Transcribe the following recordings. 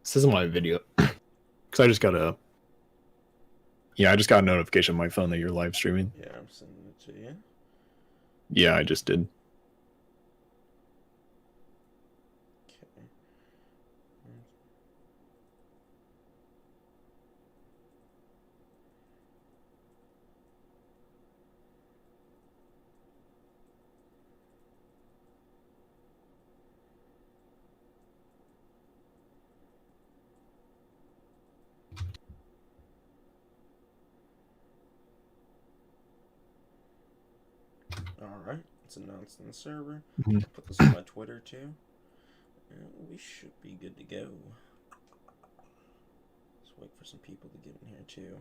This isn't my video. Because I just got a... Yeah, I just got a notification on my phone that you're live streaming. Yeah, I'm sending it to you. Yeah, I just did. Okay. Alright, it's announced on the server. I'll put this on my Twitter too. And we should be good to go. Let's wait for some people to get in here too.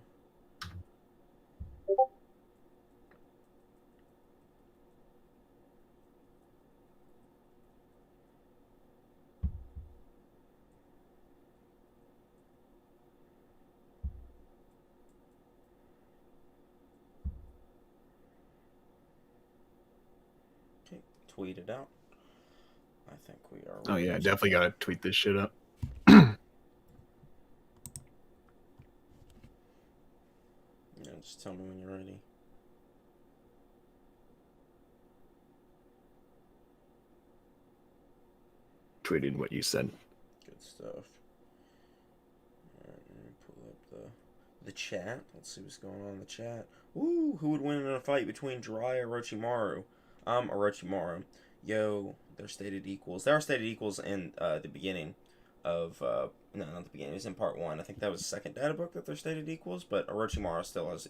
Okay, tweet it out. I think we are. Oh yeah, definitely gotta tweet this shit up. Yeah, just tell me when you're ready. Tweeted what you said. Good stuff. Alright, let me pull up the chat. Let's see what's going on in the chat. Ooh, who would win in a fight between Jiraiya or Orochimaru? Orochimaru. Yo, they're stated equals. They are stated equals in the beginning of no, not the beginning. It was in part 1. I think that was the second data book that they're stated equals, but Orochimaru still has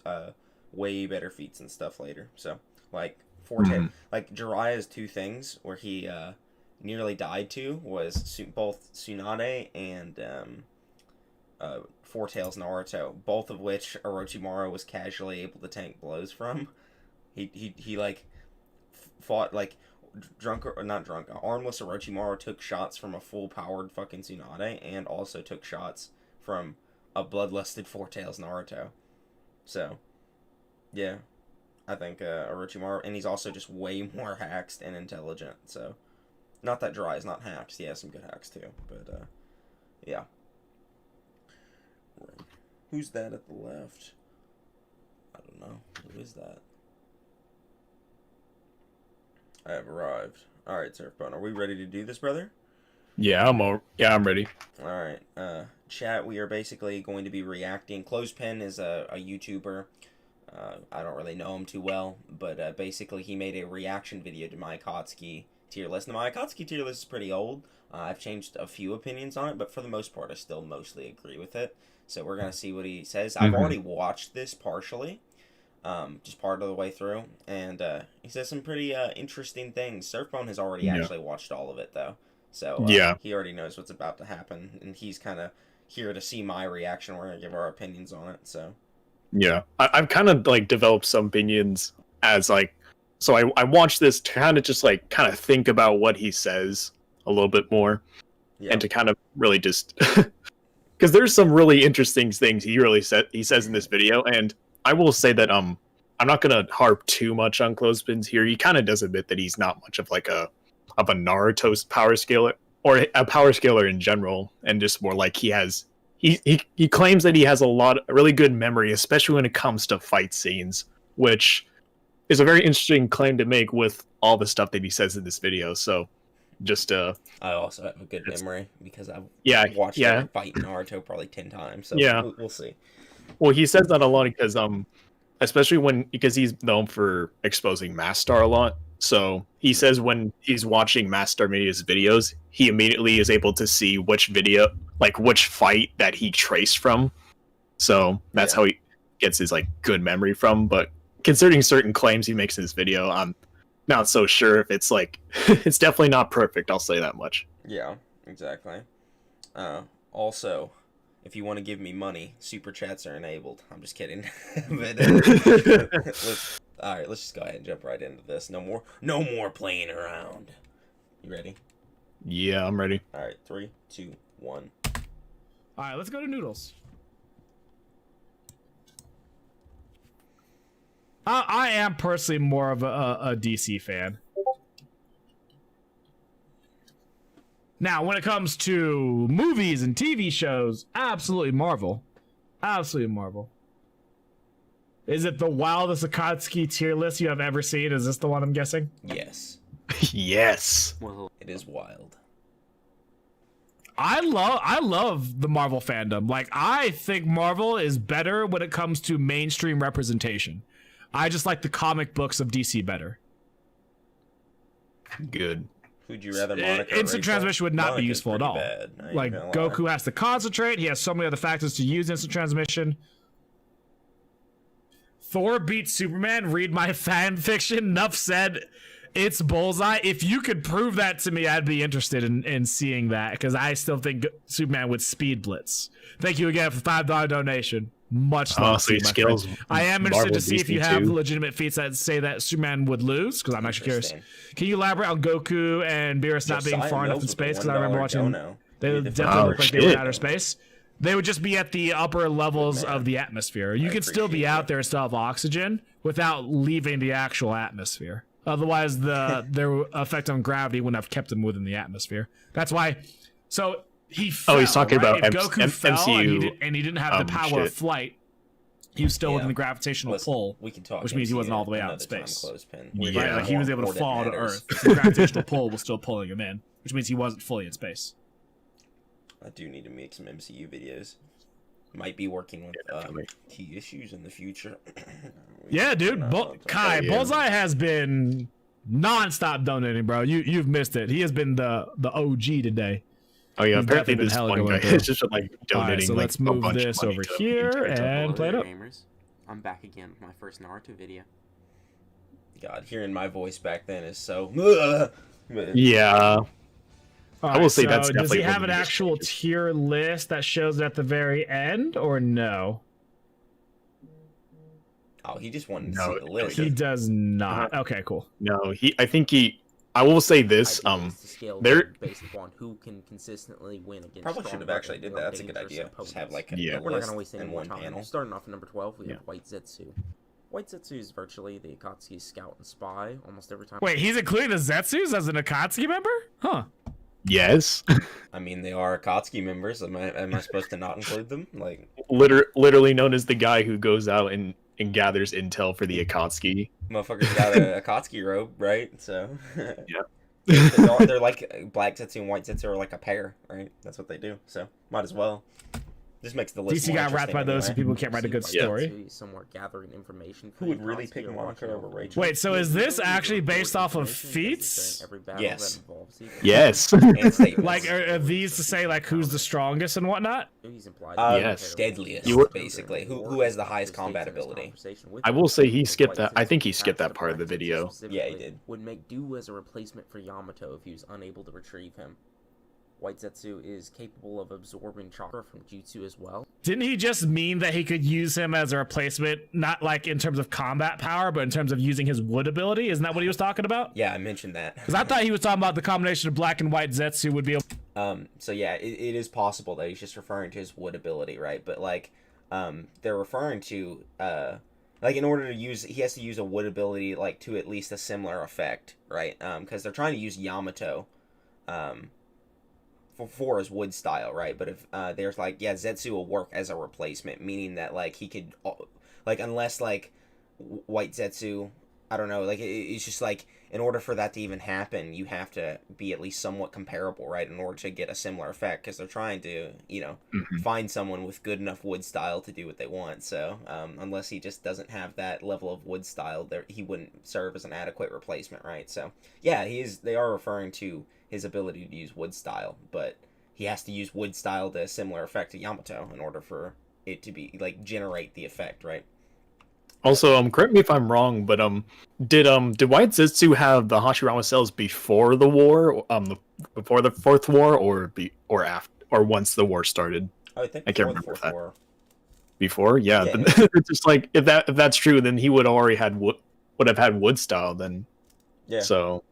way better feats and stuff later. So, like like Jiraiya's two things where he nearly died to was both Tsunade and Four Tails Naruto, both of which Orochimaru was casually able to tank blows from. He like fought like armless Orochimaru took shots from a full powered fucking Tsunade and also took shots from a bloodlusted Four Tails Naruto. So, yeah, I think Orochimaru, and he's also just way more hacked and intelligent. So, not that Jiraiya's not hacked. He has some good hacks too, but yeah. Who's that at the left? I don't know. Who is that? I have arrived. Alright, Surfbone, are we ready to do this, brother? Yeah, I'm ready. Alright, chat, we are basically going to be reacting. Clothespin is a YouTuber. I don't really know him too well, but basically he made a reaction video to my Akatsuki tier list. Now, my Akatsuki tier list is pretty old. I've changed a few opinions on it, but for the most part, I still mostly agree with it. So we're going to see what he says. I've already watched this partially. Just part of the way through, and he says some pretty interesting things. Surfbone has already actually watched all of it, though, so he already knows what's about to happen, and he's kind of here to see my reaction. We're gonna give our opinions on it, so yeah, I've kind of like developed some opinions as like, so I watched this to kind of just like kind of think about what he says a little bit more, and to kind of really just because there's some really interesting things he says in this video, and I will say that I'm not gonna harp too much on Clothespins here. He kind of does admit that he's not much of like a Naruto's power scaler or a power scaler in general, and just more like he claims that he has a really good memory, especially when it comes to fight scenes, which is a very interesting claim to make with all the stuff that he says in this video. So just I also have a good memory because I've watched every fight Naruto probably 10 times. So we'll see. Well, he says that a lot because especially because he's known for exposing Mastar a lot. So he says when he's watching Mastar Media's videos, he immediately is able to see which fight that he traced from. So that's how he gets his like good memory from. But considering certain claims he makes in his video, I'm not so sure if it's like it's definitely not perfect. I'll say that much. Yeah, exactly. Also, if you want to give me money, super chats are enabled. I'm just kidding. But all right, let's just go ahead and jump right into this. No more playing around. You ready? Yeah, I'm ready. All right, 3, 2, 1. All right, let's go to Noodles. I am personally more of a DC fan. Now, when it comes to movies and TV shows, absolutely Marvel. Absolutely Marvel. Is it the wildest Akatsuki tier list you have ever seen? Is this the one I'm guessing? Yes. Yes. It is wild. I love the Marvel fandom. Like, I think Marvel is better when it comes to mainstream representation. I just like the comic books of DC better. Good. Who'd you rather, Monica? Instant transmission would not be useful at all. Bad. Like, Goku has to concentrate. He has so many other factors to use instant transmission. Thor beats Superman. Read my fan fiction. Nuff said it's Bullseye. If you could prove that to me, I'd be interested in seeing that, because I still think Superman would speed blitz. Thank you again for $5 donation. Much love. So skills. I am interested to see if you have too. legitimate feats that say that Superman would lose, because I'm actually curious. Can you elaborate on Goku and Beerus not being far enough in space? Because I remember watching. They definitely look like they were in outer space. They would just be at the upper levels of the atmosphere. You could still be out there and still have oxygen without leaving the actual atmosphere. Otherwise, their effect on gravity wouldn't have kept them within the atmosphere. That's why. So he fell, he's talking right? about If Goku fell MCU. and he didn't have the power of flight, he was still within the gravitational pull, we can talk, which means he wasn't all the way out in another time, space. Clothespin. Right? Yeah. Like, he was able to fall to matters. Earth. The gravitational pull was still pulling him in, which means he wasn't fully in space. I do need to make some MCU videos. Might be working with key issues in the future. Yeah, dude. Kai, yeah. Bullseye has been non-stop donating, bro. You've missed it. He has been the OG today. Oh yeah, He's apparently definitely this been one hella guy going is just like donating. Alright, so like, let's a move bunch of this money over to here the entire and play it up. Gamers. I'm back again with my first Naruto video. God, hearing my voice back then is so. Yeah. I will say so that's does definitely he have one an of the actual changes. tier list that shows it at the very end, or no? Oh, he just wanted to No, see the list. He does not. Okay, cool. No, I will say this. there. Based upon who can consistently win against. Probably should have stronger actually and did more that. That's a good dangerous idea. Just have opponents. like Yeah. a We're not list gonna waste any in more one time. panel. Starting off at number 12, we Yeah. have White Zetsu. White Zetsu is virtually the Akatsuki scout and spy. Almost every time. Wait, he's including the Zetsus as an Akatsuki member? Huh. Yes. I mean, they are Akatsuki members. Am I supposed to not include them? Like, Literally known as the guy who goes out and gathers intel for the Akatsuki. motherfuckers got a Akatsuki robe, right? So Yeah. they're like Black Zetsu and White Zetsu are like a pair, right? That's what they do. So might as well. Just makes the list DC more got wrapped by interesting those anyway. people who can't write a good Yeah. story. Somewhere gathering information. Who would really pick Monica over Rachel? Wait, so is this actually based off of feats? Yes. Yes. And statements. Like, are these to say, like, who's the strongest and whatnot? Yes. Deadliest, You were- basically. Who has the highest combat ability? I will say he skipped that. I think he skipped that part of the video. Yeah, he did. Would make do as a replacement for Yamato if he was unable to retrieve him. White Zetsu is capable of absorbing chakra from jutsu as well. Didn't he just mean that he could use him as a replacement, not like in terms of combat power, but in terms of using his wood ability? Isn't that what he was talking about? Yeah, I mentioned that. Because I thought he was talking about the combination of black and white Zetsu would be able. So yeah, it is possible that he's just referring to his wood ability, right? But like, they're referring to like in order to use, he has to use a wood ability like to at least a similar effect, right? Because they're trying to use Yamato, for his wood style, right? But if there's like, yeah, Zetsu will work as a replacement, meaning that like he could, like unless like White Zetsu, I don't know, like it's just like in order for that to even happen, you have to be at least somewhat comparable, right? In order to get a similar effect, because they're trying to, you know, find someone with good enough wood style to do what they want. So unless he just doesn't have that level of wood style, there he wouldn't serve as an adequate replacement, right? So yeah, they are referring to his ability to use wood style, but he has to use wood style to a similar effect to Yamato in order for it to be like generate the effect, right? Also, correct me if I'm wrong, but did White Zetsu have the Hashirama cells before the war, before the Fourth War, or after, or once the war started? I think I can't before the remember Fourth that. War. Before, yeah. Yeah, Then, it's just like if that's true, then he would already would have had wood style then. Yeah. So.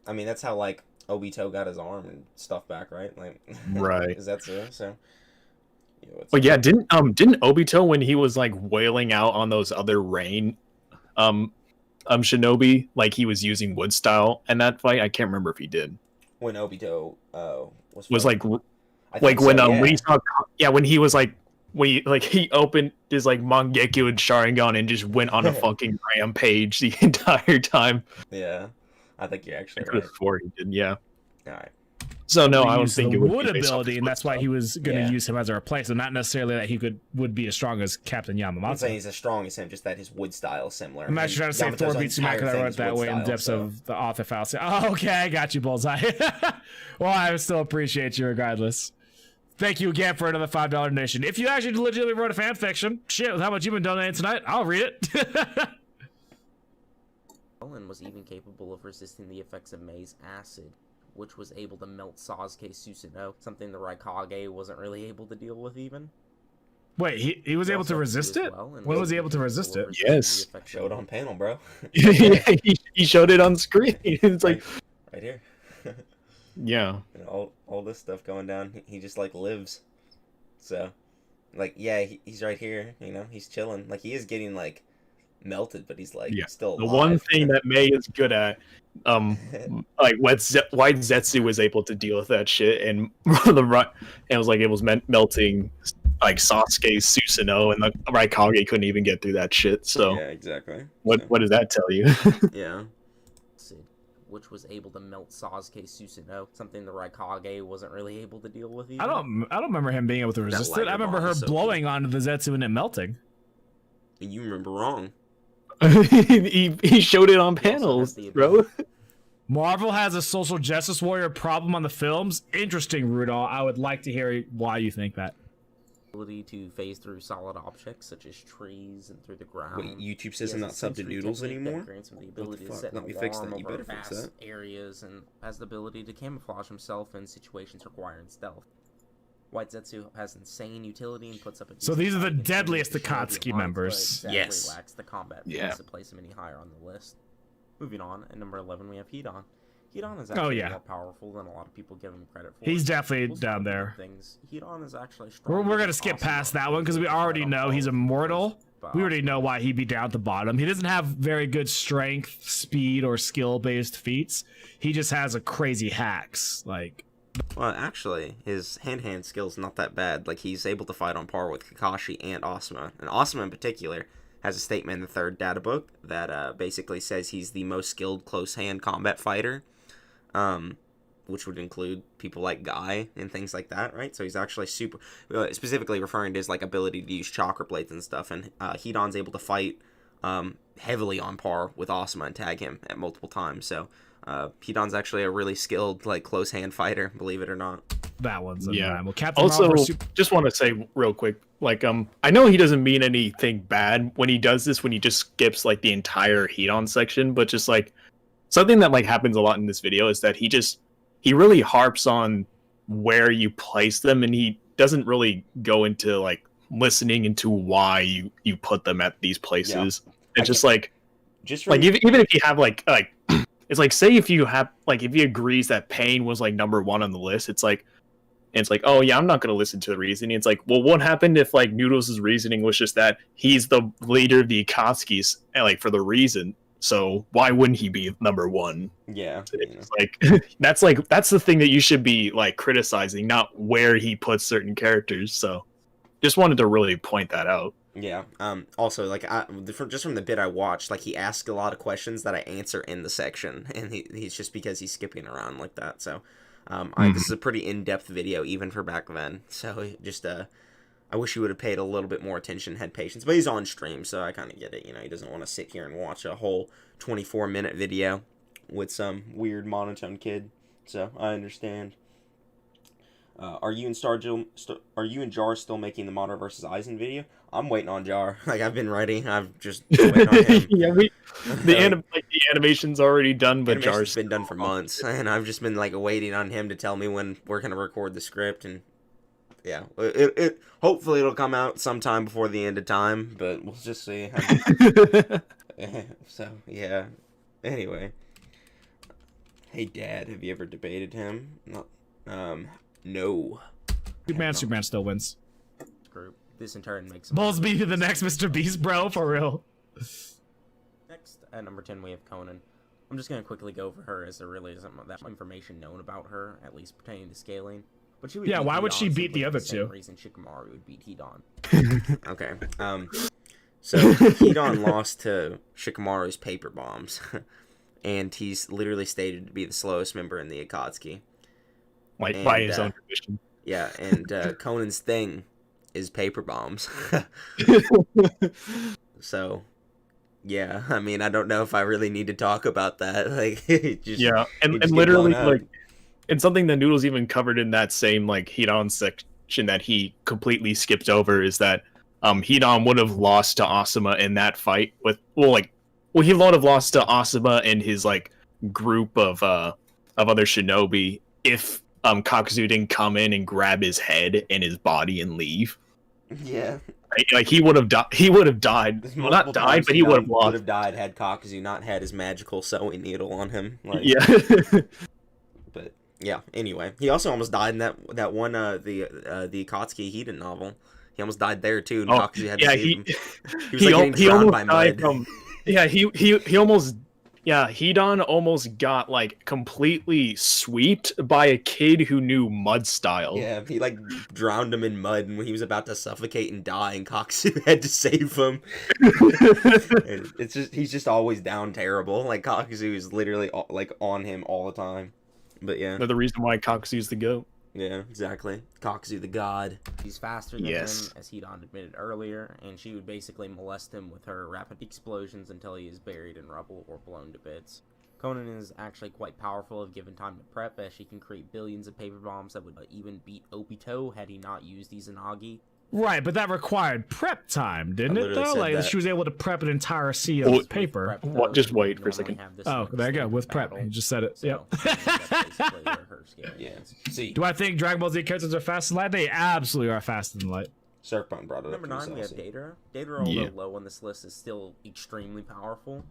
I mean, that's how like Obito got his arm and stuff back, right? Like, Right. Is that so? You know, But yeah, didn't Obito, when he was like wailing out on those other rain shinobi, like he was using wood style in that fight? I can't remember if he did. when Obito was like when yeah. when he saw when he was like he opened his like Mangekyo and Sharingan and just went on a fucking rampage the entire time. Yeah, I think you're actually right. Before he did, yeah. All right. So no, I don't think it would wood be ability, and that's why he was going to Yeah. use him as a replacement. Not necessarily that he would be as strong as Captain Yamamoto. I'm not saying he's as strong as him, just that his wood style is similar. I'm actually trying to say Thor beats him out because I wrote that way in depths of the author fallacy. Oh, okay, I got you, Bullseye. Well, I still appreciate you regardless. Thank you again for another $5 donation. If you actually legitimately wrote a fan fiction, shit, with how much you've been donating tonight, I'll read it. And was even capable of resisting the effects of maize acid, which was able to melt Sasuke Susanoo, something the Raikage wasn't really able to deal with even. Wait, he was able to resist it? When was he able to resist it? Yes. Show it on panel, bro. he showed it on screen. It's like right here. Yeah. And all this stuff going down, he just like lives. So, like, yeah, he's right here. You know, he's chilling. Like, he is getting like melted, but he's like still alive. The one thing that May is good at, like White Zetsu was able to deal with that shit, and it was melting like Sasuke's Susanoo, and the Raikage couldn't even get through that shit. So yeah, exactly. What does that tell you? Yeah. Which was able to melt Sasuke Susanoo, something the Raikage wasn't really able to deal with even. I don't remember him being able to resist it. I remember her blowing onto the Zetsu and it melting. You remember wrong. he showed it on panels, bro. Marvel has a social justice warrior problem on the films. Interesting, Rudolph. I would like to hear why you think that. Ability to phase through solid objects such as trees and through the ground. Wait, YouTube says I'm not subbed to Noodles anymore? The ability to set Let me an fix alarm that. You over better fix vast that. areas, and has the ability to camouflage himself in situations requiring stealth. White Zetsu has insane utility and puts up a So these are the decent fight deadliest against Akatsuki Shinobi members. Lines, Yes. but lacks the combat Yeah. to place him any higher on the list. Moving on, at number 11 we have Hedon. Hedon is Oh, actually yeah. more powerful than a lot of people give him credit for. He's definitely Most down of the there. Things. Hedon is actually strong. We're gonna skip past that one because we already know he's immortal. We already know why he'd be down at the bottom. He doesn't have very good strength, speed, or skill-based feats. He just has a crazy hacks. Like, Well, actually, his hand-to-hand skill's not that bad. Like, he's able to fight on par with Kakashi and Asuma. And Asuma in particular has a statement in the third data book that basically says he's the most skilled close-hand combat fighter, which would include people like Guy and things like that, right? So he's actually super, specifically referring to his like ability to use chakra blades and stuff. And Hedon's able to fight heavily on par with Asuma and tag him at multiple times. So Hedon's actually a really skilled like close-hand fighter, believe it or not. that one's Yeah. Well, Captain Also, Marvel just want to say real quick, like, I know he doesn't mean anything bad when he does this, when he just skips like the entire Hedon section, but just like something that like happens a lot in this video is that he really harps on where you place them, and he doesn't really go into like listening into why you put them at these places. Yeah. It's just like even if you have like it's like, say if you have like, if he agrees that Pain was like number 1 on the list, it's like, oh yeah, I'm not going to listen to the reasoning. It's like, well, what happened if like Noodles' reasoning was just that he's the leader of the Akatsukis, and like for the reason, so why wouldn't he be number 1? Yeah. It's like that's the thing that you should be like criticizing, not where he puts certain characters. So just wanted to really point that out. Yeah. Also, like, just from the bit I watched, like, he asked a lot of questions that I answer in the section, and he's just because he's skipping around like that. So, this is a pretty in-depth video, even for back then. So, just, I wish he would have paid a little bit more attention, had patience. But he's on stream, so I kind of get it. You know, he doesn't want to sit here and watch a whole 24-minute video with some weird monotone kid. So, I understand. Are you and Jar still making the Madara versus Aizen video? I'm waiting on Jar. Like, I've been writing. I've just waiting on him. Yeah, the animation's already done, but Jar's been done for months, and I've just been like waiting on him to tell me when we're gonna record the script. And yeah, it hopefully it'll come out sometime before the end of time, but we'll just see. So yeah. Anyway, hey Dad, have you ever debated him? No. Superman still wins. Group. This in turn makes Bullsby the next Mr. Beast, bro, for real. Next, at number 10, we have Conan. I'm just going to quickly go over her, as there really isn't that much information known about her, at least pertaining to scaling. But she would why would she beat the other two? Same reason Shikamaru would beat Hidan. Okay. So Hidan lost to Shikamaru's paper bombs, and he's literally stated to be the slowest member in the Akatsuki. Like, by his own tradition. Yeah, and Conan's thing is paper bombs. So, yeah, I mean, I don't know if I really need to talk about that. Like, and literally, like, it's something that Noodles even covered in that same, like, Hidan section that he completely skipped over, is that Hidan would have lost to Asuma in that fight with, he would have lost to Asuma and his, like, group of other shinobi if Kakuzu didn't come in and grab his head and his body and leave. Yeah. Like, he would have died. Well, not died, but he would have lost. Would have died had Kakuzu not had his magical sewing needle on him. Like, yeah. But yeah. Anyway, he also almost died in that one the Akatsuki Hiden novel. He almost died there too. And Kakuzu had to save him. He was like getting drowned by mud. He almost. Yeah, Hidan almost got, like, completely swept by a kid who knew mud style. Yeah, he, like, drowned him in mud, and when he was about to suffocate and die, and Kakuzu had to save him. He's just always down terrible. Like, Kakuzu is literally, like, on him all the time. But, yeah. Another reason why Kakuzu's the GOAT. Yeah, exactly. Kakuzu the god. She's faster than him, as Hidan admitted earlier, and she would basically molest him with her rapid explosions until he is buried in rubble or blown to bits. Conan is actually quite powerful if given time to prep, as she can create billions of paper bombs that would even beat Obito had he not used Izanagi. Right, but that required prep time, didn't it, though? Like, she was able to prep an entire sea of paper. Just wait for a second. Oh, there you go, with prep. You just said it. So, yep. See. Do I think Dragon Ball Z characters are faster than light? They absolutely are faster than light. Surfbone brought it Number up. Number 9, we have Datara. Datara, although low on this list, is still extremely powerful.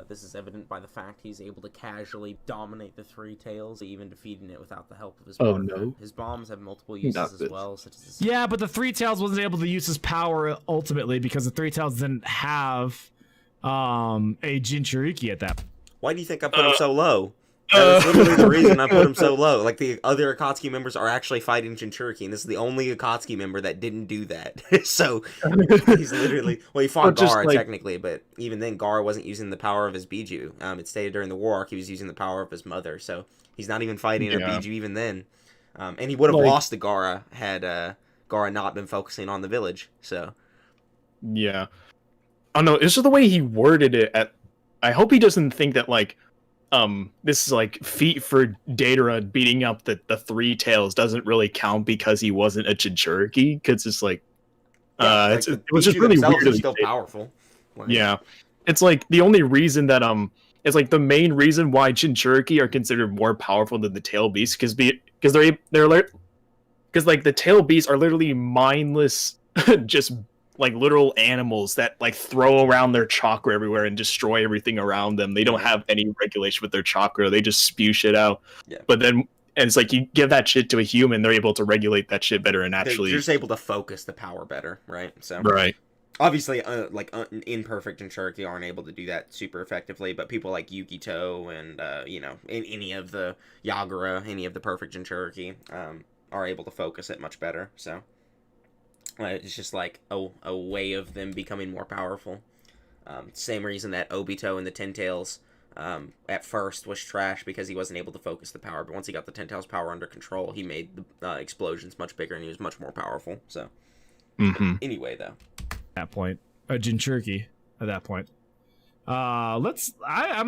This is evident by the fact he's able to casually dominate the Three Tails, even defeating it without the help of his partner. No. His bombs have multiple uses as well, such as yeah, but the Three Tails wasn't able to use his power ultimately because the Three Tails didn't have a Jinchuriki at that point. Why do you think I put him so low? That was literally the reason I put him so low. Like, the other Akatsuki members are actually fighting Jinchuriki, and this is the only Akatsuki member that didn't do that. So, he's literally... Well, he fought Gaara, technically, but even then, Gaara wasn't using the power of his Biju. It stated during the war arc he was using the power of his mother, so he's not even fighting a Biju even then. And he would have lost to Gaara had Gaara not been focusing on the village, so... Yeah. Oh, no, it's just the way he worded it. I hope he doesn't think that, like... this is like feat for Datara beating up the Three Tails doesn't really count because he wasn't a Jinchuriki, because it's like it was just really weird. Still powerful. Like, yeah, it's like the only reason that it's like the main reason why Jinchuriki are considered more powerful than the Tail Beasts, because they're like the Tail Beasts are literally mindless, just like literal animals that like throw around their chakra everywhere and destroy everything around them. They don't have any regulation with their chakra. They just spew shit out. Yeah. But then, and it's like you give that shit to a human, they're able to regulate that shit better and actually... They're just able to focus the power better, right? So right. Obviously, imperfect Jinchuriki aren't able to do that super effectively, but people like Yukito and, in any of the Yagura, any of the perfect Jinchuriki, are able to focus it much better, so... it's just like a way of them becoming more powerful. Same reason that Obito and the Ten Tails at first was trash, because he wasn't able to focus the power. But once he got the Ten Tails power under control, he made the explosions much bigger and he was much more powerful. So anyway, though, at that point, Jinchuriki at that point. I'm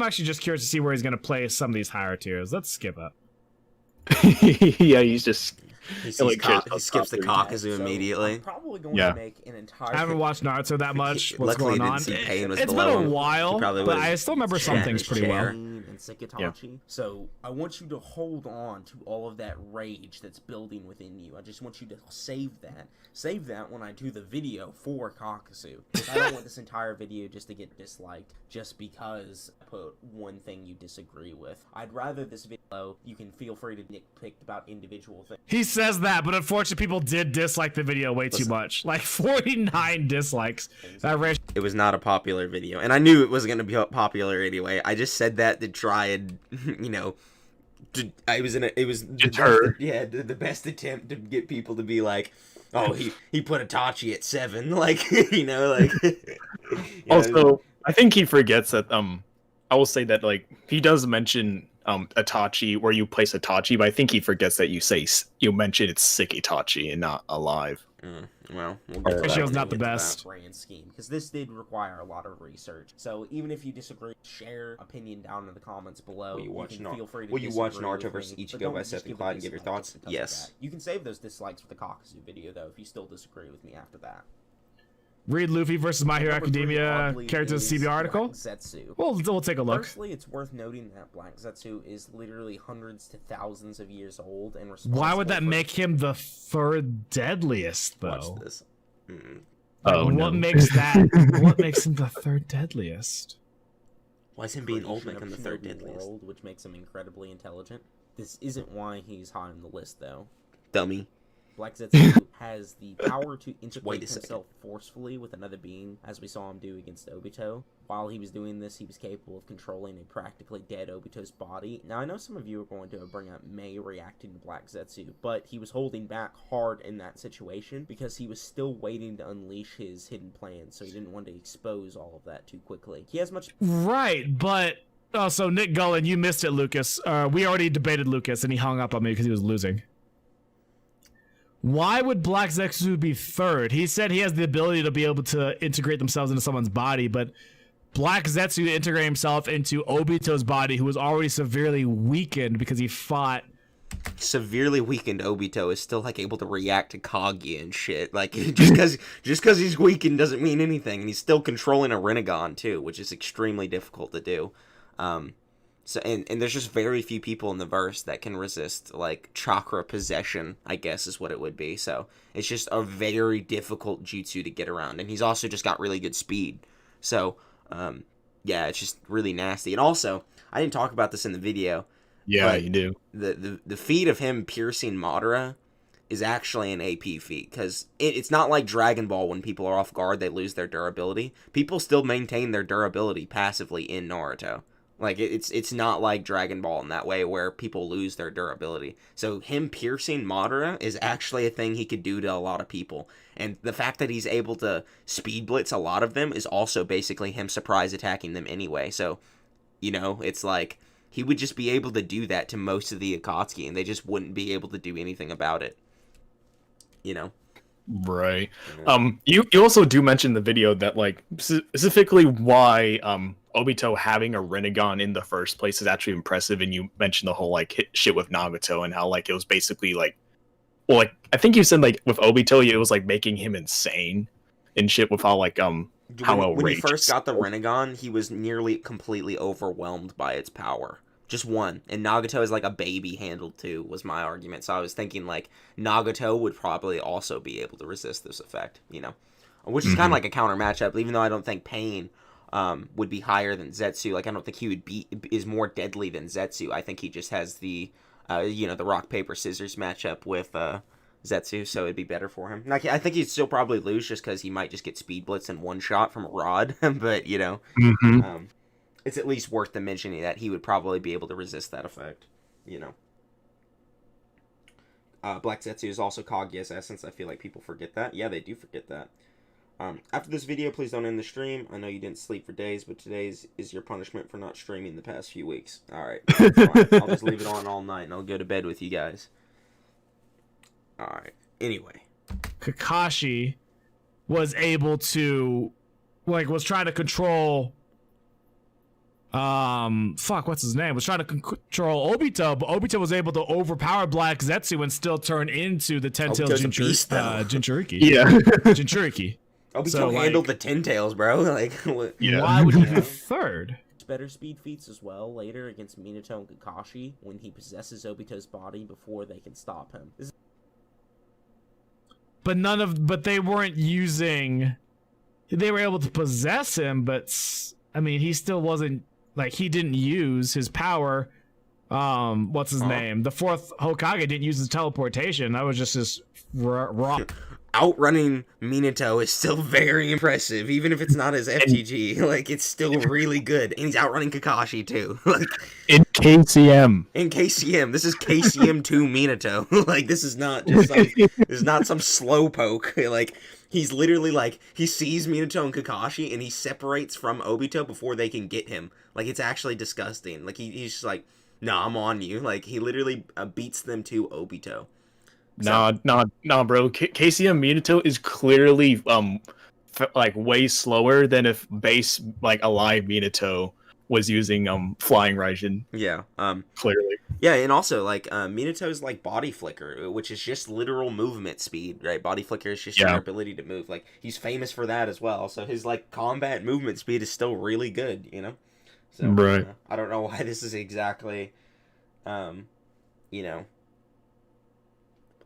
actually just curious to see where he's gonna place some of these higher tiers. Let's skip up. Yeah, he's just. He skips the Kakuzu immediately. I'm probably going to make an entire... I haven't watched Naruto that much. What's Luckily, going on? It's been a while, but I still remember some things pretty well. And Sekitachi. So I want you to hold on to all of that rage that's building within you. I just want you to save that. Save that when I do the video for Kakuzu. I don't want this entire video just to get disliked just because I put one thing you disagree with. I'd rather this video You can feel free to nitpick about individual things. He says that, but unfortunately, people did dislike the video way too much. Like 49 dislikes. It was not a popular video, and I knew it was going to be popular anyway. I just said that to try and, you know, the best attempt to get people to be like, oh, he put Itachi at 7, like, you know, like. Also, I think he forgets that. I will say that like he does mention Itachi, where you place Itachi, but I think he forgets that you mention it's sick Itachi and not alive. Well, was not the best brand scheme, because this did require a lot of research. So even if you disagree, share opinion down in the comments below. Will you watch Naruto vs. Ichigo by Seth and Clyde and give your thoughts? Yes. You can save those dislikes for the Akatsuki video though if you still disagree with me after that. Read Luffy versus My Hero Academia characters CB article. Zetsu. We'll take a look. Firstly, it's worth noting that Black Zetsu is literally hundreds to thousands of years old and why would that make him the third deadliest, though? Watch this. What makes him the third deadliest? Why is him being old make him the third deadliest? Which makes him incredibly intelligent. This isn't why he's high on the list, though. Dummy. Black Zetsu has the power to integrate himself forcefully with another being, as we saw him do against Obito. While he was doing this, he was capable of controlling a practically dead Obito's body. Now, I know some of you are going to bring up Mei reacting to Black Zetsu, but he was holding back hard in that situation because he was still waiting to unleash his hidden plan, so he didn't want to expose all of that too quickly. He has much... Right, but... Oh, so Nick Gullen, you missed it, Lucas. We already debated Lucas, and he hung up on me because he was losing. Why would Black Zetsu be third? He said he has the ability to be able to integrate themselves into someone's body, but Black Zetsu to integrate himself into Obito's body, who was already severely weakened because he fought. Severely weakened Obito is still like able to react to Kaguya and shit. Like just because he's weakened doesn't mean anything. And he's still controlling a Rinnegan too, which is extremely difficult to do. So and there's just very few people in the verse that can resist like chakra possession, I guess is what it would be. So it's just a very difficult jutsu to get around, and he's also just got really good speed. So yeah, it's just really nasty. And also, I didn't talk about this in the video. Yeah, you do. The feat of him piercing Madara is actually an AP feat, because it's not like Dragon Ball when people are off guard, they lose their durability. People still maintain their durability passively in Naruto. Like, it's not like Dragon Ball in that way where people lose their durability. So him piercing Madara is actually a thing he could do to a lot of people. And the fact that he's able to speed blitz a lot of them is also basically him surprise attacking them anyway. So, you know, it's like he would just be able to do that to most of the Akatsuki, and they just wouldn't be able to do anything about it. You know? Right. You also do mention the video that, like, specifically why Obito having a Rinnegan in the first place is actually impressive, and you mentioned the whole like shit with Nagato and how like it was basically like, well, like I think you said like with Obito it was like making him insane and shit with how like how when he first got the Rinnegan, he was nearly completely overwhelmed by its power. Just one. And Nagato is like a baby handled too, was my argument. So I was thinking like Nagato would probably also be able to resist this effect, you know, which is kind of like a counter matchup, even though I don't think Pain would be higher than Zetsu. Like, I don't think he is more deadly than Zetsu. I think he just has the, you know, the rock, paper, scissors matchup with Zetsu, so it'd be better for him. Like, I think he'd still probably lose just because he might just get speed blitz in one shot from a rod, but, you know, it's at least worth the mentioning that he would probably be able to resist that effect, you know. Black Zetsu is also Kaguya's essence. I feel like people forget that. Yeah, they do forget that. After this video, please don't end the stream. I know you didn't sleep for days, but today's is your punishment for not streaming the past few weeks. Alright, I'll just leave it on all night and I'll go to bed with you guys. Alright, anyway. Kakashi was able to, like, was trying to control, what's his name? Was trying to control Obito, but Obito was able to overpower Black Zetsu and still turn into the Ten-Tailed Jinchuriki. Yeah. Jinchuriki. Obito handled the Ten Tails, bro. Like, what? Yeah. Why would he be third? Better speed feats as well later against Minato and Kakashi when he possesses Obito's body before they can stop him. But they weren't using. They were able to possess him, but I mean, he still wasn't, like, he didn't use his power what's his name? The fourth Hokage didn't use his teleportation. That was just his raw. Outrunning Minato is still very impressive, even if it's not his FTG. Like, it's still really good. And he's outrunning Kakashi, too. Like, in KCM. In KCM. This is KCM 2 Minato. Like, this is not just some slowpoke. Like, he's literally, like, he sees Minato and Kakashi, and he separates from Obito before they can get him. Like, it's actually disgusting. Like, he's just like, nah, I'm on you. Like, he literally beats them to Obito. Nah, bro. KCM Minato is clearly like way slower than if base like alive Minato was using flying Raijin. Yeah. Clearly. Yeah, and also like Minato's like body flicker, which is just literal movement speed, right? Body flicker is just your ability to move. Like he's famous for that as well. So his like combat movement speed is still really good, you know. So right. I don't know why this is exactly, you know.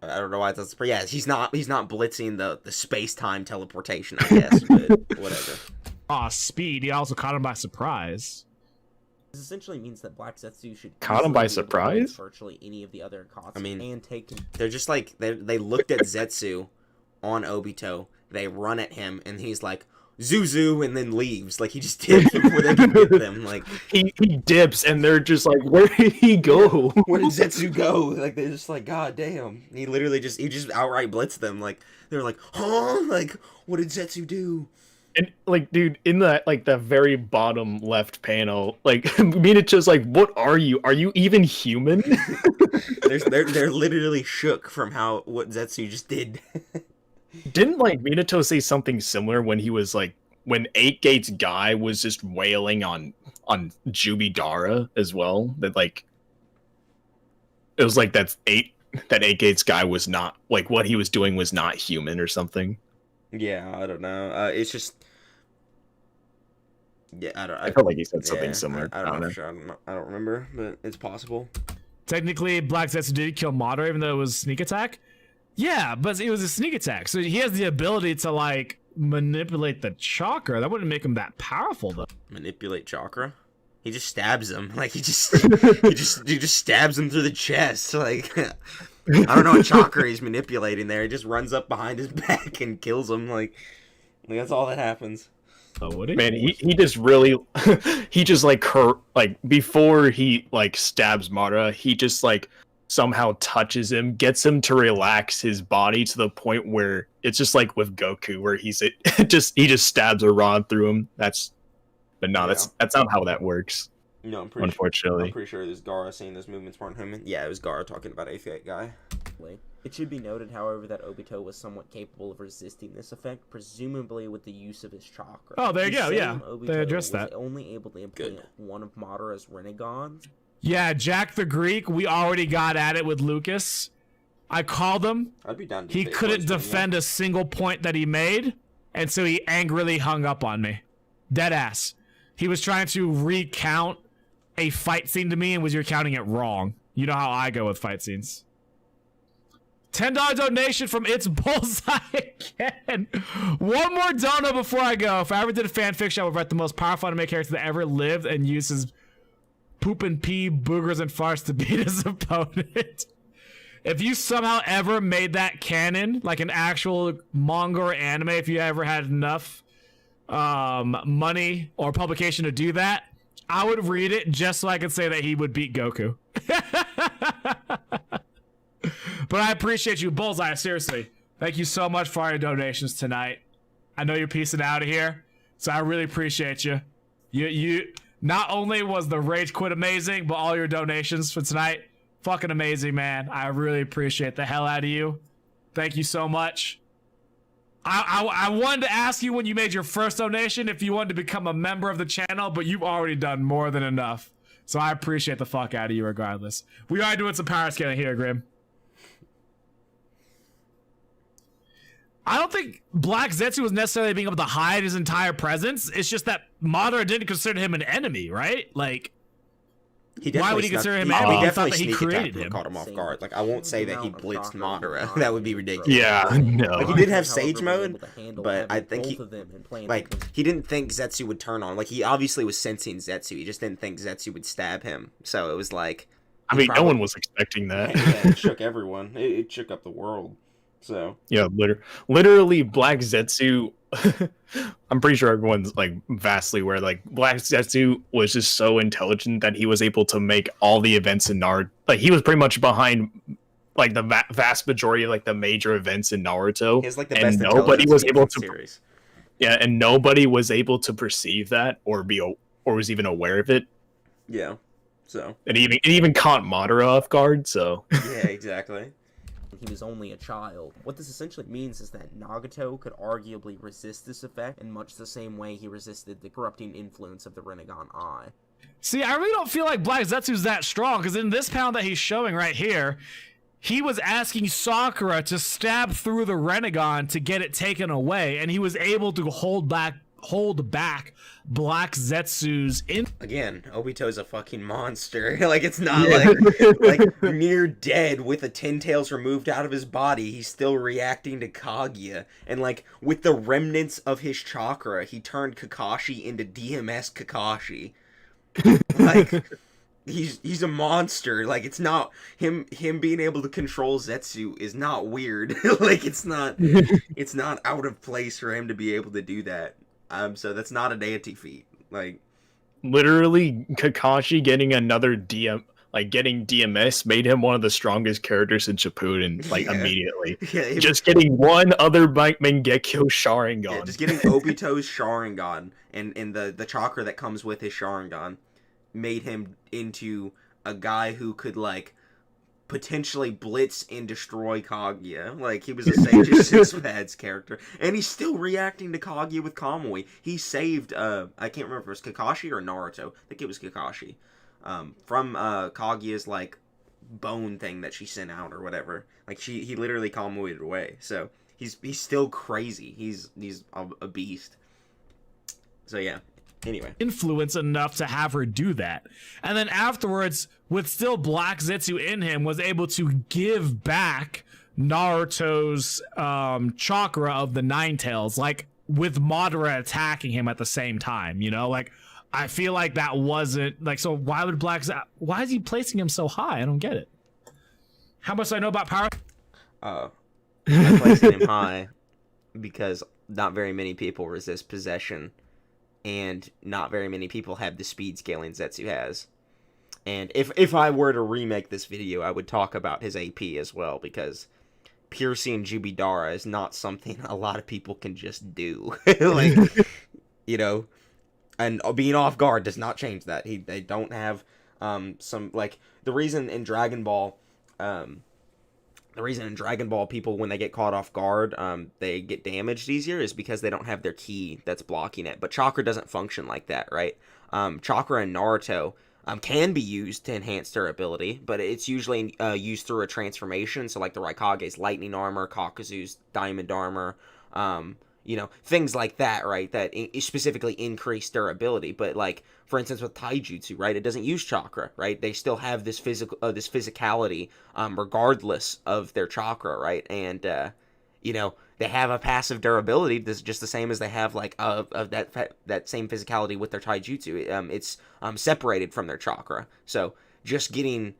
I don't know why that's, but yeah, he's not blitzing the space-time teleportation, I guess, but whatever. Speed. He also caught him by surprise. This essentially means that Black Zetsu should caught him by surprise. Virtually any of the other Akatsuki. I mean, and take him. They're just like they looked at Zetsu on Obito. They run at him, and he's like Zuzu, and then leaves. Like he just dips before they can get them. Like he dips, and they're just like, where did he go? Where did Zetsu go? Like they're just like, God damn. He literally just outright blitzed them. Like they're like, huh? Like what did Zetsu do? And like, dude, in the very bottom left panel, like Minato's like, what are you? Are you even human? they're literally shook from what Zetsu just did. Didn't like Minato say something similar when he was like when 8 Gates Guy was just wailing on Jubidara as well? That like it was like that 8 Gates Guy was not like what he was doing was not human or something. Yeah, I don't know. It's just I felt like he said something similar. I don't know. For sure. I don't remember, but it's possible. Technically, Black Zetsu did kill Madara, even though it was sneak attack. Yeah, but it was a sneak attack, so he has the ability to like manipulate the chakra. That wouldn't make him that powerful, though. Manipulate chakra? He just stabs him. Like he just stabs him through the chest. Like I don't know what chakra he's manipulating there. He just runs up behind his back and kills him. Like that's all that happens. Oh, would he? Man, he just really he just like before he like stabs Madara, he just like somehow touches him, gets him to relax his body to the point where it's just like with Goku, where he just stabs a rod through him. That's not how that works. No, I'm pretty sure this Gaara saying those movements weren't him. Yeah, it was Gaara talking about 8th Guy. It should be noted, however, that Obito was somewhat capable of resisting this effect, presumably with the use of his chakra. Oh, there you go. Yeah, they addressed that. Was only able to implement one of Madara's renegades. Yeah, Jack the Greek, we already got at it with Lucas. I called him. I'd be down to he couldn't defend a single point that he made, and so he angrily hung up on me. Deadass. He was trying to recount a fight scene to me and was recounting it wrong. You know how I go with fight scenes. $10 donation from It's Bullseye again. One more dono before I go. If I ever did a fanfiction, I would write the most powerful anime character that ever lived and use his poop and pee, boogers and farts to beat his opponent. If you somehow ever made that canon, like an actual manga or anime, if you ever had enough money or publication to do that, I would read it just so I could say that he would beat Goku. But I appreciate you, Bullseye, seriously. Thank you so much for your donations tonight. I know you're peacing out of here, so I really appreciate you. You not only was the Rage Quit amazing, but all your donations for tonight, fucking amazing, man. I really appreciate the hell out of you. Thank you so much. I wanted to ask you when you made your first donation if you wanted to become a member of the channel, but you've already done more than enough. So I appreciate the fuck out of you regardless. We are doing some power scaling here, Grim. I don't think Black Zetsu was necessarily being able to hide his entire presence. It's just that Madara didn't consider him an enemy, right? Like, why would he consider him an enemy? He thought that he created him. Caught him off guard. Like, I won't say that he blitzed Madara. That would be ridiculous. Yeah, no. Like, he did have Sage Mode, but I think he didn't think Zetsu would turn on. Like, he obviously was sensing Zetsu. He just didn't think Zetsu would stab him. So it was like, I mean, no one was expecting that. Yeah, it shook everyone. It shook up the world. So yeah, literally Black Zetsu. I'm pretty sure everyone's like vastly aware. Like Black Zetsu was just so intelligent that he was able to make all the events in Naruto. Like he was pretty much behind like the vast majority of like the major events in Naruto. He has like the best nobody was able to. Series. Yeah, and nobody was able to perceive that or was even aware of it. Yeah. So. And it even caught Madara off guard. So. Yeah, exactly. He was only a child. What this essentially means is that Nagato could arguably resist this effect in much the same way he resisted the corrupting influence of the Rinnegan Eye. See, I really don't feel like Black Zetsu's that strong, because in this panel that he's showing right here, he was asking Sakura to stab through the Rinnegan to get it taken away, and he was able to hold back Black Zetsu's Again, Obito's a fucking monster. Like, it's not like near dead with the 10 tails removed out of his body, he's still reacting to Kaguya. And like, with the remnants of his chakra, he turned Kakashi into DMS Kakashi. Like, he's a monster. Like, it's not him being able to control Zetsu is not weird. Like, it's not out of place for him to be able to do that. So that's not a deity feat. Like, literally, Kakashi getting another getting DMS made him one of the strongest characters in Shippuden, like, immediately. Yeah, just getting one other Mangekyo Sharingan. Yeah, just getting Obito's Sharingan and the chakra that comes with his Sharingan made him into a guy who could, like, potentially blitz and destroy Kaguya. Like, he was a Sage of Six Pads character. And he's still reacting to Kaguya with Kamui. He saved, I can't remember if it was Kakashi or Naruto. I think it was Kakashi. From Kaguya's, like, bone thing that she sent out or whatever. Like, he literally Kamui'd away. So, he's still crazy. He's a beast. So, yeah. Anyway. Influence enough to have her do that. And then afterwards, with still Black Zetsu in him, was able to give back Naruto's chakra of the Nine Tails, like, with Madara attacking him at the same time, you know? Like, I feel like that wasn't, like, so why is he placing him so high? I don't get it. How much do I know about power? I'm placing him high because not very many people resist possession. And not very many people have the speed scaling Zetsu has. And if I were to remake this video, I would talk about his AP as well, because piercing Jubidara is not something a lot of people can just do. Like, you know, and being off guard does not change that. They don't have some, like, the reason in Dragon Ball people, when they get caught off guard, they get damaged easier is because they don't have their ki that's blocking it. But chakra doesn't function like that, right? Chakra in Naruto can be used to enhance durability, but it's usually used through a transformation. So like the Raikage's lightning armor, Kakuzu's diamond armor, you know, things like that, right? That specifically increase durability. But like, for instance, with taijutsu, right? It doesn't use chakra, right? They still have this physicality, regardless of their chakra, right? And you know, they have a passive durability that's just the same as they have like of that same physicality with their taijutsu. It's separated from their chakra. So just getting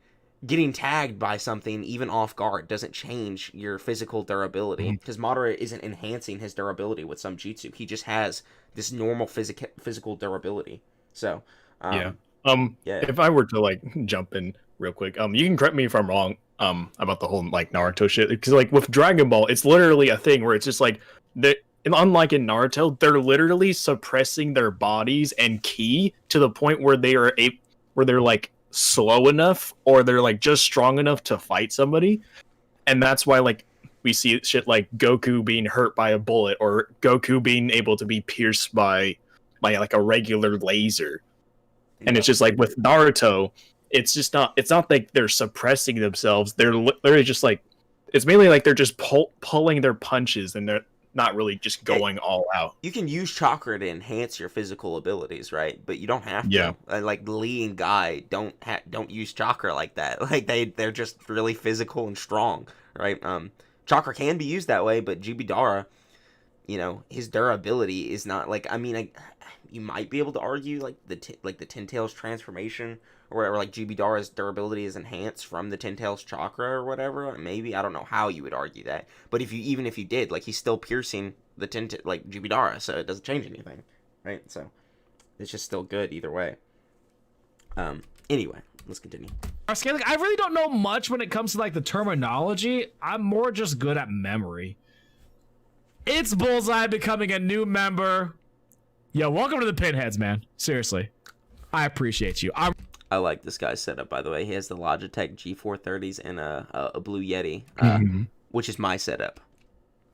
tagged by something even off guard doesn't change your physical durability, because Madara isn't enhancing his durability with some jutsu. He just has this normal physical durability. So if I were to like jump in real quick, you can correct me if I'm wrong about the whole like Naruto shit, because like with Dragon Ball, it's literally a thing where it's just like unlike in Naruto, they're literally suppressing their bodies and ki to the point where they're like slow enough, or they're like just strong enough to fight somebody. And that's why like we see shit like Goku being hurt by a bullet, or Goku being able to be pierced by like a regular laser. And it's just like with Naruto, it's not like they're suppressing themselves. They're literally just like, it's mainly like they're just pulling their punches, and they're not really just going all out. You can use chakra to enhance your physical abilities, right? But you don't have to. Yeah. Like Lee and Guy don't use chakra like that. Like they're just really physical and strong, right? Chakra can be used that way, but Jubidara, you know, his durability is not like, I mean, you might be able to argue like the Ten Tails transformation or whatever, like Jubidara's durability is enhanced from the Ten Tails chakra or whatever. Maybe, I don't know how you would argue that, but if you did, like, he's still piercing the like Jubidara, so it doesn't change anything, right? So it's just still good either way. Anyway, let's continue. Like, I really don't know much when it comes to like the terminology. I'm more just good at memory. It's Bullseye becoming a new member. Yo, welcome to the Pinheads, man. Seriously, I appreciate you. I like this guy's setup, by the way. He has the Logitech G430s and a Blue Yeti, which is my setup.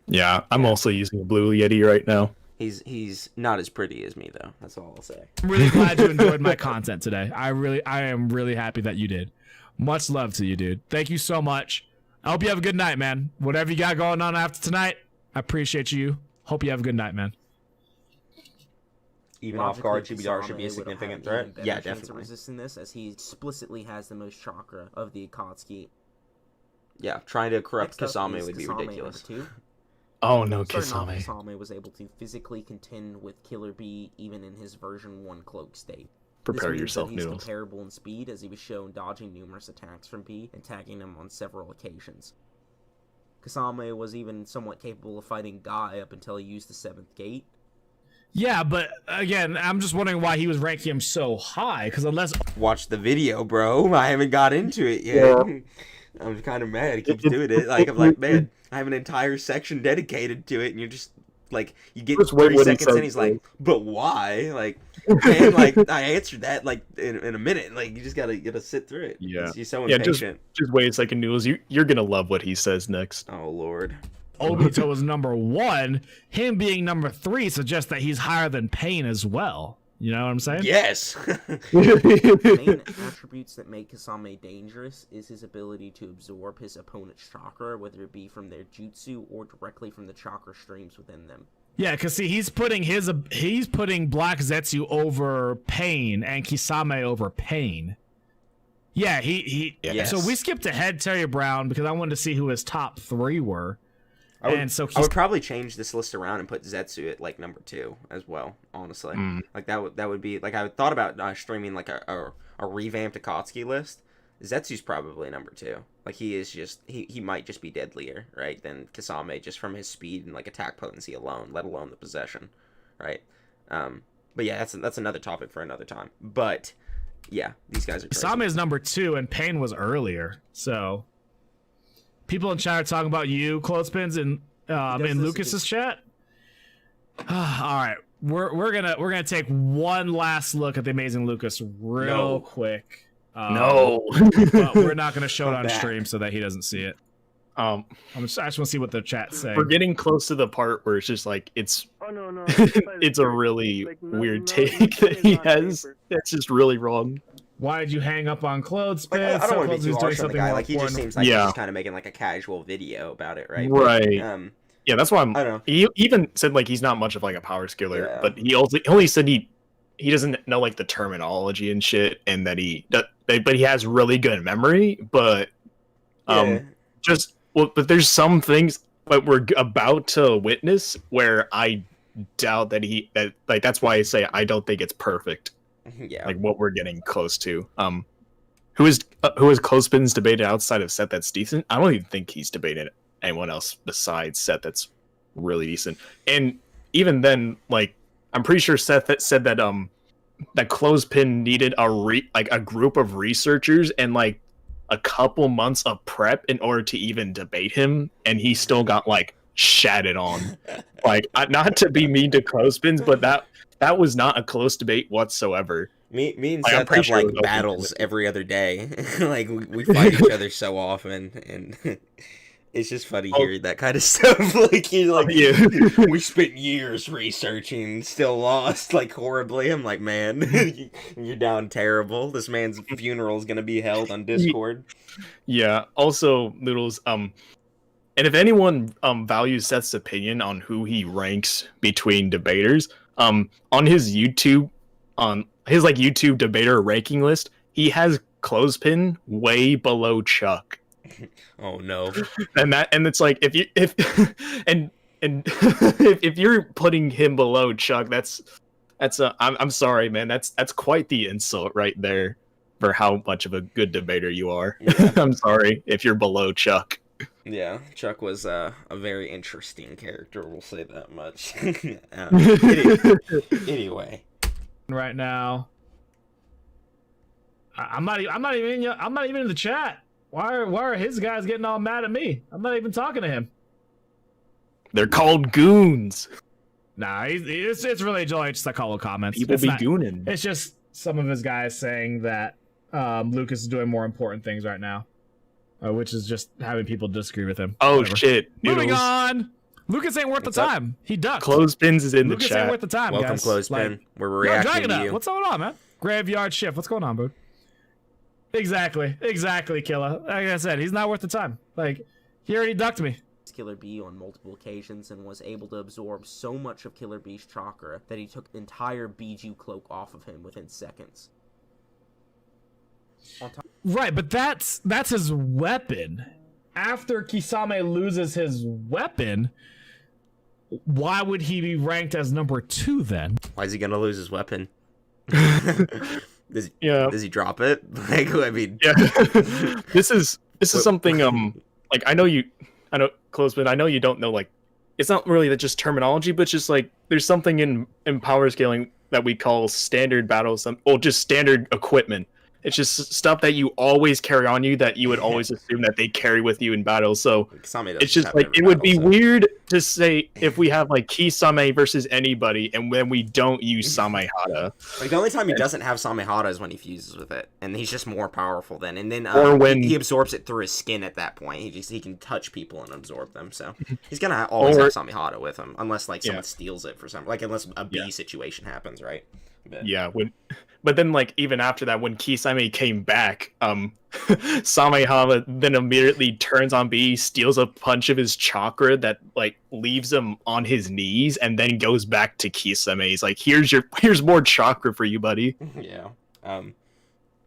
Yeah, I'm also using a Blue Yeti right now. He's not as pretty as me, though. That's all I'll say. I'm really glad you enjoyed my content today. I am really happy that you did. Much love to you, dude. Thank you so much. I hope you have a good night, man. Whatever you got going on after tonight, I appreciate you. Hope you have a good night, man. Even off guard, Jubidara should be a significant threat. Yeah, definitely. Resisting this, as he explicitly has the most chakra of the Akatsuki. Yeah, trying to corrupt Kasame would be ridiculous. Oh no, Kasame was able to physically contend with Killer Bee even in his version 1 cloak state. Prepare yourself, he's Noodles. Comparable in speed, as he was shown dodging numerous attacks from Bee and tagging him on several occasions. Kasame was even somewhat capable of fighting Guy up until he used the 7th gate. Yeah, but again, I'm just wondering why he was ranking him so high, because unless... Watch the video, bro. I haven't got into it yet. Yeah. I'm kind of mad he keeps doing it. Like, I'm like, man, I have an entire section dedicated to it, and you're just, like, you get 30 seconds in, he's like, but why? Like, man, like, I answered that, like, in a minute. Like, you just gotta sit through it. Yeah. He's so impatient. Just wait a second, Noodles. You're gonna love what he says next. Oh, Lord. Obito was number 1. Him being number 3 suggests that he's higher than Pain as well. You know what I'm saying? Yes. The main attributes that make Kasame dangerous is his ability to absorb his opponent's chakra, whether it be from their jutsu or directly from the chakra streams within them. Yeah, because see, he's putting Black Zetsu over Pain and Kisame over Pain. Yeah, Yes. So we skipped ahead Terry Brown because I wanted to see who his top 3 were. I would probably change this list around and put Zetsu at like number 2 as well. Honestly, like that would be like I thought about streaming like a revamped Akatsuki list. Zetsu's probably number 2. Like he is just he might just be deadlier, right, than Kasame just from his speed and like attack potency alone, let alone the possession, right? But yeah, that's another topic for another time. But yeah, these guys are crazy. Kasame is number 2 and Pain was earlier, so. People in chat are talking about you, Clothespins, in Lucas's chat. All right, we're gonna take one last look at the amazing Lucas real quick. No, but we're not gonna show it on stream so that he doesn't see it. I just want to see what the chat's saying. We're getting close to the part where it's just like it's it's a really weird take that he has. That's just really wrong. Why did you hang up on Clothespin? Like, I don't want to be too harsh on the guy. Like, he just seems like he's just kind of making like a casual video about it, right? Right. But, yeah, that's why I don't know. He even said like he's not much of like a power skiller, but he only said he doesn't know like the terminology and shit, and that but he has really good memory. But but there's some things that we're about to witness where I doubt that that's why I say I don't think it's perfect. Yeah, like what we're getting close to. Who is Clothespins debated outside of Seth that's decent? I don't even think he's debated anyone else besides Seth that's really decent. And even then, like I'm pretty sure Seth said that that Clothespin needed a group of researchers and like a couple months of prep in order to even debate him, and he still got like shatted on. Like not to be mean to Clothespins, but that was not a close debate whatsoever. Me and Seth have like battles every other day. Like we fight each other so often, and it's just funny hearing that kind of stuff. Like you're like, we spent years researching, still lost like horribly. I'm like, man, you're down terrible. This man's funeral is gonna be held on Discord. Yeah. Also, Noodles. And if anyone values Seth's opinion on who he ranks between debaters. On his YouTube debater ranking list, he has Clothespin way below Chuck. Oh no! And it's like if you're putting him below Chuck, I'm sorry, man. That's quite the insult right there. for how much of a good debater you are. Yeah. I'm sorry if you're below Chuck. Yeah, Chuck was a very interesting character. We'll say that much. Anyway, right now, I'm not even in the chat. Why are his guys getting all mad at me? I'm not even talking to him. They're called goons. Nah, it's really just a couple of comments. People be gooning. It's just some of his guys saying that Lucas is doing more important things right now, which is just having people disagree with him. Oh, Whatever. shit. Moving on. Lucas ain't worth the time. He ducked. Clothespins is in Lucas the chat. ain't worth the time, welcome, guys. Clothespin. We're reacting to you. What's going on, man? Graveyard shift. What's going on, bro? Exactly, Killer. Like I said, he's not worth the time. Like, he already ducked me. Killer Bee on multiple occasions and was able to absorb so much of Killer Bee's chakra that he took the entire Biju cloak off of him within seconds. Right, but that's his weapon. After Kisame loses his weapon, why would he be ranked as number 2 then? Why is he gonna lose his weapon? Does he drop it? Like, I mean, yeah. This is something like I know Clothespin, I know you don't know, like, it's not really that just terminology, but just like there's something in power scaling that we call standard battles, or just standard equipment. It's just stuff that you always carry on you that you would always assume that they carry with you in battle. So it's just like it would be weird to say if we have like Kisame versus anybody and when we don't use Samehada. Like the only time he doesn't have Samehada is when he fuses with it, and he's just more powerful then. And then or when he absorbs it through his skin at that point. He can touch people and absorb them. So he's gonna always have Samehada with him, unless like someone steals it for some, like unless a B situation happens, right? But then, like, even after that, when Kisame came back, Samehada then immediately turns on B, steals a punch of his chakra that, like, leaves him on his knees, and then goes back to Kisame. He's like, here's more chakra for you, buddy. Yeah.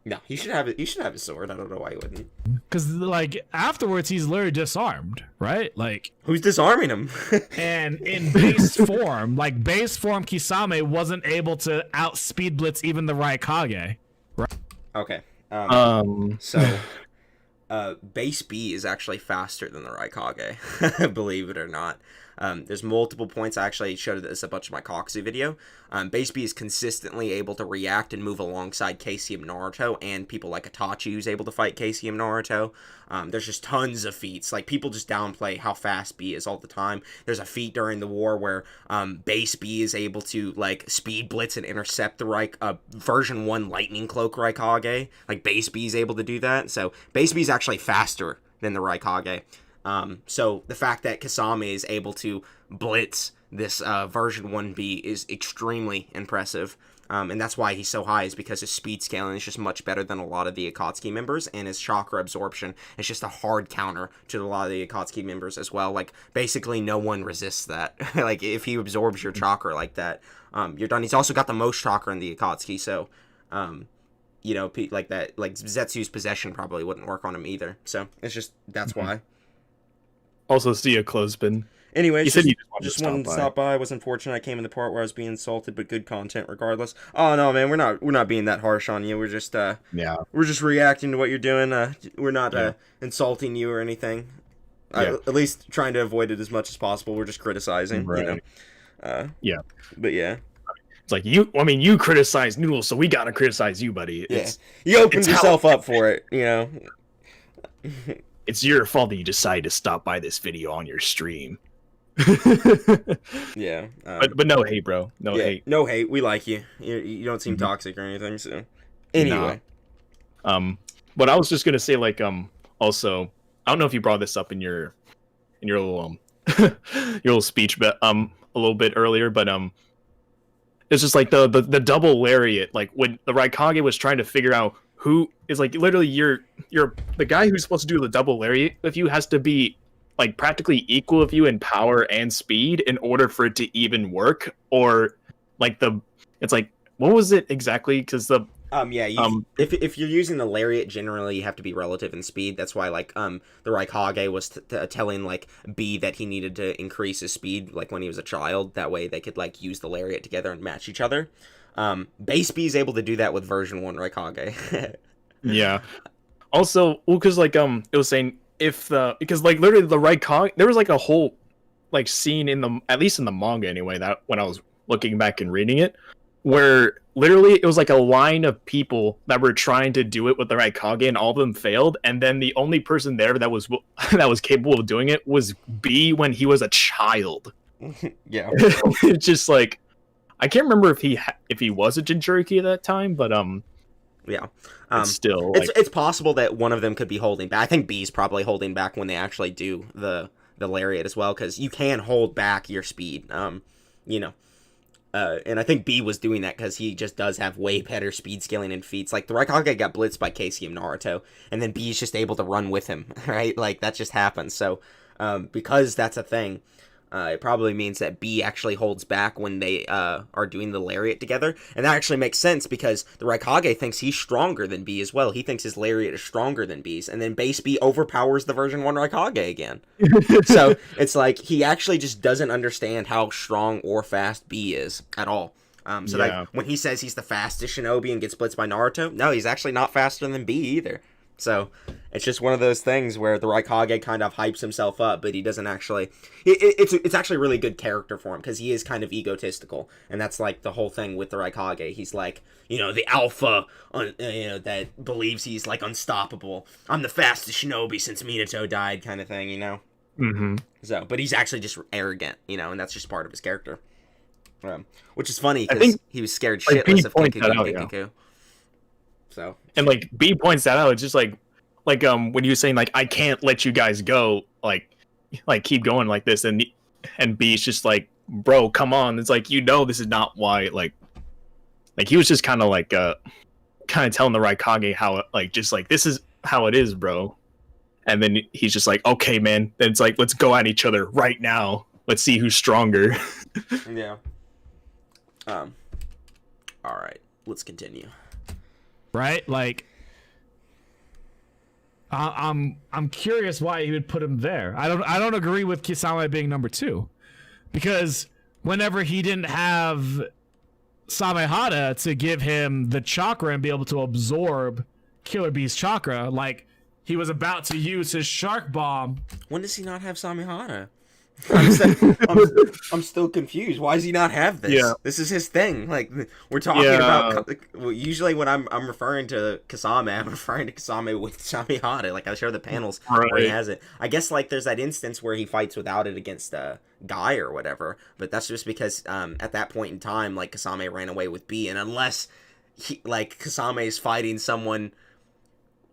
No, he should have it. You should have his sword. I don't know why he wouldn't. Because, like, afterwards, he's literally disarmed, right? Like, who's disarming him? And in base form, Kisame wasn't able to outspeed blitz even the Raikage. Right? Okay. Base B is actually faster than the Raikage, believe it or not. There's multiple points. I actually showed this a bunch of my Akatsuki video. Base B is consistently able to react and move alongside KCM Naruto and people like Itachi who's able to fight KCM Naruto. There's just tons of feats. Like, people just downplay how fast B is all the time. There's a feat during the war where Base B is able to, like, speed blitz and intercept the version 1 Lightning Cloak Raikage. Like, Base B is able to do that. So, Base B is actually faster than the Raikage. So the fact that Kisame is able to blitz this version 1B is extremely impressive. And that's why he's so high, is because his speed scaling is just much better than a lot of the Akatsuki members, and his chakra absorption is just a hard counter to a lot of the Akatsuki members as well. Like, basically no one resists that. Like, if he absorbs your chakra like that, you're done. He's also got the most chakra in the Akatsuki, so you know, like that, like Zetsu's possession probably wouldn't work on him either. So it's just, that's why. Also, see a Clothespin. Anyway, you just wanted to stop by. It was unfortunate. I came in the part where I was being insulted, but good content regardless. Oh no, man, we're not being that harsh on you. We're just we're just reacting to what you're doing. We're not insulting you or anything. At least trying to avoid it as much as possible. We're just criticizing, right. You know. But yeah. It's like, you criticize Noodles, so we gotta criticize you, buddy. You opened yourself up for it, you know. It's your fault that you decided to stop by this video on your stream. Yeah. But no hate, bro. No hate. No hate. We like you. You don't seem toxic or anything, so. Anyway. But I was just gonna say, like, also, I don't know if you brought this up in your little your little speech, but a little bit earlier, but it's just like the double lariat. Like, when the Raikage was trying to figure out who is, like, literally you're the guy who's supposed to do the double lariat with you has to be, like, practically equal with you in power and speed in order for it to even work. Or, like, it's like, what was it exactly? Because if you're using the lariat, generally you have to be relative in speed. That's why, like, the Raikage was telling, like, B that he needed to increase his speed, like, when he was a child. That way they could, like, use the lariat together and match each other. Base B is able to do that with version 1 Raikage. Yeah. Also, well, because like it was saying if because like literally the Raikage, there was like a whole like scene in the, at least in the manga anyway, that when I was looking back and reading it, where literally it was like a line of people that were trying to do it with the Raikage, and all of them failed, and then the only person there that was that was capable of doing it was B when he was a child. Yeah. It's just like, I can't remember if he was a Jinchuriki at that time, but yeah. it's still like, it's possible that one of them could be holding back. I think B's probably holding back when they actually do the lariat as well, because you can hold back your speed. You know. And I think B was doing that because he just does have way better speed scaling and feats. Like, the Raikage got blitzed by Casey and Naruto, and then B is just able to run with him, right? Like, that just happens. So, because that's a thing, it probably means that B actually holds back when they are doing the lariat together. And that actually makes sense because the Raikage thinks he's stronger than B as well. He thinks his lariat is stronger than B's. And then base B overpowers the version 1 Raikage again. So it's like he actually just doesn't understand how strong or fast B is at all. Like, when he says he's the fastest shinobi and gets blitzed by Naruto, no, he's actually not faster than B either. So it's just one of those things where the Raikage kind of hypes himself up, but he doesn't actually. It's actually a really good character for him because he is kind of egotistical, and that's like the whole thing with the Raikage. He's like, the alpha, that believes he's like unstoppable. I'm the fastest shinobi since Minato died, kind of thing, Mm-hmm. So, but he's actually just arrogant, and that's just part of his character. Which is funny because he was scared shitless of Kikuku and Kikuku. So, and like B points that out. It's just like when you're saying like, I can't let you guys go, like keep going like this, and B's just like, bro, come on. It's like, this is not why. Like he was just kind of telling the Raikage how this is how it is, bro. And then he's just like, okay, man. Then it's like, let's go at each other right now. Let's see who's stronger. Yeah. All right. Let's continue. Right? Like, I'm curious why he would put him there. I don't agree with Kisame being number 2, because whenever he didn't have Samehada to give him the chakra and be able to absorb Killer Bee's chakra, like, he was about to use his shark bomb. When does he not have Samehada? I'm still confused. Why does he not have this? Yeah. This is his thing. Like, we're talking about. Usually, when I'm referring to Kasame, I'm referring to Kasame with Samehada. Like, I show the panels where he has it. I guess like there's that instance where he fights without it against Guy or whatever. But that's just because at that point in time, like, Kasame ran away with B, and unless Kasame is fighting someone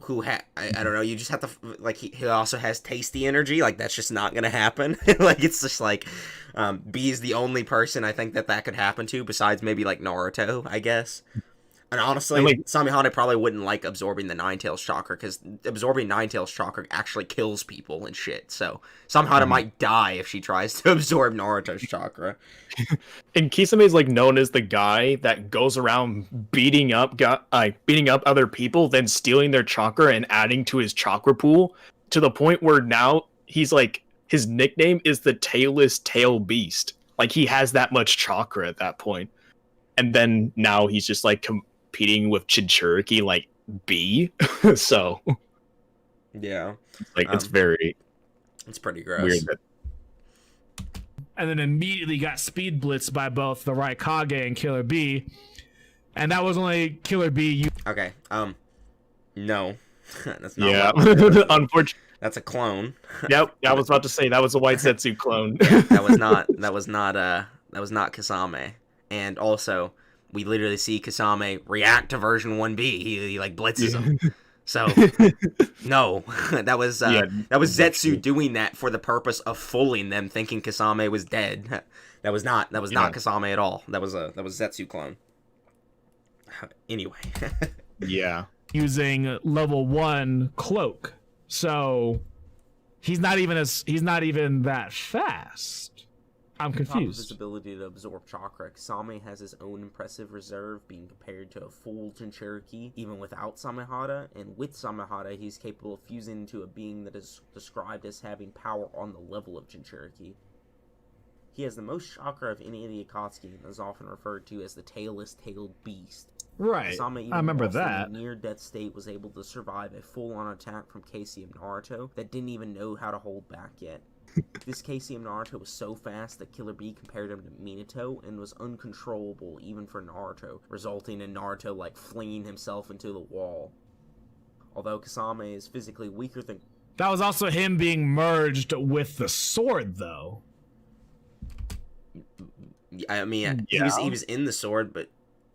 who I don't know, you just have to, like, he also has tasty energy, like, that's just not gonna happen. Like, it's just like, B is the only person I think that could happen to, besides maybe, like, Naruto, I guess. And honestly, Samehada probably wouldn't like absorbing the Ninetales chakra, because absorbing Ninetales chakra actually kills people and shit, so Samehada might die if she tries to absorb Naruto's chakra. And Kisame is, like, known as the guy that goes around beating up other people, then stealing their chakra and adding to his chakra pool, to the point where now he's, like, his nickname is the Tailless Tail Beast. Like, he has that much chakra at that point. And then now he's just, like, competing with Jinchuriki, like, B. So yeah, like, it's pretty gross. Weird. And then immediately got speed blitzed by both the Raikage and Killer B, and that was only Killer B. Okay, no, that's not. Yeah, unfortunately, that's a clone. Yep, I was about to say that was a White Setsu clone. Yeah, that was not Kasame. And also, we literally see Kasame react to version 1B. He like blitzes him. So no, that was Zetsu doing that for the purpose of fooling them, thinking Kasame was dead. That was not Kasame at all. That was Zetsu clone. Anyway. Yeah. Using level 1 cloak. So he's not even that fast. I'm confused. On top of his ability to absorb chakra, Kasame has his own impressive reserve, being compared to a full Jinchuriki, even without Samehada, and with Samehada, he's capable of fusing into a being that is described as having power on the level of Jinchuriki. He has the most chakra of any of the Akatsuki, and is often referred to as the Tailless Tailed Beast. Right. I remember that. In a near-death state, was able to survive a full-on attack from KCM Naruto that didn't even know how to hold back yet. This KCM Naruto was so fast that Killer Bee compared him to Minato and was uncontrollable even for Naruto, resulting in Naruto like flinging himself into the wall. Although Kasame is physically weaker than... That was also him being merged with the sword, though. I mean, he was in the sword, but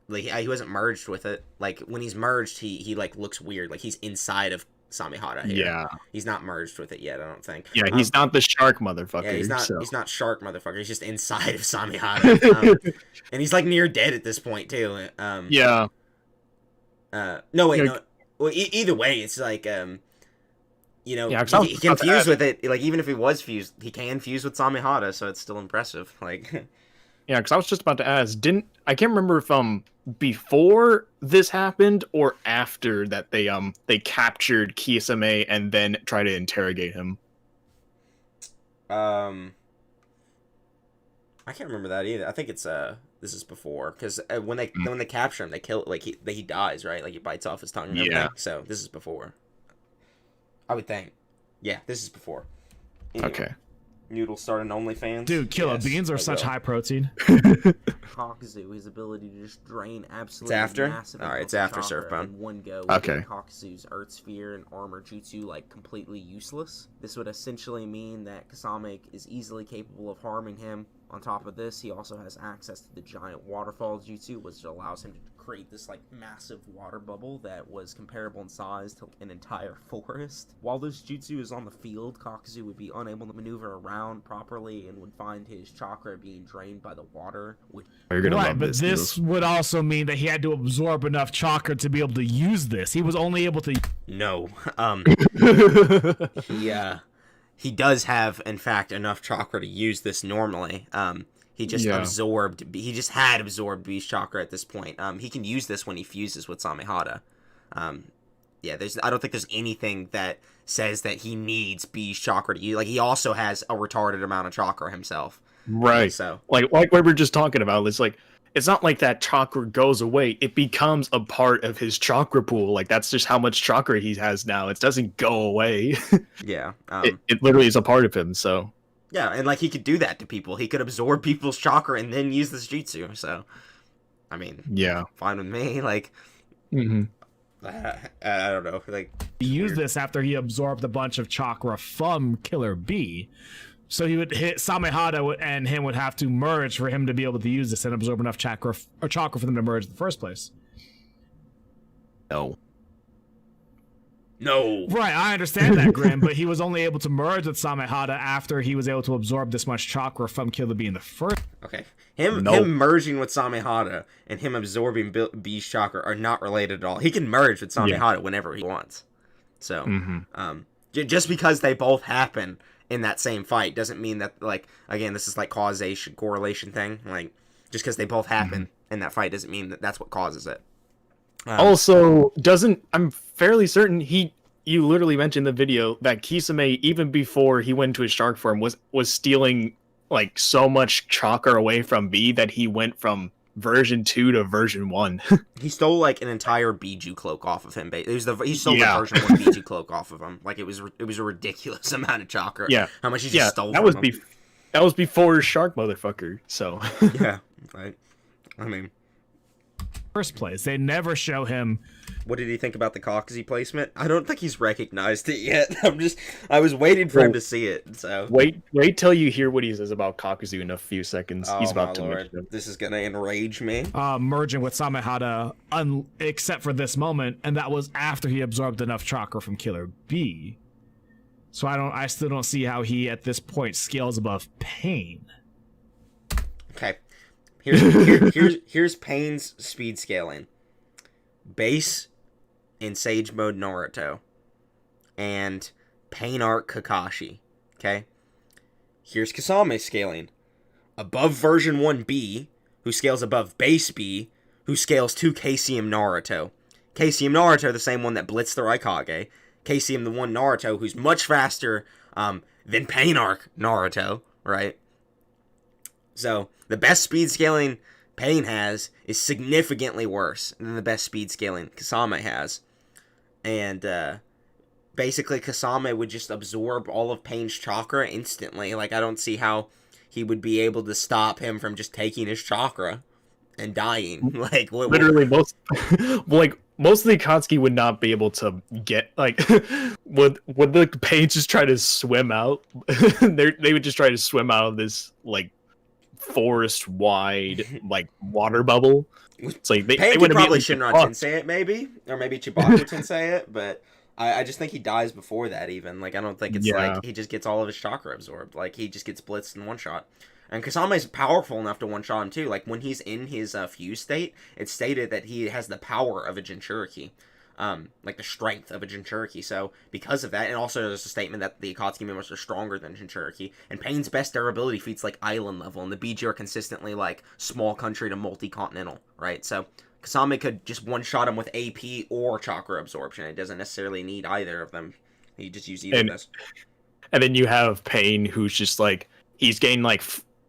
like he wasn't merged with it. Like when he's merged, he like looks weird. Like he's inside of Samehada here. Yeah. He's not merged with it yet, I don't think. Yeah, he's not the shark motherfucker. Yeah, he's not shark motherfucker. He's just inside of Samehada. And he's like near dead at this point too. Yeah. No wait, no. Well, either way, it's like you know, yeah, he can fuse with it. Like even if he was fused, he can fuse with Samehada, so it's still impressive. Like yeah, because I was just about to ask, I can't remember if before this happened or after that they captured Kisame and then tried to interrogate him. I can't remember that either. I think it's this is before, because when they capture him, they kill, like he dies, right? Like he bites off his tongue and everything. So this is before, I would think. Yeah, this is before. Anyway. Okay. Noodles started OnlyFans. Dude, killer beans are such high protein. Kakuzu, his ability to just drain absolutely massive All right, it's after Surfbone. in one go. Okay. Kakuzu's Earth Sphere and Armor Jutsu like completely useless. This would essentially mean that Kasame is easily capable of harming him. On top of this, he also has access to the giant waterfall jutsu, which allows him to create this like massive water bubble that was comparable in size to an entire forest. While this jutsu is on the field, Kakuzu would be unable to maneuver around properly and would find his chakra being drained by the water. Right, but this would also mean that he had to absorb enough chakra to be able to use this. He was only able to... No. He does have, in fact, enough chakra to use this normally. He just he just had absorbed Beast chakra at this point. He can use this when he fuses with Samehada. I don't think there's anything that says that he needs Beast chakra to use. Like, he also has a retarded amount of chakra himself. Right. So, like what we were just talking about, it's like, it's not like that chakra goes away. It becomes a part of his chakra pool. Like, that's just how much chakra he has now. It doesn't go away. Yeah. It literally is a part of him, so. Yeah, and, like, he could do that to people. He could absorb people's chakra and then use this jutsu, so. I mean. Yeah. Fine with me. Like. Mm-hmm. I don't know. Like. He used this after he absorbed a bunch of chakra from Killer Bee. So he would hit Samehada, and him would have to merge for him to be able to use this and absorb enough chakra for them to merge in the first place. No. Right, I understand that, Grim, but he was only able to merge with Samehada after he was able to absorb this much chakra from Killer Bee in the first. Okay. Him merging with Samehada and him absorbing Bee's chakra are not related at all. He can merge with Samehada whenever he wants. So, just because they both happen in that same fight doesn't mean that, like, again, this is like correlation thing. Like, just because they both happen in that fight doesn't mean that that's what causes it. Also, I'm fairly certain you literally mentioned in the video that Kisame, even before he went into his shark form, was stealing like so much chakra away from B that he went from version 2 to version 1. He stole like an entire Biju cloak off of him. He stole the version 1 Biju cloak off of him. Like, it was a ridiculous amount of chakra. Yeah. How much he just stole that from was him. That was before Shark motherfucker. So. Yeah. Right. I mean, first place, they never show him. What did he think about the Kakuzu placement? I don't think he's recognized it yet. I was waiting for him to see it. So wait till you hear what he says about Kakuzu in a few seconds. He's about to mention it. This is gonna enrage me. Merging with Samehada, except for this moment, and that was after he absorbed enough chakra from Killer Bee. So I still don't see how he at this point scales above Pain. Okay, here's Pain's speed scaling. Base in Sage Mode Naruto and Pain Arc Kakashi. Okay? Here's Kasame scaling. Above version 1B, who scales above base B, who scales to KCM Naruto. KCM Naruto, the same one that blitzed the Raikage. KCM the one Naruto, who's much faster than Pain Arc Naruto, right? So, the best speed scaling Pain has is significantly worse than the best speed scaling Kasame has. And basically Kasame would just absorb all of Pain's chakra instantly. Like, I don't see how he would be able to stop him from just taking his chakra and dying. Like, literally most of the Akatsuki would not be able to get, like, would the Pain just try to swim out? They would just try to swim out of this, like, forest wide, like, water bubble. It's like Pain could probably Shinra Tensei it, maybe, or maybe Chibaku Tensei it, but I just think he dies before that even. Like, I don't think it's like he just gets all of his chakra absorbed. Like, he just gets blitzed in one shot. And Kasame's powerful enough to one-shot him, too. Like, when he's in his fuse state, it's stated that he has the power of a Jinchuriki. Like, the strength of a Jinchuriki. So, because of that, and also there's a statement that the Akatsuki members are stronger than Jinchuriki. And Pain's best durability feats, like, island level. And the BG are consistently, like, small country to multi-continental, right? So, Kasame could just one-shot him with AP or chakra absorption. It doesn't necessarily need either of them. You just use either of those. And then you have Pain, who's just, like, he's getting, like,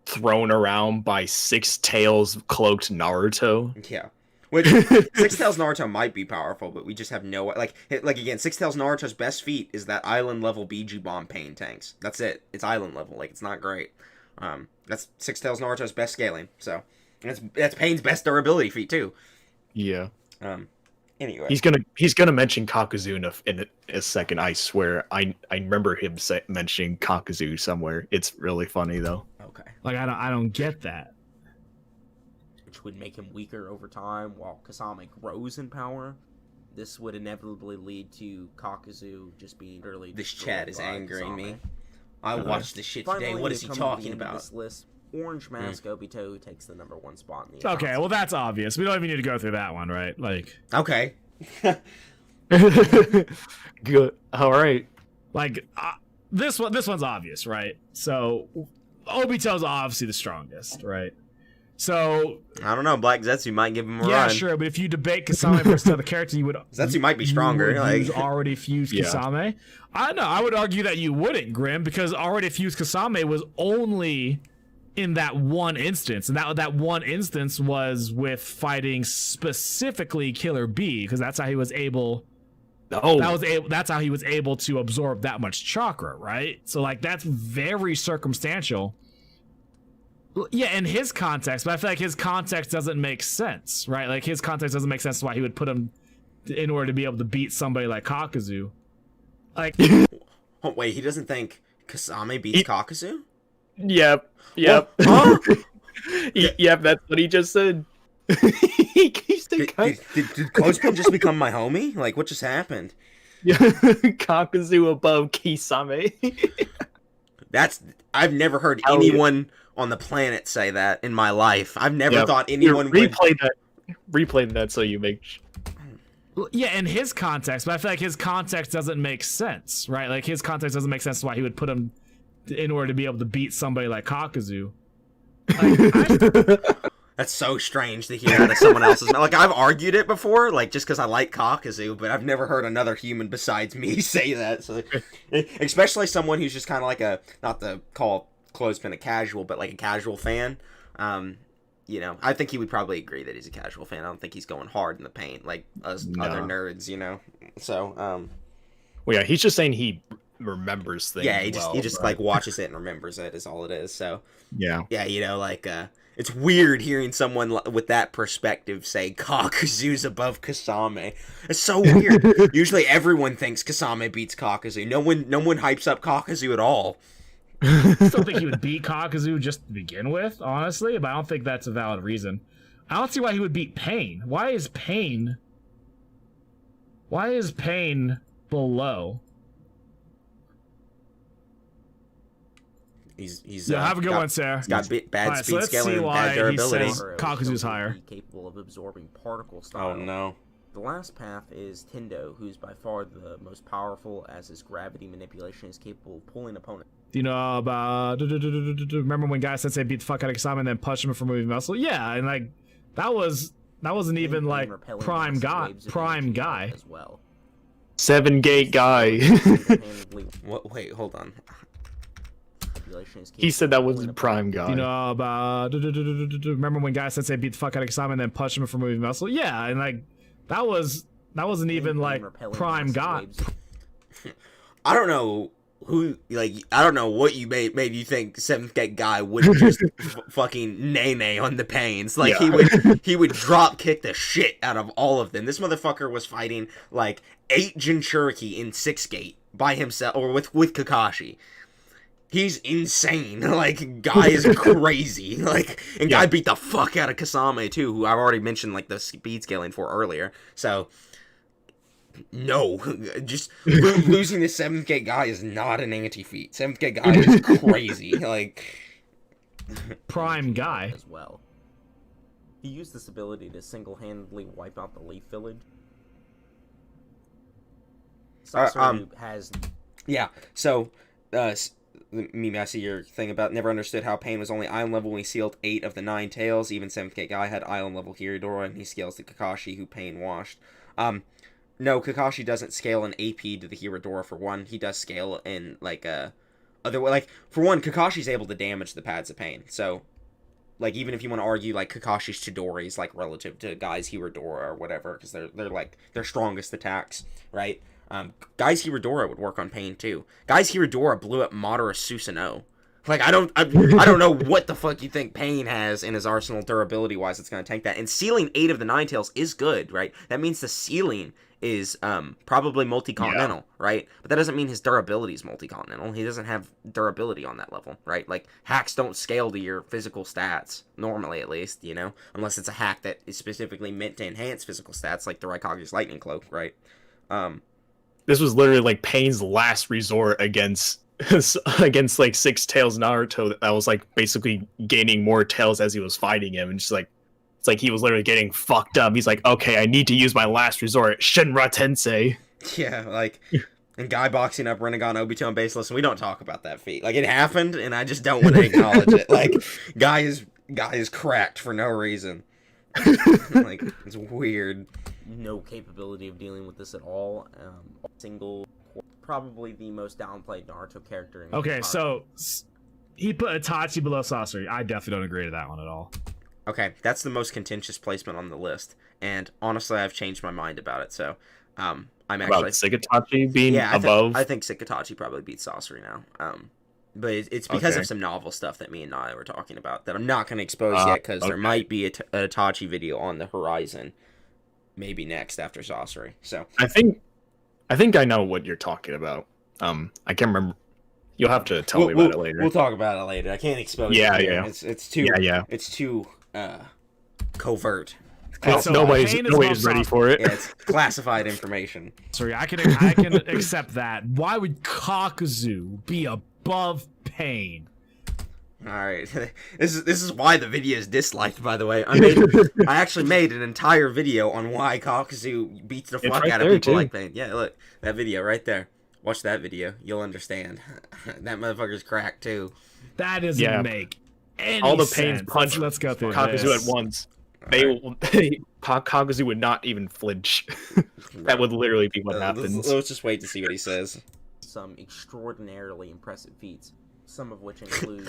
thrown around by Six Tails cloaked Naruto. Yeah. Which, Six Tails Naruto might be powerful, but we just have no... Like again, Six Tails Naruto's best feat is that island-level BG bomb Pain tanks. That's it. It's island level. Like, it's not great. That's Six Tails Naruto's best scaling. So, that's Pain's best durability feat, too. Yeah. Anyway. He's gonna mention Kakuzu in a second, I swear. I remember him mentioning Kakuzu somewhere. It's really funny, though. Okay. Like, I don't get that. Which would make him weaker over time while Kasame grows in power. This would inevitably lead to Kakuzu just being utterly This chat is angering Kasame. me. I watched this shit today. Finally, What is he talking about? This list, Orange Mask Obito takes the #1 spot in the Okay, well, that's obvious. We don't even need to go through that one, right? Like, Okay. Good. All right. Like, this one's obvious, right? So, Obito's obviously the strongest, right? So I don't know. Black Zetsu might give him a run. Yeah, sure, but if you debate Kasame versus another character, you would Zetsu might be stronger. You would like use already fused Kasame. I know. I would argue that you wouldn't, Grim, because already fused Kasame was only in that one instance, and that one instance was with fighting specifically Killer B, because that's how he was able. That's how he was able to absorb that much chakra, right? So like that's very circumstantial. Yeah, in his context, but I feel like his context doesn't make sense, right? Like his context doesn't make sense why he would put him in order to be able to beat somebody like Kakuzu. Like, oh, wait, he doesn't think Kasame beats Kakuzu? Yep. Huh? Yep, that's what he just said. Did Clothespin just become my homie? Like, what just happened? Kakuzu above Kisame. I've never heard anyone on the planet say that in my life. I've never thought anyone would replay that so you make. Yeah, in his context, but I feel like his context doesn't make sense, right? Like his context doesn't make sense why he would put him in order to be able to beat somebody like Kakuzu. Like, that's so strange to hear out of someone else's. Like, I've argued it before, like, just because I like Kakuzu, but I've never heard another human besides me say that. So, especially someone who's just kind of like not to call Clothespin a casual, but like a casual fan. You know, I think he would probably agree that he's a casual fan. I don't think he's going hard in the paint like us other nerds, you know? So, well, yeah, he's just saying he remembers things. Yeah, he just like watches it and remembers it is all it is. So, yeah, you know, like, it's weird hearing someone with that perspective say Kakuzu's above Kasame. It's so weird. Usually everyone thinks Kasame beats Kakuzu. No one hypes up Kakuzu at all. I still think he would beat Kakuzu just to begin with, honestly, but I don't think that's a valid reason. I don't see why he would beat Pain. Why is Pain below? He's have a good one, Sarah. He's got bad speed scaling and bad durability. He says Kakuzu's higher. Capable of absorbing particle style. Oh no. The last path is Tendo, who's by far the most powerful, as his gravity manipulation is capable of pulling opponents. Do you know about? Remember when Guy Sensei beat the fuck out of Kasame and then punched him for moving muscle? Yeah, and like that wasn't even like prime guy as well. 7 gate guy. What? Wait, hold on. manipulation is He said that was the prime guy. You know about remember when Guy Sensei beat the fuck out of Kasama and then punched him for moving muscle? Yeah, and like that wasn't even like prime guy. I don't know I don't know what you made you think 7th Gate Guy would just fucking nay on the pains. Like he would drop kick the shit out of all of them. This motherfucker was fighting like 8 Jinchuriki in 6th Gate by himself or with Kakashi. He's insane. Like, Guy is crazy. Like, and Guy beat the fuck out of Kasame too, who I've already mentioned like the speed scaling for earlier. So no, just losing the 7th Gate Guy is not an anti-feat. 7th Gate Guy is crazy. Like, prime Guy as well. He used this ability to single-handedly wipe out the Leaf Village. Sasori has... Yeah, so, Mimi, I see your thing about never understood how Pain was only island level when he sealed 8 of the 9 tails. Even 7th Gate Guy had island level Hiridora, and he scales to Kakashi, who Pain washed. No, Kakashi doesn't scale an AP to the Hiradora for one. He does scale in, like, other way. Like, for one, Kakashi's able to damage the pads of pain. So, like, even if you want to argue, like, Kakashi's Chidori's, like, relative to Guy's Hiradora or whatever, because they're, like, their strongest attacks, right? Guy's Hiradora would work on pain, too. Guy's Hiradora blew up Madara Susanoo. Like, I don't know what the fuck you think Pain has in his arsenal durability-wise that's going to tank that. And sealing 8 of the 9 tails is good, right? That means the ceiling is probably multi-continental, right? But that doesn't mean his durability is multi-continental. He doesn't have durability on that level, right? Like, hacks don't scale to your physical stats, normally at least, you know? Unless it's a hack that is specifically meant to enhance physical stats, like the Raikage's Lightning Cloak, right? This was literally, like, Pain's last resort against like 6 tails Naruto that was like basically gaining more tails as he was fighting him, and just like it's like he was literally getting fucked up. He's like, okay, I need to use my last resort, Shinra Tensei. Yeah, like, and Guy boxing up Rinnegan Obito and Baseless, and we don't talk about that feat. Like, it happened, and I just don't want to acknowledge it. Like, Guy is cracked for no reason. Like, it's weird. No capability of dealing with this at all. Single. Probably the most downplayed Naruto character in Okay, so he put Itachi below Sasori. I definitely don't agree to that one at all. Okay, that's the most contentious placement on the list, and honestly, I've changed my mind about it. So, I'm actually about Itachi being above. I think Itachi probably beats Sasori now. But it's because of some novel stuff that me and Naya were talking about that I'm not going to expose yet, because there might be a Itachi video on the horizon, maybe next after Sasori. So I think I know what you're talking about. I can't remember. You'll have to tell me about it later. We'll talk about it later. I can't expose it. Yeah. It's too. It's too covert. So nobody's ready for it. Yeah, it's classified information. Sorry, I can accept that. Why would Kakuzu be above Pain? All right, this is why the video is disliked. By the way, I actually made an entire video on why Kakuzu beats the fuck out of people like Pain. Yeah, look, that video right there. Watch that video, you'll understand. That motherfucker's cracked too. That doesn't make any all the sense. Pains punch. Let's go through Kakuzu at once. Kakuzu would not even flinch. That would literally be what happens. Let's just wait to see what he says. Some extraordinarily impressive feats. Some of which include...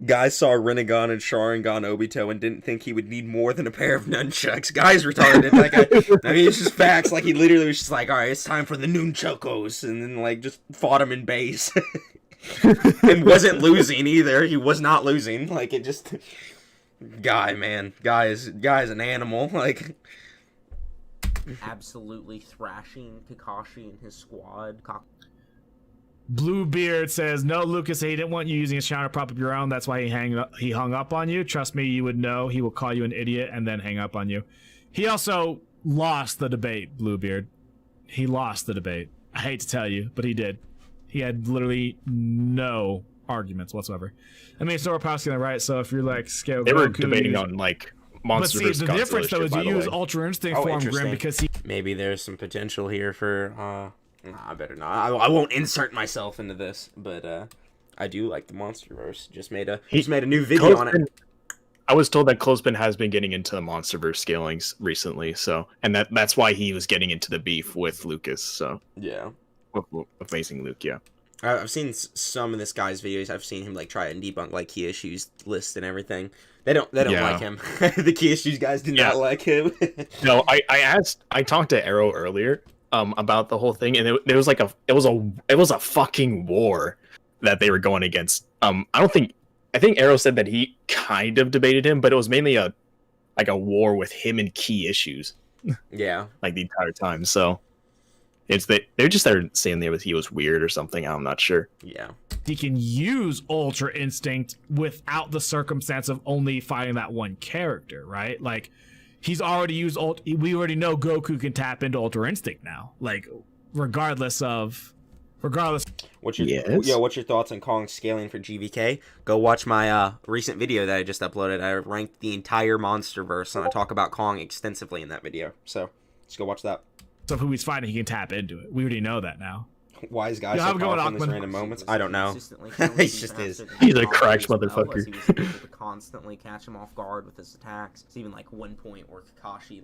Guys saw Rinnegan and Sharingan Obito and didn't think he would need more than a pair of nunchucks. Guy's retarded. Like, I mean, it's just facts. Like, he literally was just like, alright, it's time for the nunchokos. And then, like, just fought him in base. And wasn't losing either. He was not losing. Like, it just... Guy, man. Guy is an animal. Like... Absolutely thrashing Kakashi and his squad. Bluebeard says, no, Lucas, he didn't want you using his channel to prop up your own. That's why he hung up on you. Trust me, you would know. He will call you an idiot and then hang up on you. He also lost the debate, Bluebeard. He lost the debate. I hate to tell you, but he did. He had literally no arguments whatsoever. I mean, so we're passing right, so if you're like scared, they were debating on like monster. But see, the difference though is you use Ultra Instinct form, Grim, because he... Maybe there's some potential here for... I better not. I won't insert myself into this, but I do like the Monsterverse. He's made a new video on it. I was told that Clothespin has been getting into the Monsterverse scalings recently, so that's why he was getting into the beef with Lucas. So yeah, with Amazing Luke, yeah. I've seen some of this guy's videos. I've seen him like try and debunk like key issues list and everything. They don't like him. The key issues guys do not like him. No, I talked to Arrow earlier about the whole thing, and it was like it was a fucking war that they were going against. I think Arrow said that he kind of debated him, but it was mainly a war with him and key issues. Yeah, like the entire time. So it's that they're just there saying that he was weird or something. I'm not sure. Yeah, he can use Ultra Instinct without the circumstance of only fighting that one character, right? Like he's already used we already know Goku can tap into Ultra Instinct now. Like regardless. What's your thoughts on Kong scaling for GVK? Go watch my recent video that I just uploaded. I ranked the entire MonsterVerse, and I talk about Kong extensively in that video. So let's go watch that. So who he's fighting, he can tap into it. We already know that now. Wise guy so powerful in these random moments. I don't know. He just is. He's a cracked motherfucker. He was able to constantly catch him off guard with his attacks. It's even like one point where Kakashi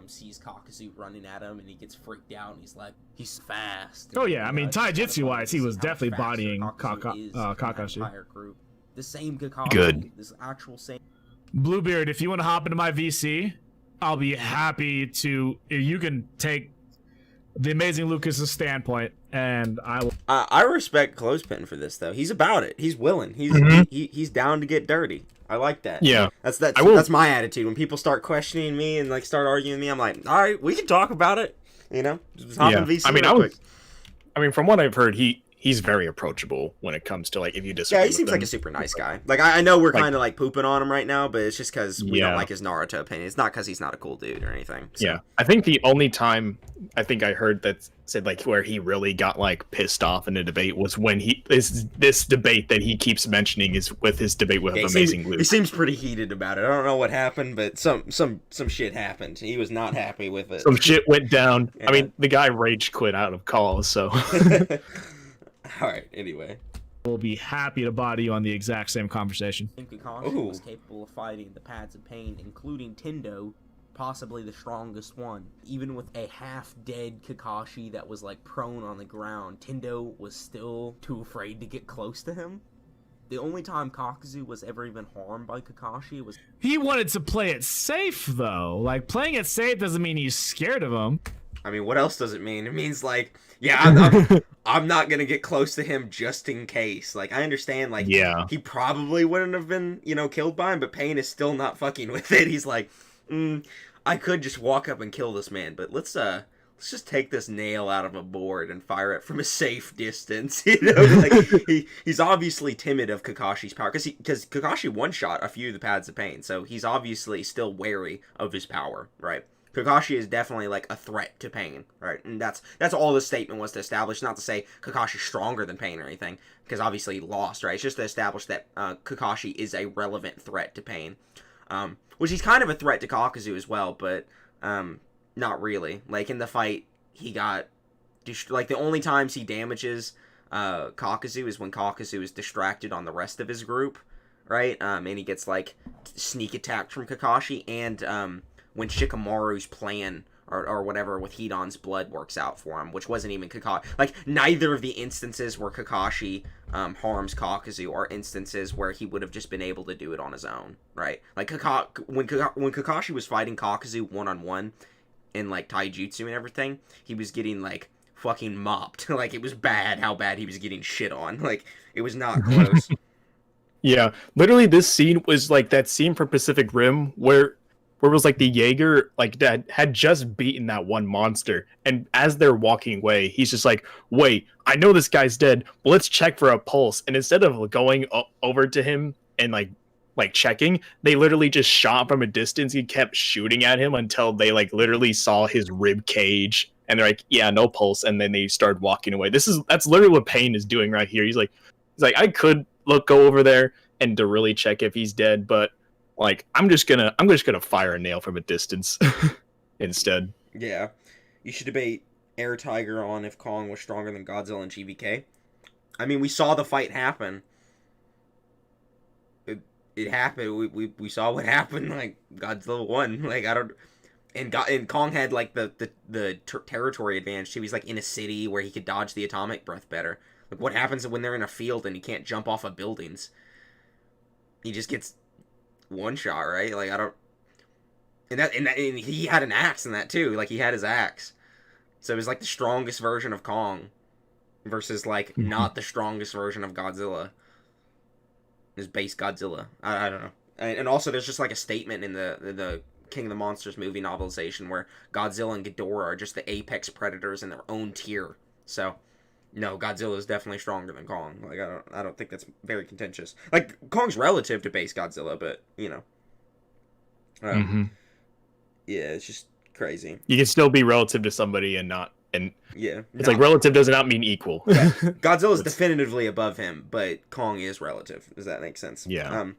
sees Kakuzu running at him and he gets freaked out and he's like, he's fast. Oh yeah, I mean taijutsu wise, he was definitely bodying Kakashi. Group. The same Kakashi. Good. This actual same. Bluebeard, if you want to hop into my VC, I'll be happy to. You can take the amazing Lucas's standpoint, and I will. I respect Clothespin for this though. He's about it. He's willing. He's down to get dirty. I like that. Yeah, that's my attitude. When people start questioning me and like start arguing with me, I'm like, all right, we can talk about it. You know, just hop in VC. I mean, from what I've heard, he's very approachable when it comes to like if you disagree. Yeah, he seems like a super nice guy. Like I know we're kind of like pooping on him right now, but it's just because we don't like his Naruto opinion. It's not because he's not a cool dude or anything. So. Yeah, I think the only time I think I heard that said like where he really got like pissed off in a debate was when this debate that he keeps mentioning is with his debate with Amazing Luke. He seems pretty heated about it. I don't know what happened, but some shit happened. He was not happy with it. Some shit went down. Yeah. I mean, the guy rage quit out of calls, so. All right. Anyway, we'll be happy to body you on the exact same conversation. I think Kakashi was capable of fighting the Paths of Pain, including Tendo, possibly the strongest one. Even with a half-dead Kakashi that was like prone on the ground, Tendo was still too afraid to get close to him. The only time Kakuzu was ever even harmed by Kakashi was... He wanted to play it safe, though. Like, playing it safe doesn't mean he's scared of him. I mean, what else does it mean? It means, like, yeah, I'm not going to get close to him just in case. Like, I understand, like, he probably wouldn't have been, killed by him, but Pain is still not fucking with it. He's like, I could just walk up and kill this man, but let's just take this nail out of a board and fire it from a safe distance. Like, he's obviously timid of Kakashi's power, because Kakashi one-shot a few of the Paths of Pain, so he's obviously still wary of his power, right? Kakashi is definitely like a threat to Pain, right? And that's all the statement was to establish, not to say Kakashi's stronger than Pain or anything, because obviously he lost, right? It's just to establish that Kakashi is a relevant threat to Pain, which he's kind of a threat to Kakuzu as well, but not really. Like in the fight, he got like the only times he damages Kakuzu is when Kakuzu is distracted on the rest of his group, right? And he gets like sneak attacked from Kakashi, and when Shikamaru's plan or whatever with Hidan's blood works out for him, which wasn't even Kakashi. Like, neither of the instances where Kakashi harms Kakuzu are instances where he would have just been able to do it on his own, right? Like, when Kakashi was fighting Kakuzu one-on-one in, like, taijutsu and everything, he was getting, like, fucking mopped. Like, it was bad how bad he was getting shit on. Like, it was not close. Yeah, literally this scene was, like, that scene from Pacific Rim where it was like the Jaeger that had just beaten that one monster, and as they're walking away, he's just like, wait, I know this guy's dead, but let's check for a pulse. And instead of going over to him and like checking, they literally just shot from a distance. He kept shooting at him until they like literally saw his rib cage, and they're like, yeah, no pulse. And then they started walking away. That's literally what Pain is doing right here. He's like I could go over there and to really check if he's dead, but like, I'm just gonna fire a nail from a distance instead. Yeah, you should debate Air Tiger on if Kong was stronger than Godzilla and GVK. I mean, we saw the fight happen. It happened. We saw what happened. Like, Godzilla won. Like, I don't. And Kong had like the territory advantage. He was like in a city where he could dodge the atomic breath better. Like, what happens when they're in a field and he can't jump off of buildings? He just gets one shot, right? Like, I don't... And he had an axe in that, too. Like, he had his axe. So it was, like, the strongest version of Kong versus, like, not the strongest version of Godzilla. His base Godzilla. I don't know. And also, there's just, like, a statement in the King of the Monsters movie novelization where Godzilla and Ghidorah are just the apex predators in their own tier. So... no, Godzilla is definitely stronger than Kong. Like, I don't think that's very contentious. Like, Kong's relative to base Godzilla, but, you know. Yeah, it's just crazy. You can still be relative to somebody and not... and yeah. It's like relative does not mean equal. Yeah. Godzilla's definitively above him, but Kong is relative. Does that make sense? Yeah.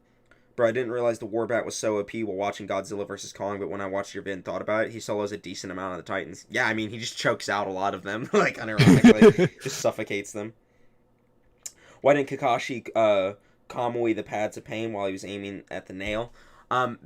Bro, I didn't realize the Warbat was so OP while watching Godzilla vs. Kong, but when I watched your vid and thought about it, he solos a decent amount of the Titans. Yeah, I mean, he just chokes out a lot of them, like, unironically. Just suffocates them. Why didn't Kakashi Kamui the pads of pain while he was aiming at the nail?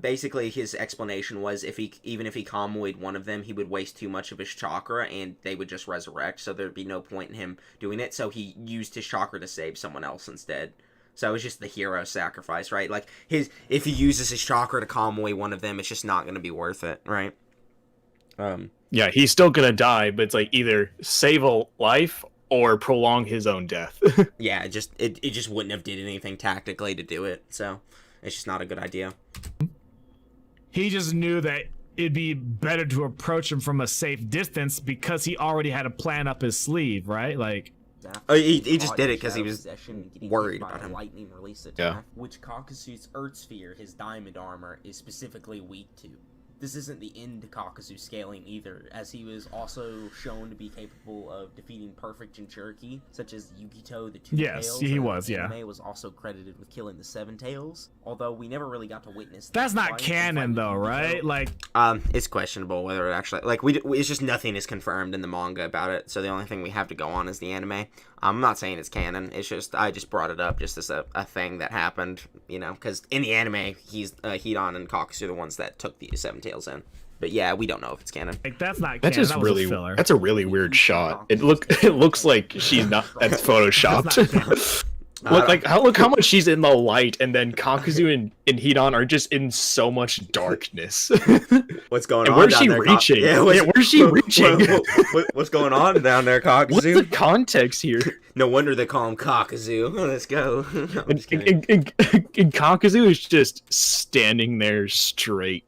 Basically, his explanation was even if he Kamui'd one of them, he would waste too much of his chakra, and they would just resurrect, so there'd be no point in him doing it, so he used his chakra to save someone else instead. So it was just the hero sacrifice, right? Like, if he uses his chakra to Kamui one of them, it's just not going to be worth it, right? Yeah, he's still going to die, but it's like either save a life or prolong his own death. Yeah, it just wouldn't have did anything tactically to do it, so it's just not a good idea. He just knew that it'd be better to approach him from a safe distance because he already had a plan up his sleeve, right? Like... oh, he just did it because he was worried about him. Lightning release attack, yeah. Which Kakuzu's Earth Sphere, his diamond armor, is specifically weak to. This isn't the end to Kakuzu scaling either, as he was also shown to be capable of defeating perfect Jinchuriki, such as Yukito the Two Tails. Yes, he was, yeah. Anime was also credited with killing the Seven Tails, although we never really got to witness that. That's not canon, though, right? Like, it's questionable whether it actually, like, it's just nothing is confirmed in the manga about it, so the only thing we have to go on is the anime. I'm not saying it's canon, it's just, I just brought it up just as a thing that happened, you know, because in the anime, he's, Hidan and Kakuzu are the ones that took the Seven Tails in. But yeah, we don't know if it's canon. Like, that's not canon. That's just really, that's a really weird shot. It looks like she's not, that's photoshopped. Look how much she's in the light, and then Kakuzu and Hidan are just in so much darkness. What's going and on? Where's she reaching? Where's she reaching? What's going on down there, Kakuzu? What's the context here? No wonder they call him Kakuzu. Let's go. And Kakuzu is just standing there straight,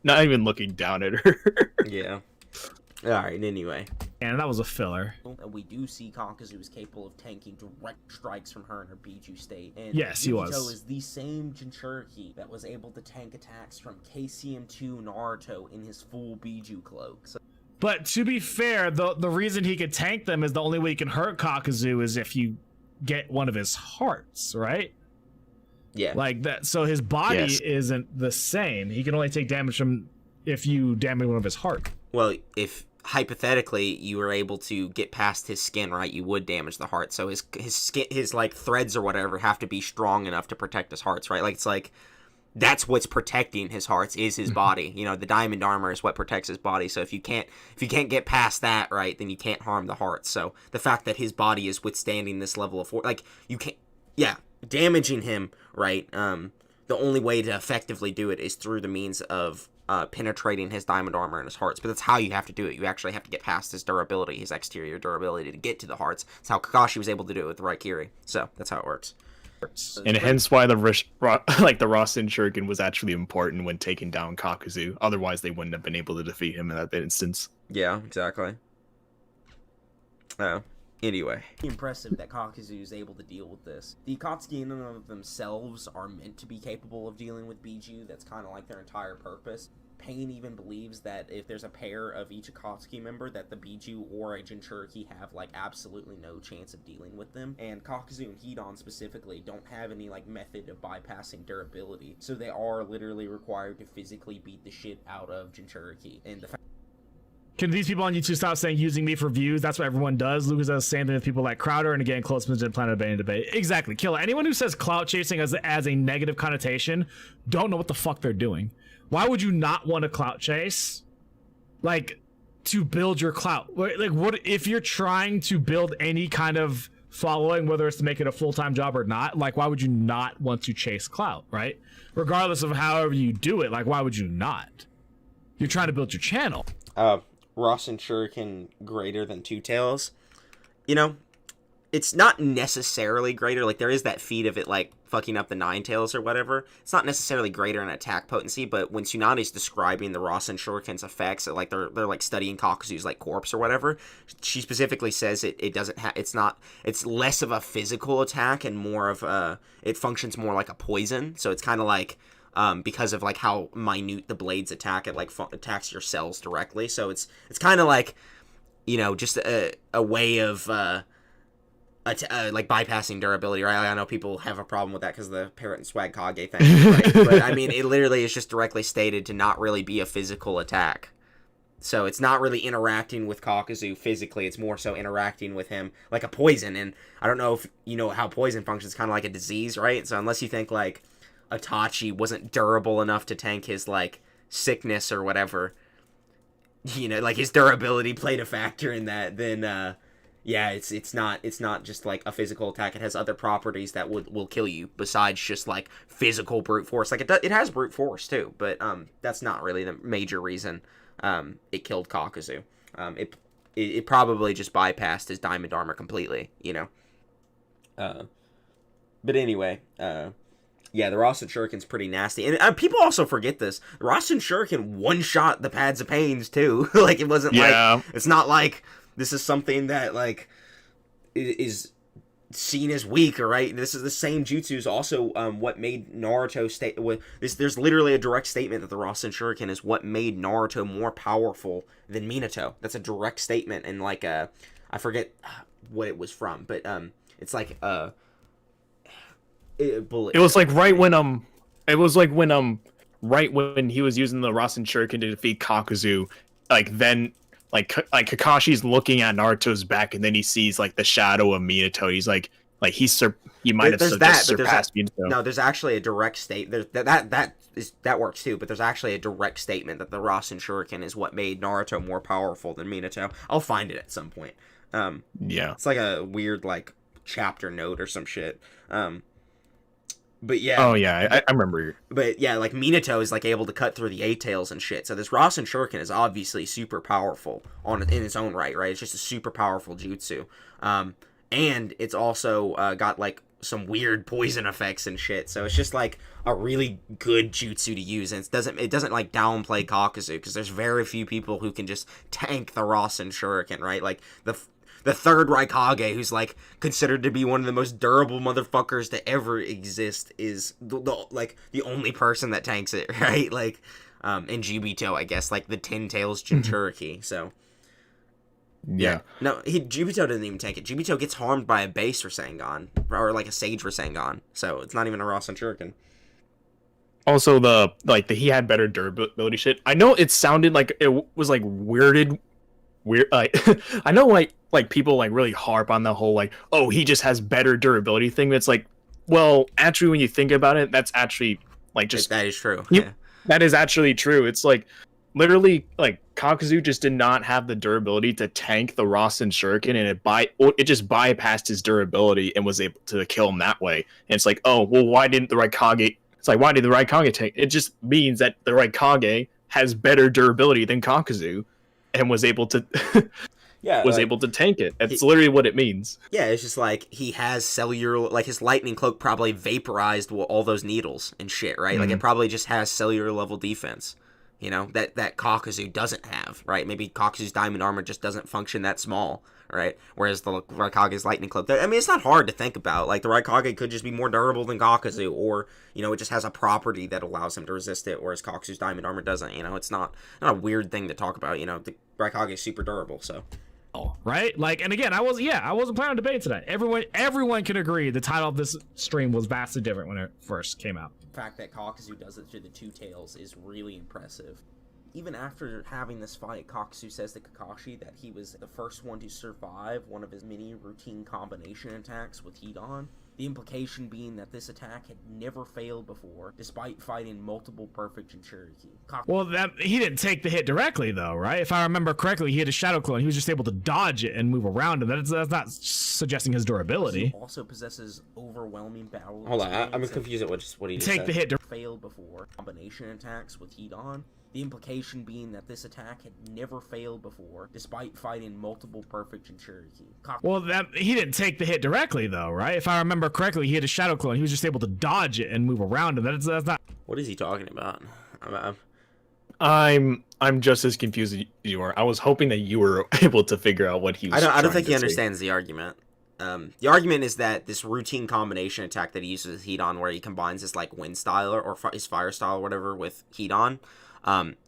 not even looking down at her. Yeah. Alright, anyway. And that was a filler. And we do see Kakuzu is capable of tanking direct strikes from her in her Biju state. And yes, he was. Yukito is the same Jinchuriki that was able to tank attacks from KCM2 Naruto in his full Biju cloak. So but to be fair, the reason he could tank them is the only way you can hurt Kakuzu is if you get one of his hearts, right? Yeah. Like that. So his body isn't the same. He can only take damage from if you damage one of his heart. Well, if hypothetically you were able to get past his skin, right, you would damage the heart. So his skin, his like threads or whatever have to be strong enough to protect his hearts, right? Like, it's like that's what's protecting his hearts is his body. You know, the diamond armor is what protects his body. So if you can't get past that, right, then you can't harm the heart. So the fact that his body is withstanding this level of force, like, you can't, damaging him, right? The only way to effectively do it is through the means of penetrating his diamond armor and his hearts. But that's how you have to do it. You actually have to get past his durability, his exterior durability to get to the hearts. That's how Kakashi was able to do it with the Raikiri. So that's how it works. And hence why the Rasen Shuriken was actually important when taking down Kakuzu. Otherwise, they wouldn't have been able to defeat him in that instance. Yeah, exactly. Oh. Anyway. Impressive that Kakuzu is able to deal with this. The Akatsuki in and of themselves are meant to be capable of dealing with Biju. That's kind of like their entire purpose. Pain even believes that if there's a pair of each Akatsuki member, that the Biju or a Jinchuriki have, like, absolutely no chance of dealing with them. And Kakuzu and Hidan specifically don't have any, like, method of bypassing durability. So they are literally required to physically beat the shit out of Jinchuriki. And the fact can these people on YouTube stop saying using me for views? That's what everyone does. Lucas does the same thing with people like Crowder, and again, Clothespins and Planet Bane debate. Exactly. Killer. Anyone who says clout chasing as a negative connotation don't know what the fuck they're doing. Why would you not want to clout chase? Like, to build your clout. Like, what if you're trying to build any kind of following, whether it's to make it a full-time job or not, like, why would you not want to chase clout, right? Regardless of however you do it, like, why would you not? You're trying to build your channel. Rasen Shuriken greater than Two Tails. You know, it's not necessarily greater. Like, there is that feat of it, like, fucking up the Nine Tails or whatever. It's not necessarily greater in attack potency, but when Tsunade's describing the Rasen Shuriken's effects, like, they're like, studying Kakuzu's, like, corpse or whatever, she specifically says it doesn't have... It's less of a physical attack and more of a... It functions more like a poison, so it's kind of like... because of, like, how minute the blades attack, it, like, attacks your cells directly. So it's kind of like, you know, just a way of, like, bypassing durability, right? I know people have a problem with that because of the Parrot and Swag Kage thing, right? But, I mean, it literally is just directly stated to not really be a physical attack. So it's not really interacting with Kakuzu physically, it's more so interacting with him like a poison. And I don't know if you know how poison functions, kind of like a disease, right? So unless you think, like, Itachi wasn't durable enough to tank his, like, sickness or whatever, you know, like, his durability played a factor in that, then, yeah, it's not just, like, a physical attack. It has other properties that will kill you besides just, like, physical brute force. Like, it has brute force, too, but, that's not really the major reason, it killed Kakuzu. It probably just bypassed his diamond armor completely, you know? But anyway, yeah, the Rasen Shuriken's pretty nasty. And people also forget this. The Rasen Shuriken one-shot the Pads of Pains, too. Like, it wasn't like... It's not like this is something that, like, is seen as weak, right? This is the same jutsu is also what made Naruto... There's literally a direct statement that the Rasen Shuriken is what made Naruto more powerful than Minato. That's a direct statement. And, like, I forget what it was from, but it's like... It was like right when right when he was using the Rasen Shuriken to defeat Kakuzu, like then like Kakashi's looking at Naruto's back and then he sees like the shadow of Minato. He's like he might have just surpassed Minato. No, there's actually a direct that works too, but there's actually a direct statement that the Rasen Shuriken is what made Naruto more powerful than Minato. I'll find it at some point. Yeah, it's like a weird like chapter note or some shit. But yeah. Oh yeah, I remember. But yeah, like Minato is like able to cut through the A-tails and shit. So this Rasen Shuriken is obviously super powerful in its own right? It's just a super powerful jutsu. And it's also got like some weird poison effects and shit. So it's just like a really good jutsu to use, and it doesn't like downplay Kakuzu because there's very few people who can just tank the Rasen Shuriken, right? Like the third Raikage, who's, like, considered to be one of the most durable motherfuckers to ever exist, is, the only person that tanks it, right? Like, and Jubito, I guess, like, the Ten Tails Jinchuriki, so... Yeah. No, Jubito doesn't even tank it. Jubito gets harmed by a base Rasengan, or, like, a Sage Rasengan, so it's not even a Rasen Shuriken. Also, he had better durability shit. I know it sounded like it was, like, weird, like, I know, like people like really harp on the whole like, oh, he just has better durability thing. It's like, well, actually, when you think about it, that's actually like just that is true. Yeah, that is actually true. It's like literally like Kakuzu just did not have the durability to tank the Rasen Shuriken, and it just bypassed his durability and was able to kill him that way. And it's like, oh, well, why didn't the Raikage? It's like, why did the Raikage tank? It just means that the Raikage has better durability than Kakuzu, and was able to. Able to tank it. That's literally what it means. Yeah, it's just like he has cellular, like his lightning cloak probably vaporized all those needles and shit, right? Mm-hmm. Like it probably just has cellular level defense, you know, that Kakuzu doesn't have, right? Maybe Kakuzu's diamond armor just doesn't function that small, right? Whereas the Raikage's lightning cloak, I mean, it's not hard to think about. Like the Raikage could just be more durable than Kakuzu, or you know, it just has a property that allows him to resist it, whereas Kakuzu's diamond armor doesn't. You know, it's not a weird thing to talk about. You know, the Raikage is super durable, so. Right? Like, and again, I wasn't planning on debating today. Everyone can agree the title of this stream was vastly different when it first came out. The fact that Kakuzu does it through the Two Tails is really impressive. Even after having this fight, Kakuzu says to Kakashi that he was the first one to survive one of his mini routine combination attacks with Heat On. The implication being that this attack had never failed before, despite fighting multiple perfect Jinchuriki. Well, he didn't take the hit directly, though, right? If I remember correctly, he had a Shadow Clone. He was just able to dodge it and move around, and that's not suggesting his durability. He also possesses overwhelming battle. Hold on, I'm confused at what he just said. The hit failed before. Combination attacks with heat on. The implication being that this attack had never failed before, despite fighting multiple perfect Jinchuriki. Well, he didn't take the hit directly, though, right? If I remember correctly, he had a Shadow Clone. He was just able to dodge it and move around, and that's not... What is he talking about? I'm just as confused as you are. I was hoping that you were able to figure out what he was I don't think he understands the argument. The argument is that this routine combination attack that he uses with heat on, where he combines his like wind style or his fire style or whatever with heat on,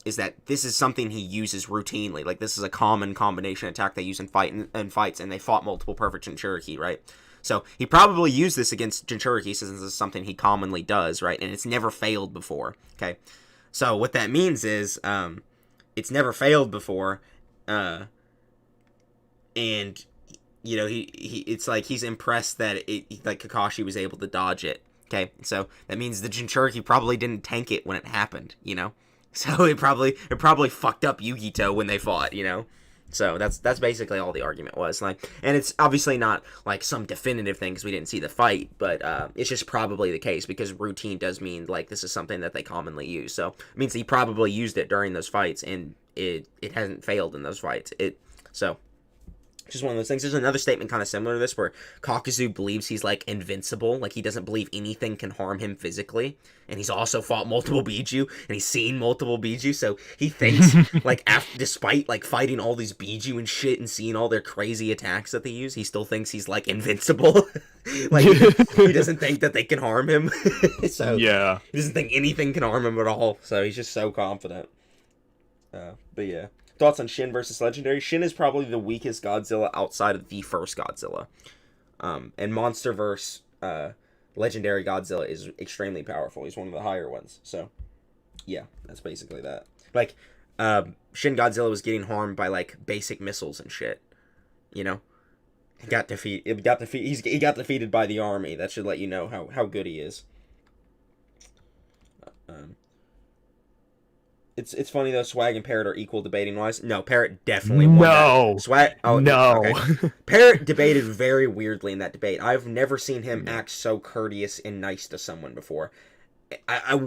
is that this is something he uses routinely. Like, this is a common combination attack they use in fights, and they fought multiple perfect Jinchuriki, right? So he probably used this against Jinchuriki since this is something he commonly does, right? And it's never failed before, okay? So what that means is it's never failed before, and you know, it's like he's impressed that like Kakashi was able to dodge it. Okay, so that means the Jinchuriki probably didn't tank it when it happened, you know. So it probably fucked up Yugito when they fought, you know. So that's basically all the argument was. Like, and it's obviously not like some definitive thing because we didn't see the fight, but it's just probably the case because routine does mean like this is something that they commonly use. So it means he probably used it during those fights, and it hasn't failed in those fights. Just one of those things. There's another statement kind of similar to this where Kakuzu believes he's like invincible, like he doesn't believe anything can harm him physically, and he's also fought multiple Biju and he's seen multiple Biju, so he thinks like despite like fighting all these Biju and shit and seeing all their crazy attacks that they use, he still thinks he's like invincible. Like he doesn't think that they can harm him. So yeah, he doesn't think anything can harm him at all. So he's just so confident. But yeah. Thoughts on Shin versus Legendary? Shin is probably the weakest Godzilla outside of the first Godzilla. And Monsterverse Legendary Godzilla is extremely powerful. He's one of the higher ones. So, yeah, that's basically that. Like, Shin Godzilla was getting harmed by, like, basic missiles and shit. You know? He got defeated by the army. That should let you know how good he is. It's funny though. Swag and Parrot are equal debating wise. No, Parrot definitely won. No, Swag. Oh no. Okay. Parrot debated very weirdly in that debate. I've never seen him act so courteous and nice to someone before. I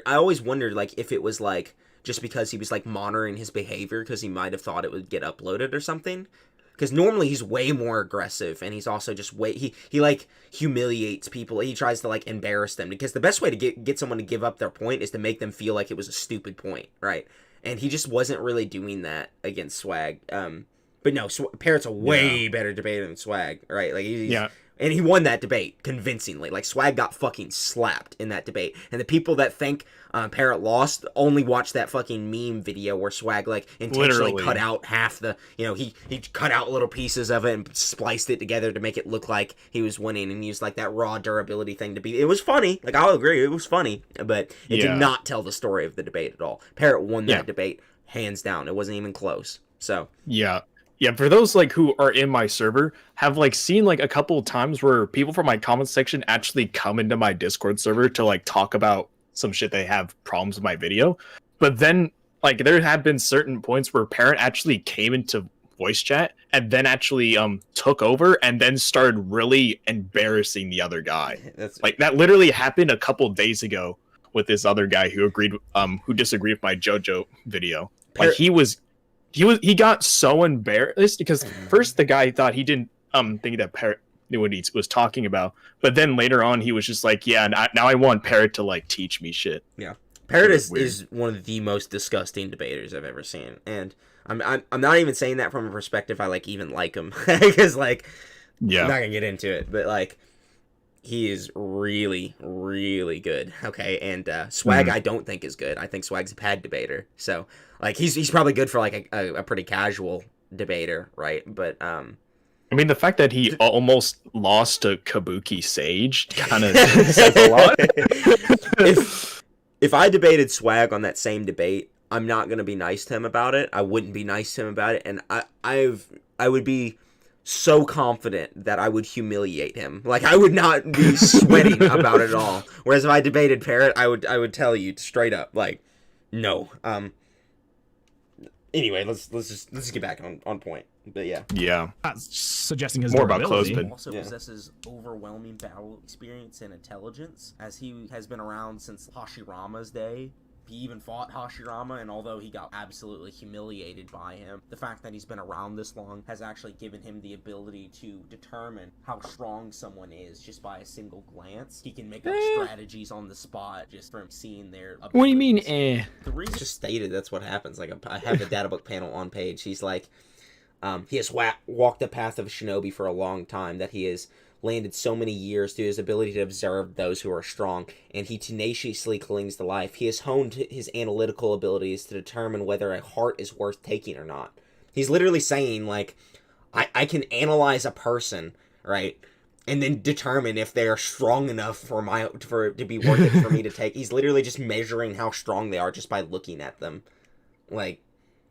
always wondered like if it was like just because he was like monitoring his behavior because he might have thought it would get uploaded or something. Because normally he's way more aggressive, and he's also just he like humiliates people. He tries to like embarrass them because the best way to get someone to give up their point is to make them feel like it was a stupid point, right? And he just wasn't really doing that against Swag. But no, Parrot's a way better debater than Swag, right? Like and he won that debate convincingly. Like, Swag got fucking slapped in that debate. And the people that think Parrot lost only watched that fucking meme video where Swag, like, intentionally cut out half the... You know, he cut out little pieces of it and spliced it together to make it look like he was winning and used, like, that raw durability thing to be... It was funny. Like, I'll agree. It was funny. But it did not tell the story of the debate at all. Parrot won that debate, hands down. It wasn't even close. So... Yeah, for those like who are in my server, have like seen like a couple of times where people from my comment section actually come into my Discord server to like talk about some shit they have problems with my video. But then like there have been certain points where Parent actually came into voice chat and then actually took over and then started really embarrassing the other guy. Like that literally happened a couple days ago with this other guy who disagreed with my JoJo video. Like he got so embarrassed because first the guy thought he didn't think that Parrot knew what he was talking about, but then later on he was just like, yeah, now I want Parrot to like teach me shit. Yeah, Parrot is one of the most disgusting debaters I've ever seen, and I'm not even saying that from a perspective I like even like him because like I'm not gonna get into it, but like he is really, really good. Okay, and Swag I don't think is good. I think Swag's a bad debater. So like he's probably good for like a pretty casual debater, right? But I mean the fact that he almost lost to Kabuki Sage kind of says a lot. If I debated Swag on that same debate, I'm not gonna be nice to him about it. I wouldn't be nice to him about it, and I would be so confident that I would humiliate him. Like, I would not be sweating about it at all. Whereas if I debated Parrot, I would tell you straight up, like, no. Anyway, let's just get back on point. But yeah. Suggesting his more about durability. Clothespin. Also possesses overwhelming battle experience and intelligence, as he has been around since Hashirama's day. He even fought Hashirama, and although he got absolutely humiliated by him, the fact that he's been around this long has actually given him the ability to determine how strong someone is just by a single glance. He can make up strategies on the spot just from seeing their abilities. What do you mean, The reason just stated that's what happens. Like, I have the databook panel on page. He's like, he has walked the path of a shinobi for a long time, that he has landed so many years through his ability to observe those who are strong, and he tenaciously clings to life. He has honed his analytical abilities to determine whether a heart is worth taking or not. He's literally saying, like, I can analyze a person, right, and then determine if they are strong enough for it to be worth it for me to take. He's literally just measuring how strong they are just by looking at them, like,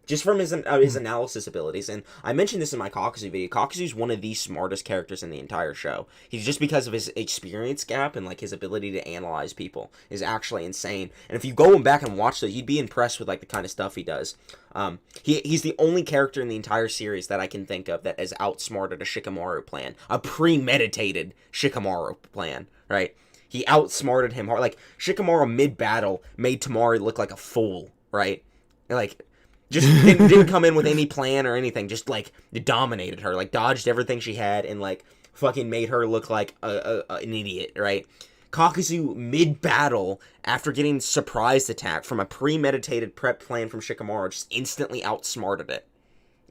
just from his analysis abilities. And I mentioned this in my Kakuzu video. Kakuzu's one of the smartest characters in the entire show. He's just because of his experience gap and, like, his ability to analyze people is actually insane. And if you go back and watch those, you'd be impressed with, like, the kind of stuff he does. He's the only character in the entire series that I can think of that has outsmarted a Shikamaru plan. A premeditated Shikamaru plan, right? He outsmarted him hard. Like, Shikamaru mid-battle made Tamari look like a fool, right? Like, just didn't come in with any plan or anything. Just, like, dominated her. Like, dodged everything she had and, like, fucking made her look like an idiot, right? Kakuzu, mid-battle, after getting surprise attacked from a premeditated prep plan from Shikamaru, just instantly outsmarted it.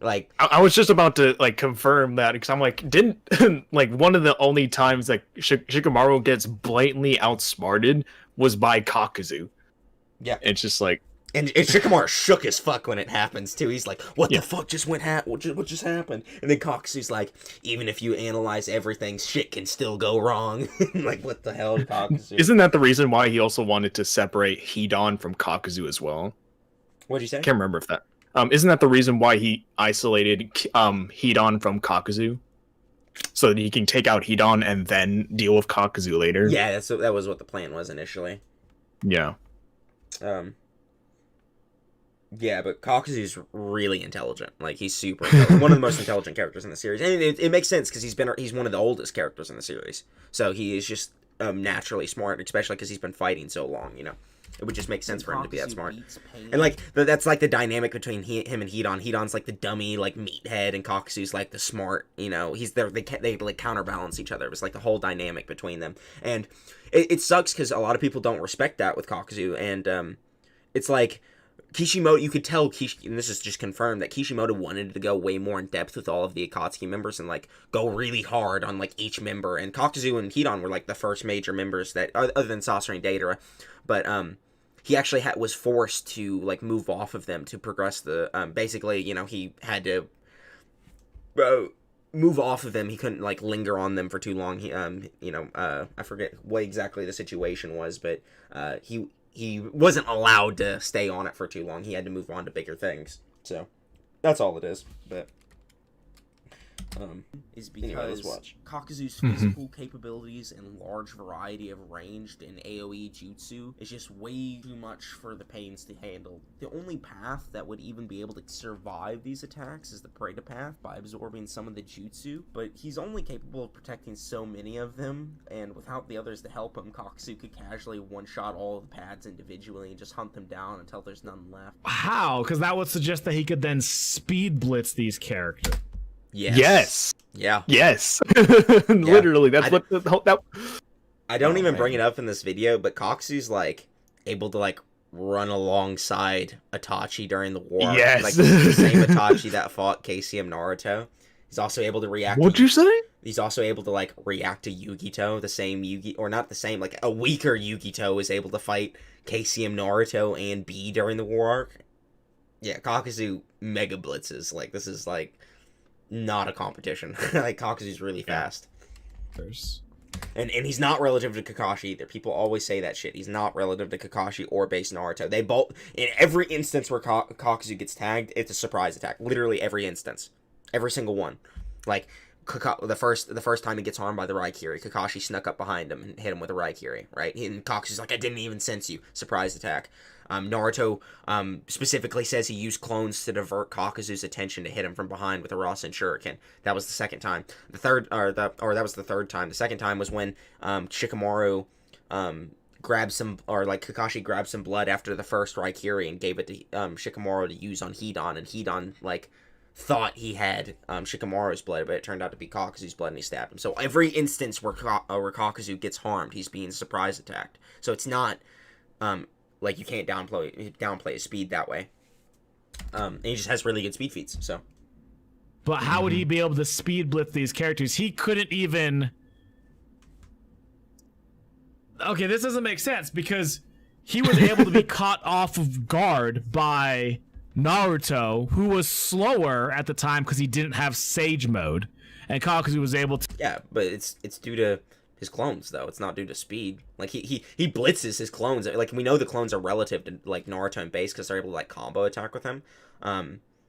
Like, I was just about to, like, confirm that, because I'm like, didn't, like, one of the only times that Shikamaru gets blatantly outsmarted was by Kakuzu. Yeah. It's just like... And Shikamaru shook as fuck when it happens, too. He's like, what the fuck just what just happened? And then Kakuzu's like, even if you analyze everything, shit can still go wrong. Like, what the hell, Kakuzu? Isn't that the reason why he also wanted to separate Hidan from Kakuzu as well? What'd you say? Can't remember if that... isn't that the reason why he isolated Hidan from Kakuzu? So that he can take out Hidan and then deal with Kakuzu later? Yeah, that was what the plan was initially. Yeah. Yeah, but Kakuzu's really intelligent. Like, he's super intelligent. One of the most intelligent characters in the series. And it makes sense, because he's one of the oldest characters in the series. So he is just naturally smart, especially because he's been fighting so long, you know? It would just make sense for him to be that smart. And, like, that's, like, the dynamic between him and Hidan. Hidan's, like, the dummy, like, meathead, and Kakuzu's, like, the smart, you know? They like, counterbalance each other. It's, like, the whole dynamic between them. And it sucks, because a lot of people don't respect that with Kakuzu. And, it's, like... Kishimoto, you could tell, and this is just confirmed, that Kishimoto wanted to go way more in depth with all of the Akatsuki members and, like, go really hard on, like, each member. And Kakuzu and Hidan were, like, the first major members that, other than Sasori and Deidara. But, he actually was forced to, like, move off of them to progress the, basically, you know, he had to move off of them. He couldn't, like, linger on them for too long. He, you know, I forget what exactly the situation was, but, he wasn't allowed to stay on it for too long. He had to move on to bigger things. So, that's all it is. But, is because anyway, Kakuzu's physical capabilities and large variety of ranged and AoE jutsu is just way too much for the pains to handle. The only path that would even be able to survive these attacks is the Preta path by absorbing some of the jutsu, but he's only capable of protecting so many of them, and without the others to help him, Kakuzu could casually one-shot all of the pads individually and just hunt them down until there's none left. How? Because that would suggest that he could then speed blitz these characters. Yes. Yeah. Yes. Literally, that's what that. I don't even bring it up in this video, but Kakuzu's, like, able to, like, run alongside Itachi during the war. Yes. Like, the same Itachi that fought KCM Naruto. He's also able to react. What'd you say? He's also able to, like, react to Yugito, the same or not the same, like, a weaker Yugito is able to fight KCM Naruto and B during the war arc. Yeah, Kakuzu mega blitzes. Like, this is, like, not a competition. Like, Kakuzu's really fast. And he's not relative to Kakashi either. People always say that shit. He's not relative to Kakashi or base Naruto. They both, in every instance where Kakuzu gets tagged, it's a surprise attack. Literally every instance. Every single one. Like, the first time he gets harmed by the Raikiri, Kakashi snuck up behind him and hit him with a Raikiri, right? And Kakuzu's like, I didn't even sense you. Surprise attack. Naruto specifically says he used clones to divert Kakuzu's attention to hit him from behind with a Rasen Shuriken. That was the second time. That was the third time. The second time was when Shikamaru Kakashi grabbed some blood after the first Raikiri and gave it to Shikamaru to use on Hidan, and Hidan thought he had Shikamaru's blood, but it turned out to be Kakuzu's blood, and he stabbed him. So every instance where Kakuzu gets harmed, he's being surprise attacked. So it's not you can't downplay his speed that way. And he just has really good speed feats. So, but how would he be able to speed blitz these characters? He couldn't even. Okay, this doesn't make sense because he was able to be caught off of guard by Naruto, who was slower at the time because he didn't have Sage Mode, and Kakuzu was able to. Yeah, but it's due to his clones, though. It's not due to speed. Like he blitzes his clones. Like we know the clones are relative to like Naruto and base because they're able to like combo attack with him.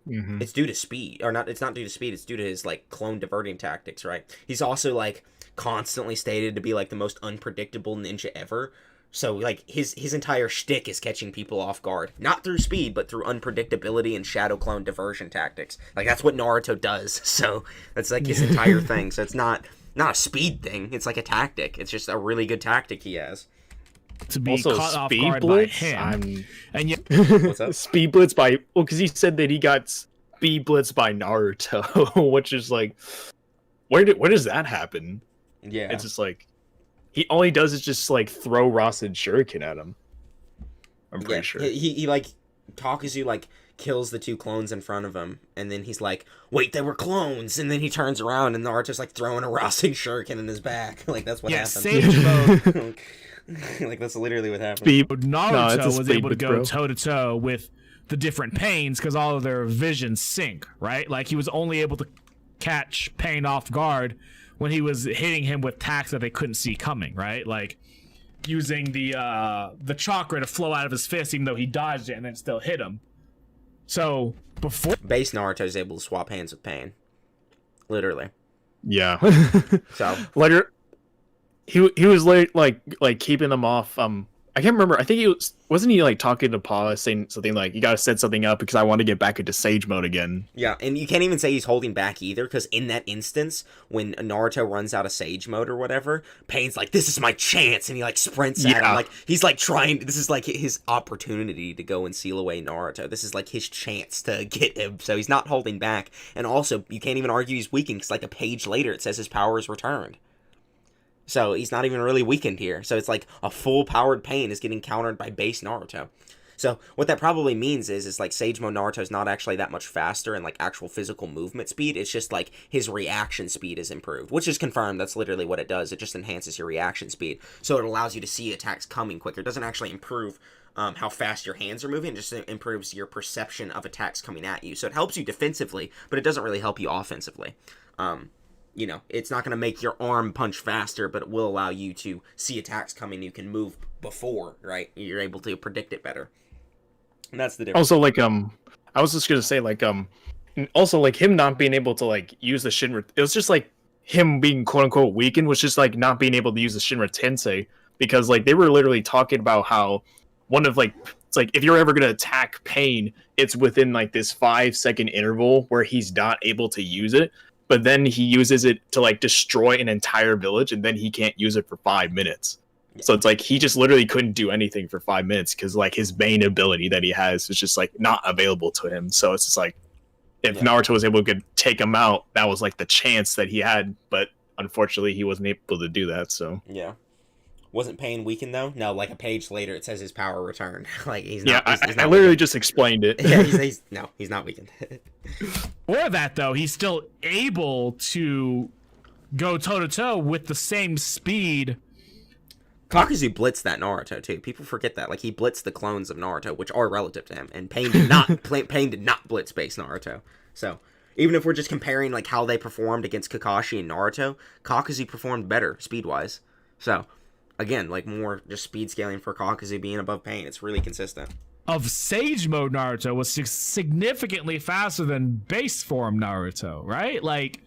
It's due to speed, or not? It's not due to speed. It's due to his like clone diverting tactics, right? He's also like constantly stated to be like the most unpredictable ninja ever. So like his entire shtick is catching people off guard, not through speed, but through unpredictability and shadow clone diversion tactics. Like that's what Naruto does. So that's like his entire thing. So it's not a speed thing. It's like a tactic. It's just a really good tactic he has. To be also, caught off speed guard blitz, by him. And yet, What's up? Speed blitz by because he said that he got speed blitz by Naruto, which is like, where does that happen? Yeah, it's just like all he does is just like throw Rasen Shuriken at him. I'm pretty sure he like Kakuzu like kills the two clones in front of him, and then he's like, wait, they were clones, and then he turns around and Naruto's like throwing a Rasen Shuriken in his back. Like that's what happened. Sage Mode. Like that's literally what happened. Naruto was able to go toe to toe with the different Pains because all of their visions sync, right? Like he was only able to catch Pain off guard when he was hitting him with attacks that they couldn't see coming, right? Like using the chakra to flow out of his fist, even though he dodged it and then still hit him. So before base Naruto is able to swap hands with Pain, literally. Yeah. So later, he was like keeping them off. I can't remember. I think wasn't he like talking to Paula saying something like, you gotta set something up because I want to get back into Sage Mode again. Yeah, and you can't even say he's holding back either, because in that instance, when Naruto runs out of Sage Mode or whatever, Pain's like, this is my chance, and he like sprints at him. Like he's like trying, this is like his opportunity to go and seal away Naruto. This is like his chance to get him, so he's not holding back. And also, you can't even argue he's weakened, because like a page later it says his power is returned. So he's not even really weakened here. So it's like a full-powered Pain is getting countered by base Naruto. So what that probably means is like Sage Mode Naruto is not actually that much faster in like actual physical movement speed. It's just like his reaction speed is improved, which is confirmed. That's literally what it does. It just enhances your reaction speed. So it allows you to see attacks coming quicker. It doesn't actually improve how fast your hands are moving. It just improves your perception of attacks coming at you. So it helps you defensively, but it doesn't really help you offensively. You know, it's not going to make your arm punch faster, but it will allow you to see attacks coming. You can move before, right? You're able to predict it better. And that's the difference. Also, like, I was just going to say, like, also, like, him not being able to, like, use the Shinra... It was just, like, him being, quote-unquote, weakened was just, like, not being able to use the Shinra Tensei. Because, like, they were literally talking about how one of, like... It's like, if you're ever going to attack Pain, it's within, like, this 5-second interval where he's not able to use it. But then he uses it to like destroy an entire village, and then he can't use it for 5 minutes. Yeah. So it's like he just literally couldn't do anything for 5 minutes because like his main ability that he has is just like not available to him. So it's just like if Naruto was able to take him out, that was like the chance that he had. But unfortunately, he wasn't able to do that. So yeah. Wasn't Pain weakened though? No, like a page later it says his power returned. Like he's not. Yeah, I literally just explained it. Yeah, he's not weakened. For that though, he's still able to go toe to toe with the same speed. Kakuzu blitzed that Naruto too. People forget that. Like he blitzed the clones of Naruto, which are relative to him, and Pain did not. Pain did not blitz base Naruto. So even if we're just comparing like how they performed against Kakashi and Naruto, Kakuzu performed better speed wise. So. Again, like more just speed scaling for Kakuzu being above Pain. It's really consistent. Of Sage Mode Naruto was significantly faster than base form Naruto, right? Like,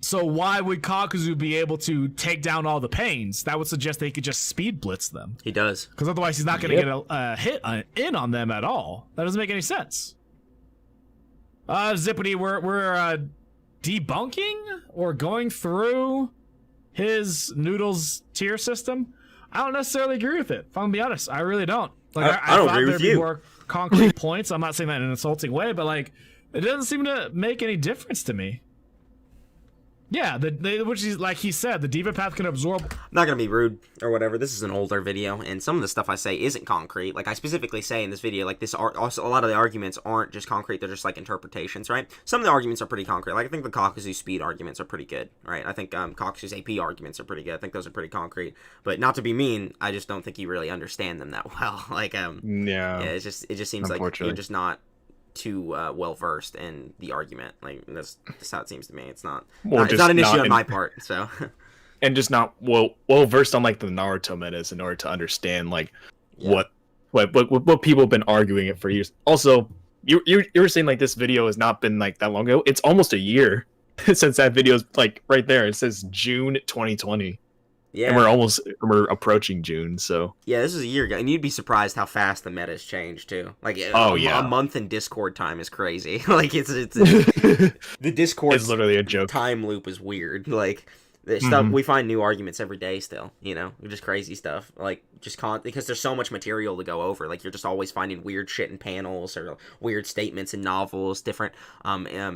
So why would Kakuzu be able to take down all the pains? That would suggest they could just speed blitz them. He does. Because otherwise he's not going to get a hit in on them at all. That doesn't make any sense. Zippity, we're debunking or going through his Noodles tier system. I don't necessarily agree with it. If I'm going to be honest, I really don't. Like, I don't thought agree there'd with be you. more concrete points. I'm not saying that in an insulting way, but like, it doesn't seem to make any difference to me. Yeah, which is like he said, the diva path can absorb. I'm not gonna be rude or whatever. This is an older video, and some of the stuff I say isn't concrete. Like I specifically say in this video, like also a lot of the arguments aren't just concrete; they're just like interpretations, right? Some of the arguments are pretty concrete. Like I think the Kakuzu speed arguments are pretty good, right? I think Kakuzu's AP arguments are pretty good. I think those are pretty concrete. But not to be mean, I just don't think you really understand them that well. Like yeah, it just seems like you're just not too well versed in the argument. Like that's how it seems to me. It's not an issue on my part. So and just not well versed on like the Naruto metas in order to understand like what people have been arguing it for years. Also, you were saying like this video has not been like that long ago. It's almost a year since that video's like right there. It says June 2020. Yeah, and we're approaching June, so yeah, this is a year ago, and you'd be surprised how fast the meta's changed too. Like, a month in Discord time is crazy. Like, it's the Discord is literally a joke. Time loop is weird. Like, stuff we find new arguments every day. Still, just crazy stuff. Like, because there's so much material to go over. Like, you're just always finding weird shit in panels or weird statements in novels, different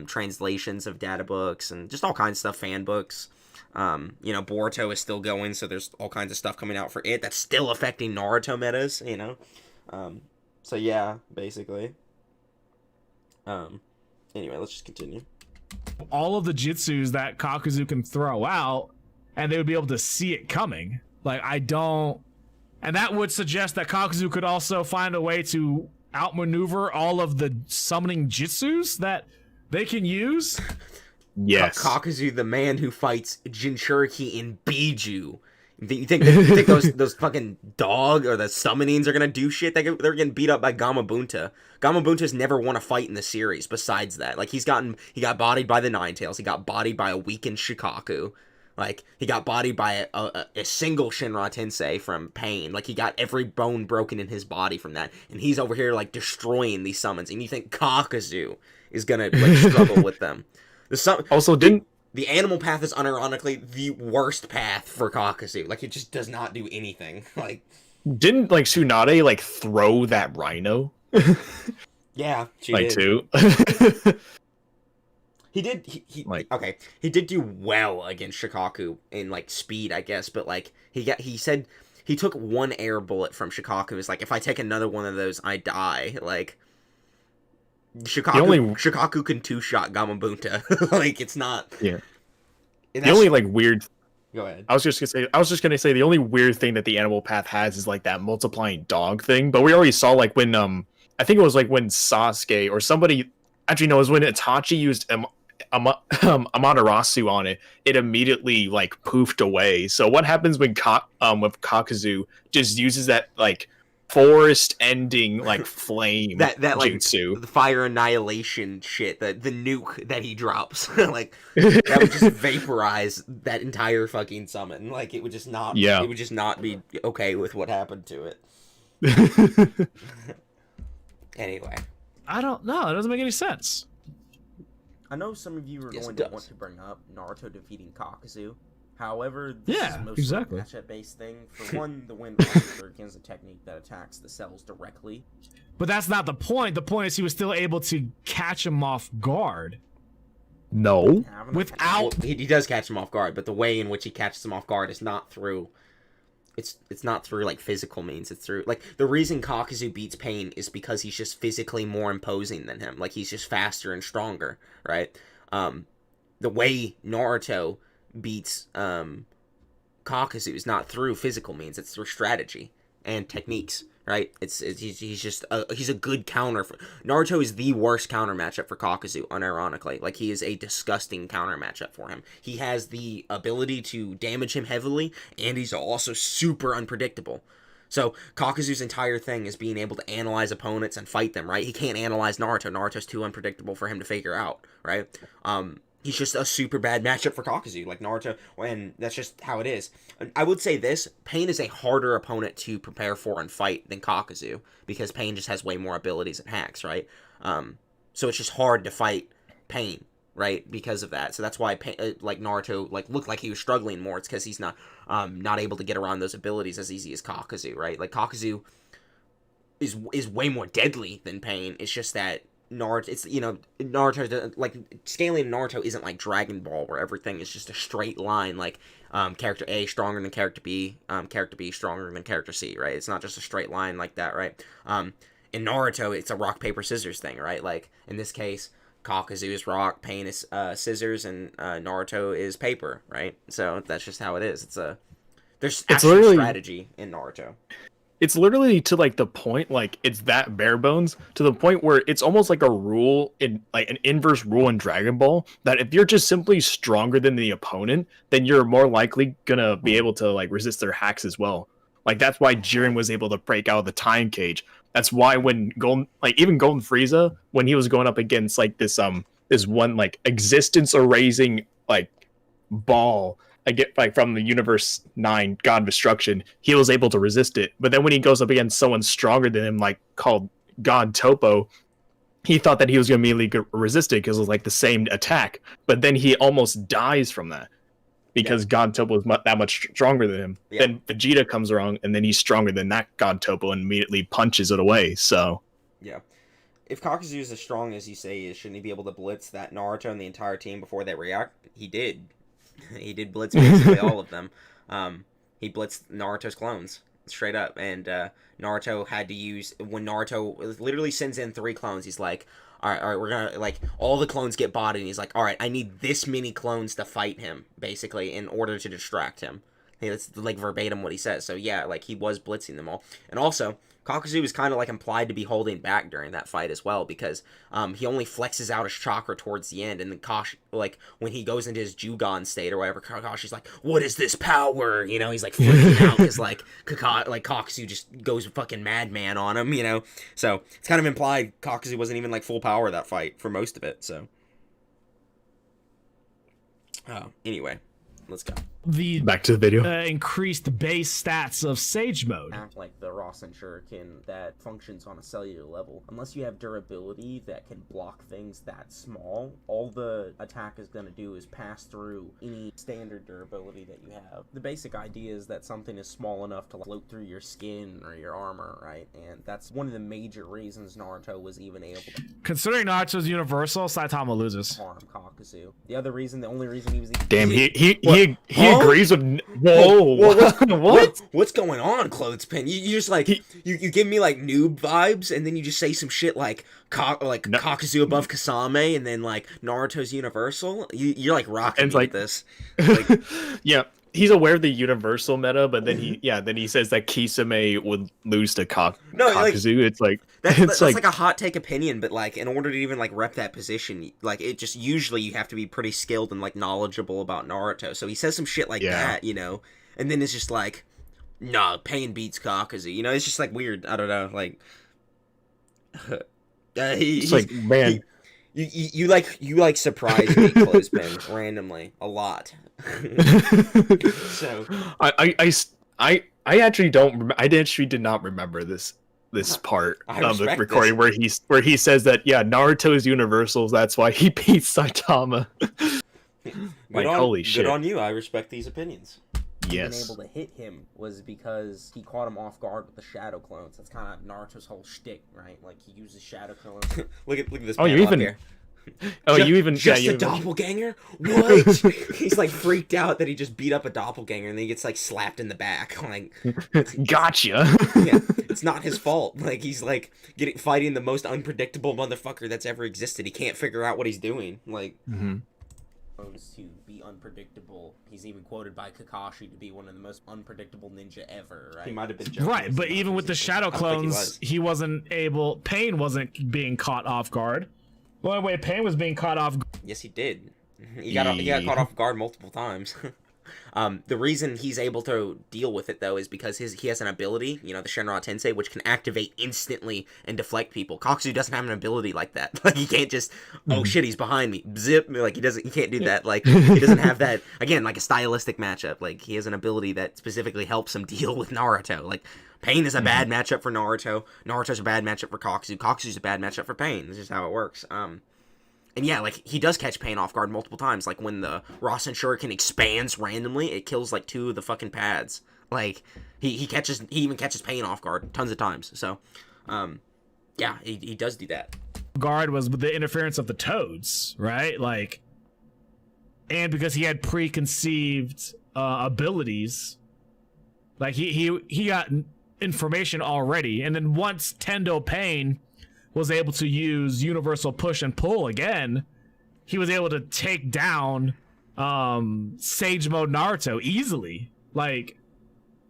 translations of data books, and just all kinds of stuff. Fan books. Boruto is still going, so there's all kinds of stuff coming out for it that's still affecting Naruto metas, So yeah, basically. Anyway, let's just continue. All of the jutsus that Kakuzu can throw out, and they would be able to see it coming. Like, and that would suggest that Kakuzu could also find a way to outmaneuver all of the summoning jutsus that they can use. Yes. Kakuzu, the man who fights Jinchuriki in Biju. You think those fucking dog or the summonings are gonna do shit? They're getting beat up by Gamabunta. Gamabunta's never won a fight in the series. Besides that, like he got bodied by the Ninetales. He got bodied by a weakened Shikaku. Like he got bodied by a single Shinra Tensei from Pain. Like he got every bone broken in his body from that, and he's over here like destroying these summons. And you think Kakuzu is gonna like struggle with them? The animal path is unironically the worst path for Kakuzu. Like it just does not do anything. Like didn't like Tsunade like throw that rhino? Yeah, she did too. He did. He did do well against Shikaku in like speed, I guess. But like he said he took one air bullet from Shikaku. It's like if I take another one of those, I die. Like. Shikaku can two-shot Gamabunta. Like it's not. Yeah. The only like weird. Go ahead. I was just gonna say the only weird thing that the animal path has is like that multiplying dog thing. But we already saw like when I think it was like when Sasuke or somebody actually no, it was when Itachi used Amaterasu on it. It immediately like poofed away. So what happens when with Kakuzu just uses that like forest ending like flame that like jutsu. The fire annihilation shit, the nuke that he drops, like that would just vaporize that entire fucking summon. Like it would just not be okay with what happened to it. Anyway, I don't know, it doesn't make any sense. I know some of you are going to want to bring up Naruto defeating Kakuzu. However, this is mostly a matchup-based thing. For one, the wind is a technique that attacks the cells directly. But that's not the point. The point is he was still able to catch him off guard. No. He does catch him off guard, but the way in which he catches him off guard is not through... It's not through, like, physical means. It's through... Like, the reason Kakuzu beats Pain is because he's just physically more imposing than him. Like, he's just faster and stronger, right? The way Naruto beats Kakuzu is not through physical means, it's through strategy and techniques, right? He's just he's a good counter for Naruto. Is the worst counter matchup for Kakuzu, unironically. Like he is a disgusting counter matchup for him. He has the ability to damage him heavily, and he's also super unpredictable. So Kakuzu's entire thing is being able to analyze opponents and fight them, right? He can't analyze Naruto. Naruto's too unpredictable for him to figure out, right? he's just a super bad matchup for Kakuzu, like Naruto, and that's just how it is. I would say this, Pain is a harder opponent to prepare for and fight than Kakuzu, because Pain just has way more abilities and hacks, right? So it's just hard to fight Pain, right, because of that. So that's why like Naruto like looked like he was struggling more. It's because he's not able to get around those abilities as easy as Kakuzu, right? Like Kakuzu is way more deadly than Pain. It's just that Naruto, it's, you know, Naruto, like, scaling Naruto isn't like Dragon Ball, where everything is just a straight line, like, character A stronger than character B stronger than character C, right? It's not just a straight line like that, right? In Naruto, it's a rock, paper, scissors thing, right? Like, in this case, Kakuzu is rock, Pain is scissors, and Naruto is paper, right? So that's just how it is. There's actual strategy in Naruto. It's literally to like the point, like it's that bare bones to the point where it's almost like a rule in like an inverse rule in Dragon Ball that if you're just simply stronger than the opponent, then you're more likely gonna be able to like resist their hacks as well. Like that's why Jiren was able to break out of the time cage. That's why when Golden Frieza, when he was going up against like this one like existence erasing like ball, I get like from the Universe 9 God of Destruction, he was able to resist it. But then when he goes up against someone stronger than him, like called God Topo, he thought that he was going to immediately resist it because it was like the same attack. But then he almost dies from that because God Topo is that much stronger than him. Yeah. Then Vegeta comes around and then he's stronger than that God Topo and immediately punches it away. So yeah. If Kakuzu is as strong as you say he is, shouldn't he be able to blitz that Naruto and the entire team before they react? He did. He did blitz basically all of them. He blitzed Naruto's clones straight up, and Naruto had to use, when Naruto literally sends in 3 clones, he's like, all right, we're gonna, like, all the clones get bodied, and he's like, all right, I need this many clones to fight him, basically, in order to distract him. Hey, that's like verbatim what he says. So yeah, like he was blitzing them all, and also Kakuzu was kind of like implied to be holding back during that fight as well, because he only flexes out his chakra towards the end, and then like when he goes into his Jugon state or whatever, Kakashi's like, "What is this power?" You know, he's like freaking out because like Kakuzu just goes fucking madman on him, you know. So it's kind of implied Kakuzu wasn't even like full power that fight for most of it. So anyway, let's go. Back to the video. Increased base stats of Sage Mode. Act like the Rasen Shuriken that functions on a cellular level. Unless you have durability that can block things that small, all the attack is going to do is pass through any standard durability that you have. The basic idea is that something is small enough to float through your skin or your armor, right? And that's one of the major reasons Naruto was even able to... Considering Naruto's universal, Saitama loses. ...harm Kakuzu. The only reason he was... Damn, he agrees with... Whoa, what's going on, Clothespin? You just like you give me like noob vibes, and then you just say some shit like Kakuzu above Kasame, and then like Naruto's universal. You're like rocking me like this. Like, yeah, he's aware of the universal meta, but then he says that Kisame would lose to Kakuzu. It's like that's like a hot take opinion, but like in order to even like rep that position, like it just usually you have to be pretty skilled and like knowledgeable about Naruto. So he says some shit like that, you know, and then it's just like, nah, Pain beats Kakuzu. You know, it's just like weird. I don't know, like. It's like, man, you like surprise me, Clothespin, randomly a lot. So I actually did not remember this part of the recording where he says that Naruto is universal, that's why he beats Saitama. Holy shit! Good on you. I respect these opinions. Yes. Being able to hit him was because he caught him off guard with the shadow clones. That's kind of Naruto's whole shtick, right? Like he uses shadow clones. look at this. Oh, you even here. Just a doppelganger? What? He's like freaked out that he just beat up a doppelganger, and then he gets like slapped in the back. Like, gotcha. Yeah, it's not his fault. Like he's like fighting the most unpredictable motherfucker that's ever existed. He can't figure out what he's doing. Like. Mm-hmm. To be unpredictable. He's even quoted by Kakashi to be one of the most unpredictable ninja ever, right? He might have been joking. Right, but even with the shadow clones, he wasn't able... Pain wasn't being caught off guard. Well, wait, Pain was being caught off... Yes, he did. He got caught off guard multiple times. The reason he's able to deal with it, though, is because he has an ability, the Shenron Tensei, which can activate instantly and deflect people. Kakuzu doesn't have an ability like that. Like, he can't just, oh shit, he's behind me, zip, like, he can't do that. Like, he doesn't have that, again, like a stylistic matchup. Like, he has an ability that specifically helps him deal with Naruto. Like, Pain is a bad matchup for Naruto. Naruto's a bad matchup for Kakuzu. Kakuzu's a bad matchup for Pain. This is how it works. And yeah, like, he does catch Pain off guard multiple times. Like, when the Rasen Shuriken expands randomly, it kills, like, 2 of the fucking pads. Like, he even catches Pain off guard tons of times. So, yeah, he does do that. Guard was with the interference of the Toads, right? Like, and because he had preconceived abilities, like, he got information already. And then once Tendo Pain was able to use universal push and pull again, he was able to take down Sage Mode Naruto easily. Like,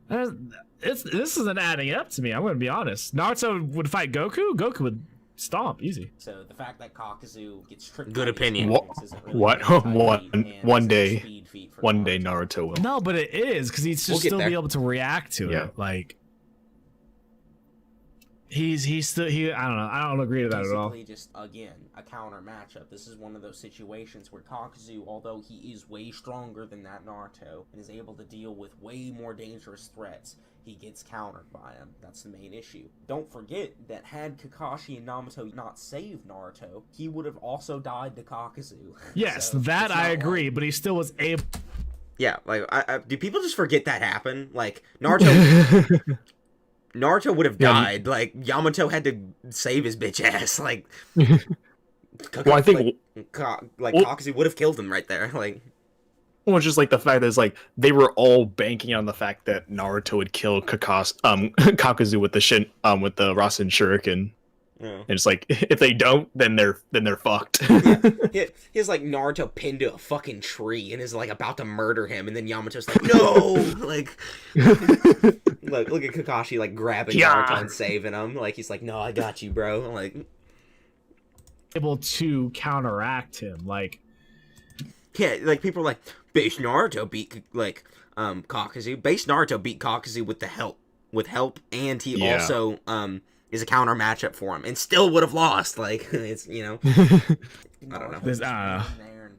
this isn't adding up to me. I'm gonna be honest. Naruto would fight Goku. Goku would stomp easy. So the fact that Kakuzu gets tricked. Good opinion. One day Naruto will. No, but it is because he'd still be able to react to it. Like, he's still I don't know. I don't agree to that at all. Just again a counter matchup. This is one of those situations where Kakuzu, although he is way stronger than that Naruto and is able to deal with way more dangerous threats, he gets countered by him. That's the main issue. Don't forget that had Kakashi and Namato not saved Naruto, he would have also died to Kakuzu. Yes, so that I agree, but he still was able. Yeah, like, do people just forget that happened? Like, Naruto would have died. Like, Yamato had to save his bitch ass. Like, well, I think Kakuzu would have killed him right there. Like, well, it's just like the fact that it's like they were all banking on the fact that Naruto would kill Kakuzu with the Rasen Shuriken. Yeah. And it's like, if they don't, then they're fucked. Yeah. He has like Naruto pinned to a fucking tree and is like about to murder him, and then Yamato's like, no, like, look at Kakashi like grabbing Naruto and saving him. Like, he's like, no, I got you, bro. Like, able to counteract him. Like, yeah, like, people are like, base Naruto beat Kakuzu. Base Naruto beat Kakuzu with help, and he also is a counter matchup for him, and still would have lost. Like, it's, I don't know.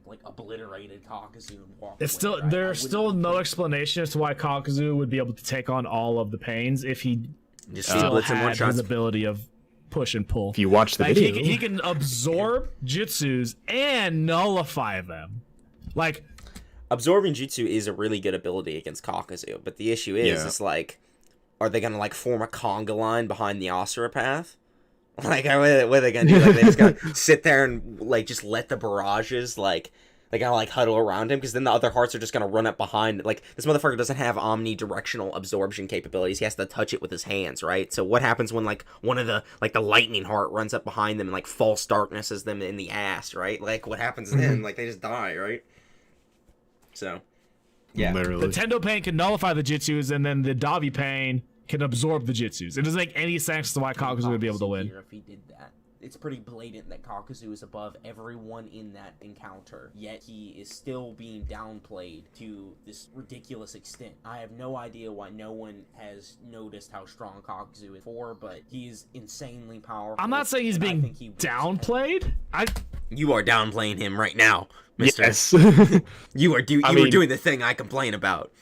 Like, obliterated Kakuzu and walked it's still away, there's still no explanation as to why Kakuzu would be able to take on all of the Pains if he just still had his ability of push and pull. If you watch the video, he can absorb jutsus and nullify them. Like, absorbing jutsu is a really good ability against Kakuzu, but the issue is, it's like, are they gonna like form a conga line behind the Asura path? Like, what are they gonna do? Like, they just gonna sit there and like just let the barrages like they gotta like huddle around him, because then the other hearts are just gonna run up behind. Like, this motherfucker doesn't have omnidirectional absorption capabilities. He has to touch it with his hands, right? So what happens when like one of the the lightning heart runs up behind them and like false darknesses them in the ass, right? Like, what happens then? Like, they just die, right? So, yeah. Literally. The Tendo Pain can nullify the jutsus, and then the Davi Pain can absorb the jutsus. It doesn't make any sense to why Kakuzu would be able to win. If he did that, it's pretty blatant that Kakuzu is above everyone in that encounter, yet he is still being downplayed to this ridiculous extent. I have no idea why no one has noticed how strong Kakuzu is for, but he's insanely powerful. I'm not saying he's being downplayed. You are downplaying him right now, mister. Yes. You are doing the thing I complain about.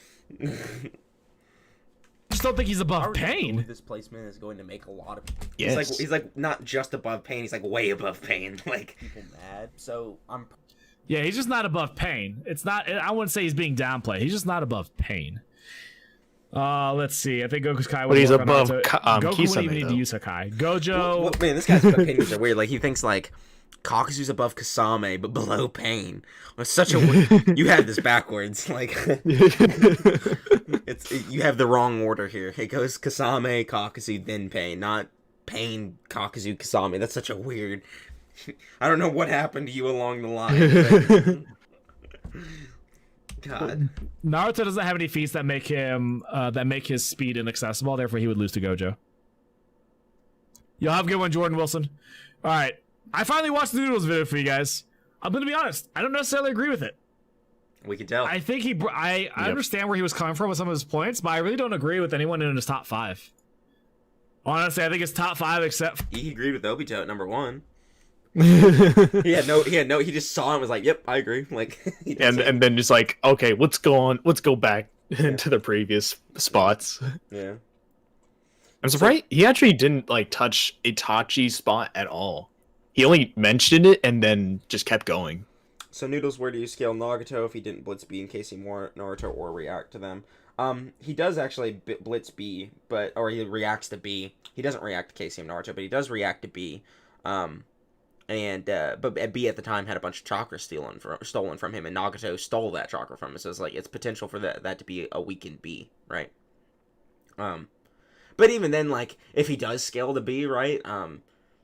I just don't think he's above Pain. This placement is going to make a lot of yes. He's like not just above Pain, he's like way above Pain. Like, people mad. So yeah, he's just not above Pain. It's not. I wouldn't say he's being downplayed. He's just not above Pain. Let's see. I think Goku's Kai. But he's above Goku Kisame, wouldn't even need to use Hakai. Gojo. Well, man, this guy's opinions are weird. Like, he thinks like Kakuzu's above Kasame, but below Pain. It's such a you have this backwards. Like, you have the wrong order here. It goes Kasame, Kakuzu, then Pain, not Pain, Kakuzu, Kasame. That's such a weird. I don't know what happened to you along the line. God, Naruto doesn't have any feats that make him make his speed inaccessible. Therefore, he would lose to Gojo. You'll have a good one, Jordan Wilson. All right. I finally watched the Noodles video for you guys. I'm going to be honest. I don't necessarily agree with it. We can tell. I think I understand where he was coming from with some of his points, but I really don't agree with anyone in his top 5. Honestly, I think it's top 5 except he agreed with Obito at number 1. He just saw him and was like, "Yep, I agree." Like, and then just like, okay, let's go back to the previous spots. Yeah. I'm surprised he actually didn't like touch Itachi's spot at all. He only mentioned it and then just kept going. So Noodles, where do you scale Nagato if he didn't blitz B in case he more Naruto or react to them? He does actually blitz B, or he reacts to B. He doesn't react to Casey and Naruto, but he does react to B. But B at the time had a bunch of chakra stolen from him, and Nagato stole that chakra from him. So it's like it's potential for that to be a weakened B, right? But even then, like if he does scale to B, right?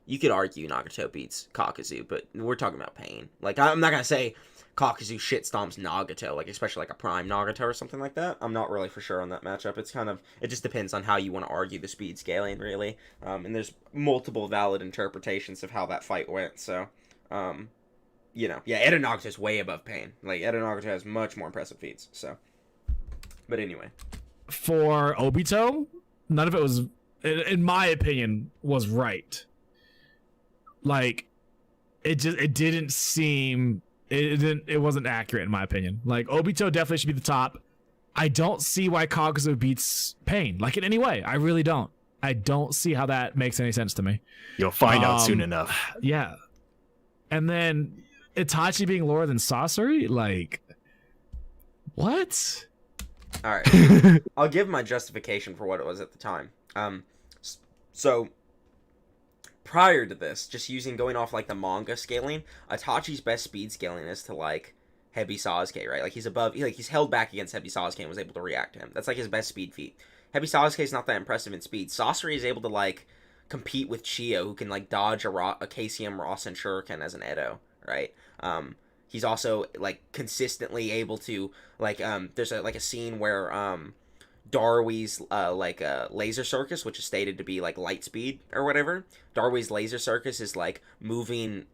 You could argue Nagato beats Kakuzu, but we're talking about pain. Like I'm not gonna say Kakuzu shit stomps Nagato, like especially like a prime Nagato or something like that. I'm not really for sure on that matchup. It just depends on how you want to argue the speed scaling, really. And there's multiple valid interpretations of how that fight went. So, Edo Nagato's way above pain. Like Edo Nagato has much more impressive feats. So, but anyway, for Obito, none of it was, in my opinion, was right. Like, it didn't seem. It wasn't accurate in my opinion. Like Obito definitely should be the top. I don't see why Kakuzu beats Pain, like in any way. I really don't. I don't see how that makes any sense to me. You'll find out soon enough. Yeah. And then Itachi being lower than Sasori, like what? All right. I'll give my justification for what it was at the time. So prior to this, just going off like the manga scaling, Itachi's best speed scaling is to like Hebi Sasuke, right? Like he's held back against Hebi Sasuke and was able to react to him. That's like his best speed feat. Hebi Sasuke is not that impressive in speed. Sasori is able to like compete with Chiyo, who can like dodge a KCM Rasen Shuriken as an Edo, right? He's also like consistently able to like there's a scene where Darwee's laser circus, which is stated to be like light speed or whatever. Darwee's laser circus is like moving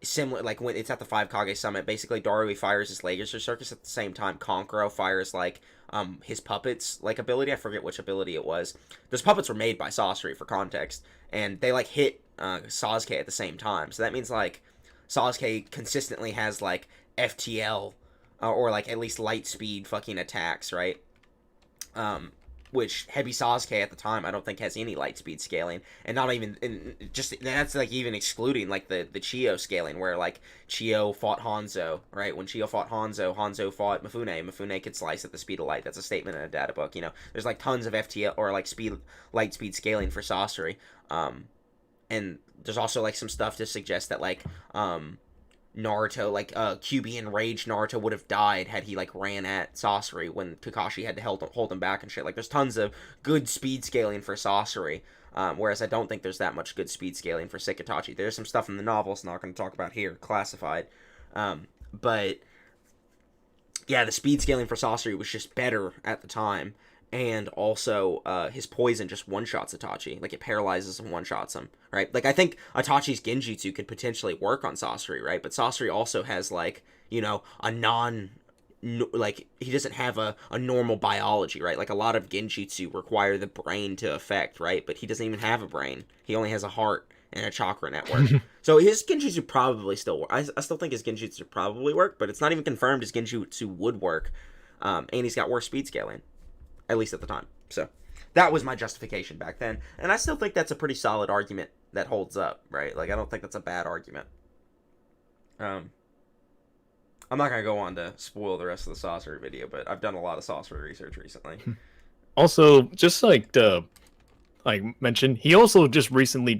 similar, like when it's at the 5 Kage summit. Basically, Darwee fires his laser circus at the same time Konkuro fires like his puppets like ability. I forget which ability it was. Those puppets were made by Sasori for context, and they like hit Sasuke at the same time. So that means like Sasuke consistently has like FTL or like at least light speed fucking attacks, right? Which Hebi Sasuke at the time I don't think has any light speed scaling, and not even that's like even excluding like the Chiyo scaling, where like Chiyo fought Hanzo, right? When Chiyo fought Hanzo fought Mifune could slice at the speed of light. That's a statement in a data book. There's like tons of FTL or like light speed scaling for Sasori, and there's also like some stuff to suggest that like Naruto, like QB enraged Naruto would have died had he like ran at Sasori when Kakashi had to hold him back and shit. Like there's tons of good speed scaling for Sasori, whereas I don't think there's that much good speed scaling for Itachi. There's some stuff in the novels I'm not going to talk about here, classified, but yeah, the speed scaling for Sasori was just better at the time. And also, his poison just one-shots Itachi. Like, it paralyzes and one-shots him, right? Like, I think Itachi's Genjutsu could potentially work on Sasori, right? But Sasori also has, like, he doesn't have a normal biology, right? Like, a lot of Genjutsu require the brain to affect, right? But he doesn't even have a brain. He only has a heart and a chakra network. So his Genjutsu probably still work. I still think his Genjutsu probably work, but it's not even confirmed his Genjutsu would work. And he's got worse speed scaling. At least at the time. So that was my justification back then. And I still think that's a pretty solid argument that holds up, right? Like, I don't think that's a bad argument. I'm not going to go on to spoil the rest of the Sasori video, but I've done a lot of Sasori research recently. Also, just like to mention, he also just recently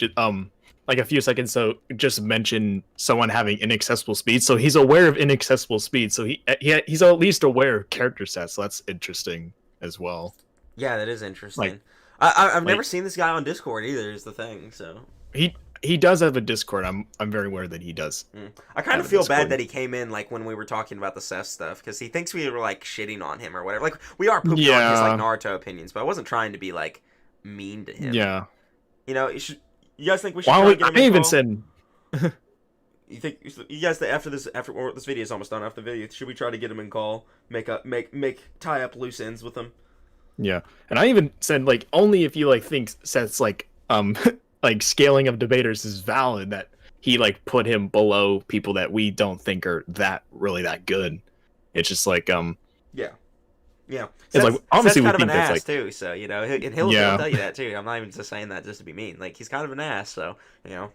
like a few seconds ago just mentioned someone having inaccessible speed. So he's aware of inaccessible speed. So he's at least aware of character sets. So that's interesting as well. Yeah, that is interesting. I've never seen this guy on Discord either, is the thing. So he does have a Discord. I'm very aware that he does. I kind of feel bad that he came in like when we were talking about the Seth stuff, because he thinks we were like shitting on him or whatever. Like we are pooping on his like Naruto opinions, but I wasn't trying to be like mean to him. Yeah. You guys think we should? I even said. You think you guys that after this video is almost done, after the video, should we try to get him in call, tie up loose ends with him? Yeah, and I even said like only if you like think Seth's like like scaling of debaters is valid, that he like put him below people that we don't think are that good. It's just like yeah. It's like obviously Seth's we kind of an ass like, too, so you know, and he'll tell you that too. I'm not even just saying that just to be mean. Like he's kind of an ass, so you know,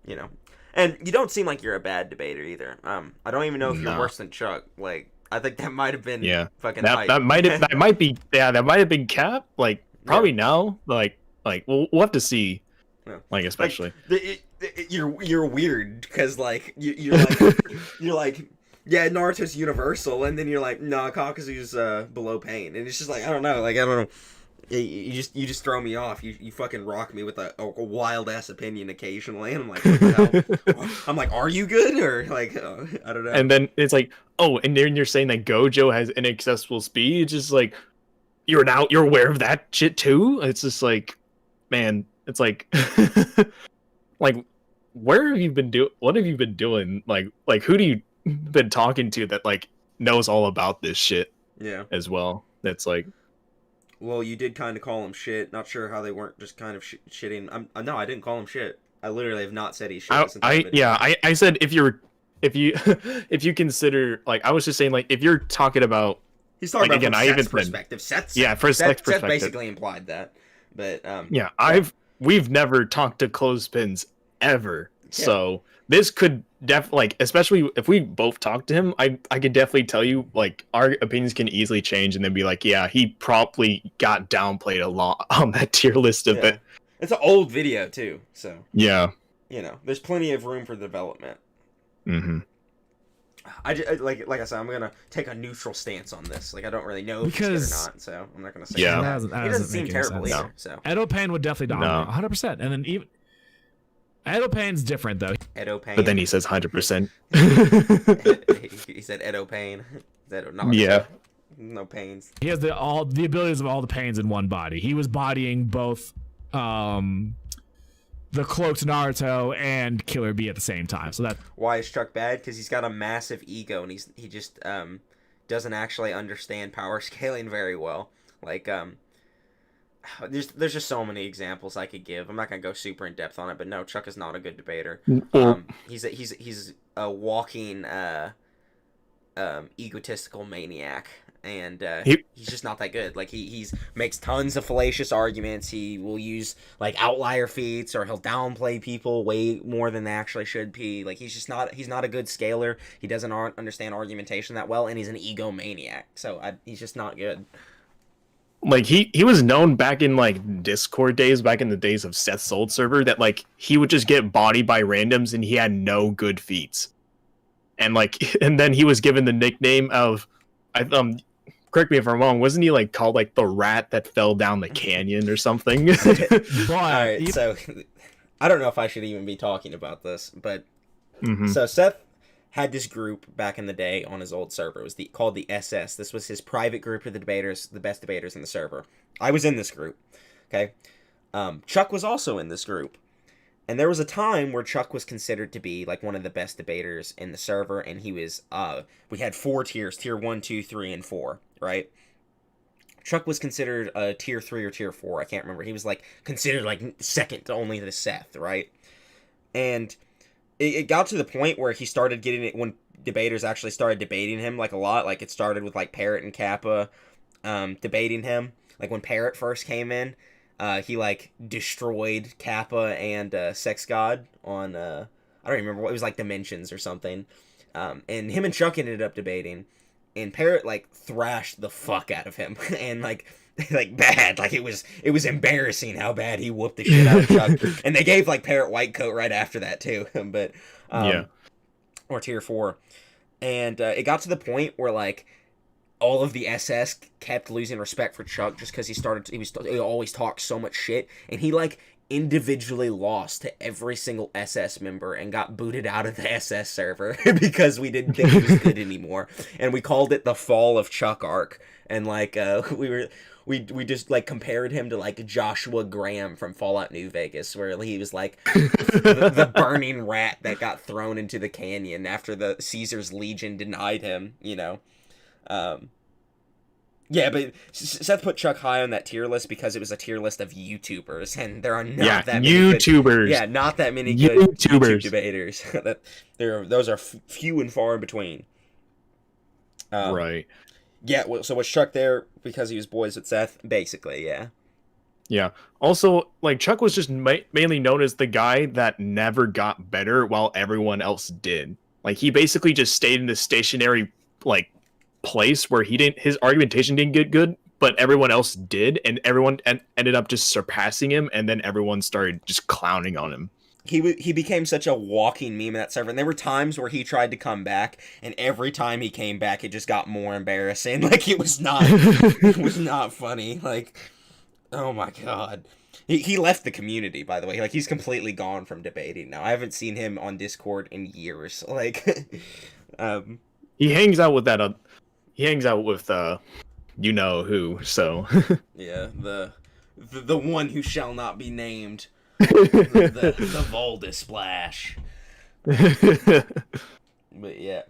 you know, and you don't seem like you're a bad debater either. I don't even know if you're worse than Chuck. Like I think that might have been fucking hype. that might have been Cap. Like probably now. Like we'll have to see. Yeah. Like especially you're weird because like you're like you're like. Yeah, Naruto's universal, and then you're like, nah, Kakazu's below Pain, and it's just like I don't know. You just throw me off. You fucking rock me with a wild ass opinion occasionally, and I'm like, what the hell? I'm like, are you good or like I don't know. And then it's like, oh, and then you're saying that Gojo has inaccessible speed. It's just like you're aware of that shit too. It's just like, man, it's like, like, where have you been what have you been doing? Like who do you been talking to that like knows all about this shit as well? That's like, well, you did kind of call him shit. Not sure how they weren't just kind of shitting. No, I didn't call him shit. I literally have not said he's shit. I said if you consider, like, I was just saying, like, if you're talking about, he's talking like, about again, Seth's perspective. Seth's perspective. Seth basically implied that, but we've never talked to Clothespins ever, so this could definitely, like, especially if we both talk to him, I could definitely tell you, like, our opinions can easily change and then be like, yeah, he probably got downplayed a lot on that tier list of it. It's an old video too, so yeah, you know, there's plenty of room for development. I like I said, I'm gonna take a neutral stance on this. Like I don't really know if he's good or not, so I'm not gonna say that. He doesn't seem terrible either. So Edo Pain would definitely dominate 100%, and then even Edo Pain's different though. Edo Pain. But then he says 100%. He said Edo Pain. No pains. He has the abilities of all the pains in one body. He was bodying both the cloaked Naruto and Killer Bee at the same time. So that why is Chuck bad? Because he's got a massive ego and he just doesn't actually understand power scaling very well. Like there's just so many examples I could give. I'm not gonna go super in depth on it, but no, Chuck is not a good debater. He's a walking egotistical maniac, and he's just not that good. Like he's makes tons of fallacious arguments. He will use like outlier feats, or he'll downplay people way more than they actually should be. Like he's not a good scaler. He doesn't understand argumentation that well, and he's an egomaniac. So he's just not good. Like he was known back in like Discord days, back in the days of Seth's old server, that like he would just get bodied by randoms and he had no good feats. And then he was given the nickname of, correct me if I'm wrong, wasn't he like called like the rat that fell down the canyon or something? Alright, so I don't know if I should even be talking about this, but so Seth had this group back in the day on his old server. It was called the SS. This was his private group of the debaters, the best debaters in the server. I was in this group. Okay. Chuck was also in this group. And there was a time where Chuck was considered to be like one of the best debaters in the server, and he was we had 4 tiers, tier 1, 2, 3, and 4, right? Chuck was considered a tier 3 or tier 4, I can't remember. He was like considered like second to only to Seth, right? And it got to the point where he started getting it when debaters actually started debating him like a lot. Like it started with like Parrot and Kappa debating him. Like when Parrot first came in, he like destroyed Kappa and Sex God on I don't remember what it was, like Dimensions or something. And him and Chuck ended up debating, and Parrot like thrashed the fuck out of him and like bad. Like it was embarrassing how bad he whooped the shit out of Chuck. And they gave like Parrot white coat right after that too. But or tier 4. And it got to the point where like all of the SS kept losing respect for Chuck just because he always talked so much shit, and he like individually lost to every single SS member and got booted out of the SS server because we didn't think it was good anymore, and we called it the Fall of Chuck arc, and like we just like compared him to like Joshua Graham from Fallout New Vegas, where he was like the burning rat that got thrown into the canyon after the Caesar's Legion denied him, you know. Yeah, but Seth put Chuck high on that tier list because it was a tier list of YouTubers, and there are not that many YouTubers. Not that many good YouTube debaters. Those are few and far in between. Right. Yeah, so was Chuck there because he was boys with Seth? Basically, yeah. Yeah. Also, like, Chuck was just mainly known as the guy that never got better while everyone else did. Like, he basically just stayed in this stationary, like, place where his argumentation didn't get good, but everyone else did, and everyone ended up just surpassing him, and then everyone started just clowning on him. He became such a walking meme in that server, and there were times where he tried to come back, and every time he came back, it just got more embarrassing. Like, it was not funny. Like, oh my god. He left the community, by the way. Like, he's completely gone from debating now. I haven't seen him on Discord in years. Like, he hangs out with that. He hangs out with you know who. So yeah, the one who shall not be named, the Voldus Splash. But yeah,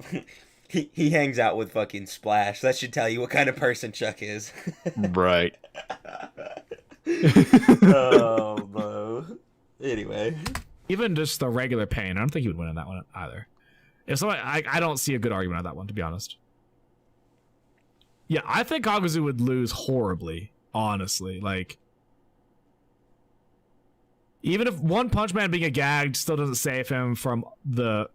he hangs out with fucking Splash. That should tell you what kind of person Chuck is. Right. Oh no. Anyway, even just the regular Pain, I don't think he would win on that one either. If somebody, I don't see a good argument on that one, to be honest. Yeah, I think Kaguzu would lose horribly, honestly. Like, even if One Punch Man being a gag still doesn't save him from the,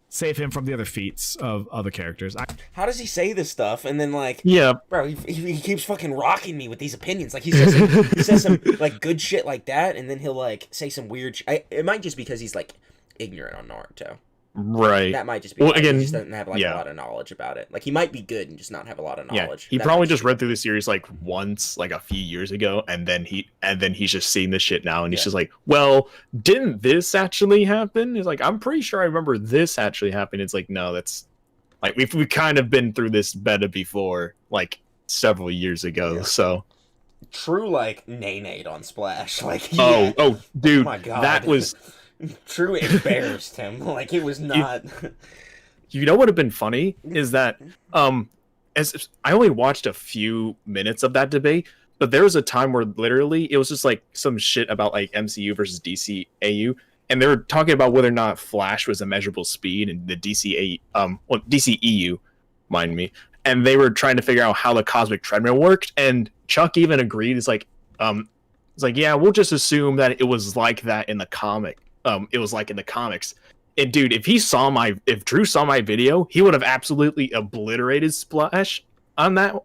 save him from the other feats of other characters. How does he say this stuff and then like, yeah, bro, he keeps fucking rocking me with these opinions. Like he says some like good shit like that, and then he'll like say some weird. It might just because he's like ignorant on Naruto. Right. That might just be again, he just doesn't have like a lot of knowledge about it. Like he might be good and just not have a lot of knowledge. Yeah, he probably just read through the series like once, like a few years ago, and then he's just seeing this shit now, and he's just like, well, didn't this actually happen? He's like, I'm pretty sure I remember this actually happened. It's like, no, that's like we've kind of been through this beta before, like several years ago. So true, like Nate on Splash, like oh dude, oh my God. That was. True embarrassed him. Like it was not. You know what would have been funny is that as I only watched a few minutes of that debate, but there was a time where literally it was just like some shit about like MCU versus DCAU, and they were talking about whether or not Flash was a measurable speed, and the DCEU, mind me, and they were trying to figure out how the cosmic treadmill worked, and Chuck even agreed. It's like yeah, we'll just assume that it was like that in the comic. It was like in the comics. And dude, if Drew saw my video, he would have absolutely obliterated Splash on that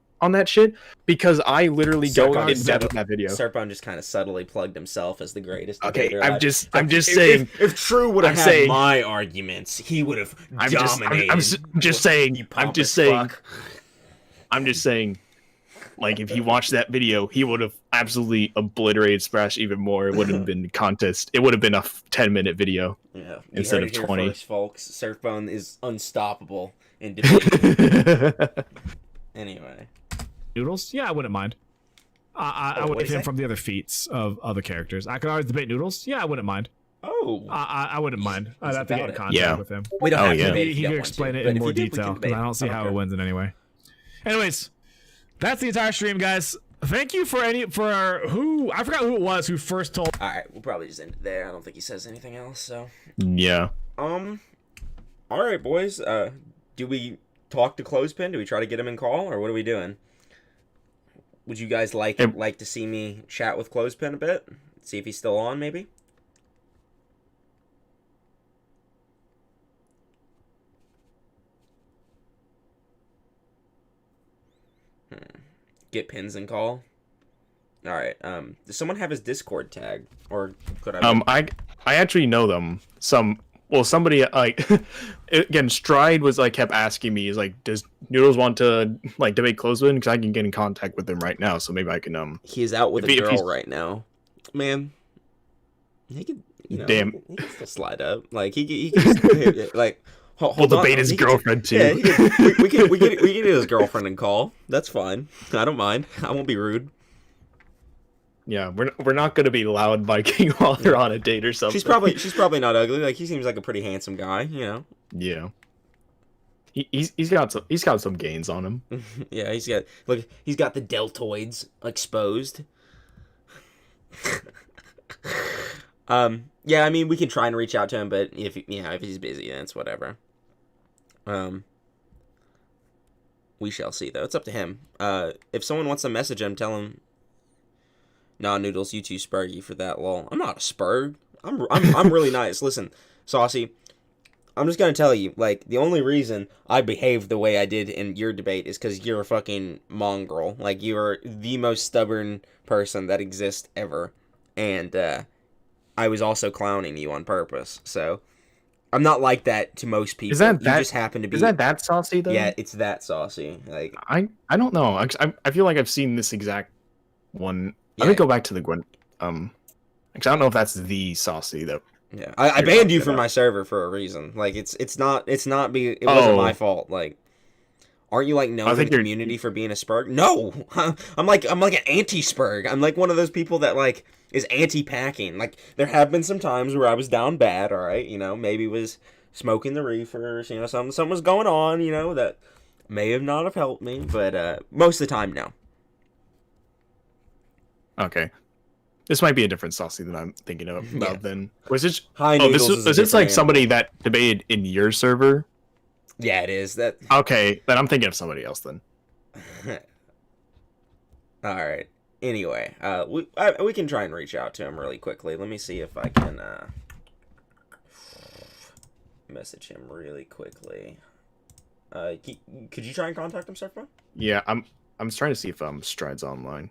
shit, because I literally go in depth in that video. Surfbone just kind of subtly plugged himself as the greatest. Okay, I'm just saying. If True would have had my arguments, he would have dominated. I'm just saying. Like, if he watched that video, he would have absolutely obliterated Splash even more. It would have been a contest. It would have been a 10-minute video instead of 20. First, folks. Surfbone is unstoppable in debate. Anyway. Noodles? Yeah, I wouldn't mind. I would him from the other feats of other characters. I could always debate Noodles. Yeah, I wouldn't mind. Oh. I wouldn't mind. I'd have to get in contact with him. We don't have to debate. He could explain it in more detail, because I don't see how it wins in any way. Anyways. That's the entire stream, guys. Thank you I forgot who it was who first told. All right, we'll probably just end it there. I don't think he says anything else. So yeah. All right, boys. Do we talk to Clothespin? Do we try to get him in call, or what are we doing? Would you guys like to see me chat with Clothespin a bit? See if he's still on, maybe. Get pins and call. All right. Does someone have his Discord tag, or could I? I actually know them. Somebody like again. Stride was like kept asking me, is like, does Noodles want to like debate Clothespin? Because I can get in contact with him right now, so maybe I can. He is out with a girl right now, man. He could, you know, Damn. he could still slide up. Like he could like. We'll debate his girlfriend too. Yeah, we can get his girlfriend and call. That's fine. I don't mind. I won't be rude. Yeah, we're not gonna be loud Viking while they're on a date or something. She's probably not ugly. Like he seems like a pretty handsome guy. You know. Yeah. He's got some gains on him. Yeah, he's got the deltoids exposed. Yeah, I mean we can try and reach out to him, but if he's busy, then it's whatever. We shall see though. It's up to him. If someone wants to message him, tell him. Nah, Noodles, you too spurgy for that, lol. I'm not a spurg. I'm really nice. Listen, Saucy, I'm just gonna tell you, like, the only reason I behaved the way I did in your debate is because you're a fucking mongrel. Like, you are the most stubborn person that exists ever. And, I was also clowning you on purpose, so... I'm not like that to most people. Is that just happen to be... Is that saucy, though? Yeah, it's that saucy. Like, I don't know. I feel like I've seen this exact one... Yeah. Let me go back to the Gwen. Actually, I don't know if that's the saucy though. Yeah, I banned you from my server for a reason. Like it wasn't my fault. Like, aren't you like known in the community for being a spurg? No, I'm like an anti-spurg. I'm like one of those people that like is anti-packing. Like there have been some times where I was down bad. All right, you know, maybe was smoking the reefers. You know, something was going on. You know that may have not have helped me, but most of the time, no. Okay, this might be a different saucy than I'm thinking about. Then was it? Is this like somebody that debated in your server? Yeah, it is. That okay? Then I'm thinking of somebody else. Then. All right. Anyway, we can try and reach out to him really quickly. Let me see if I can message him really quickly. Could you try and contact him, Surfbone? Yeah, I'm trying to see if Stride's online.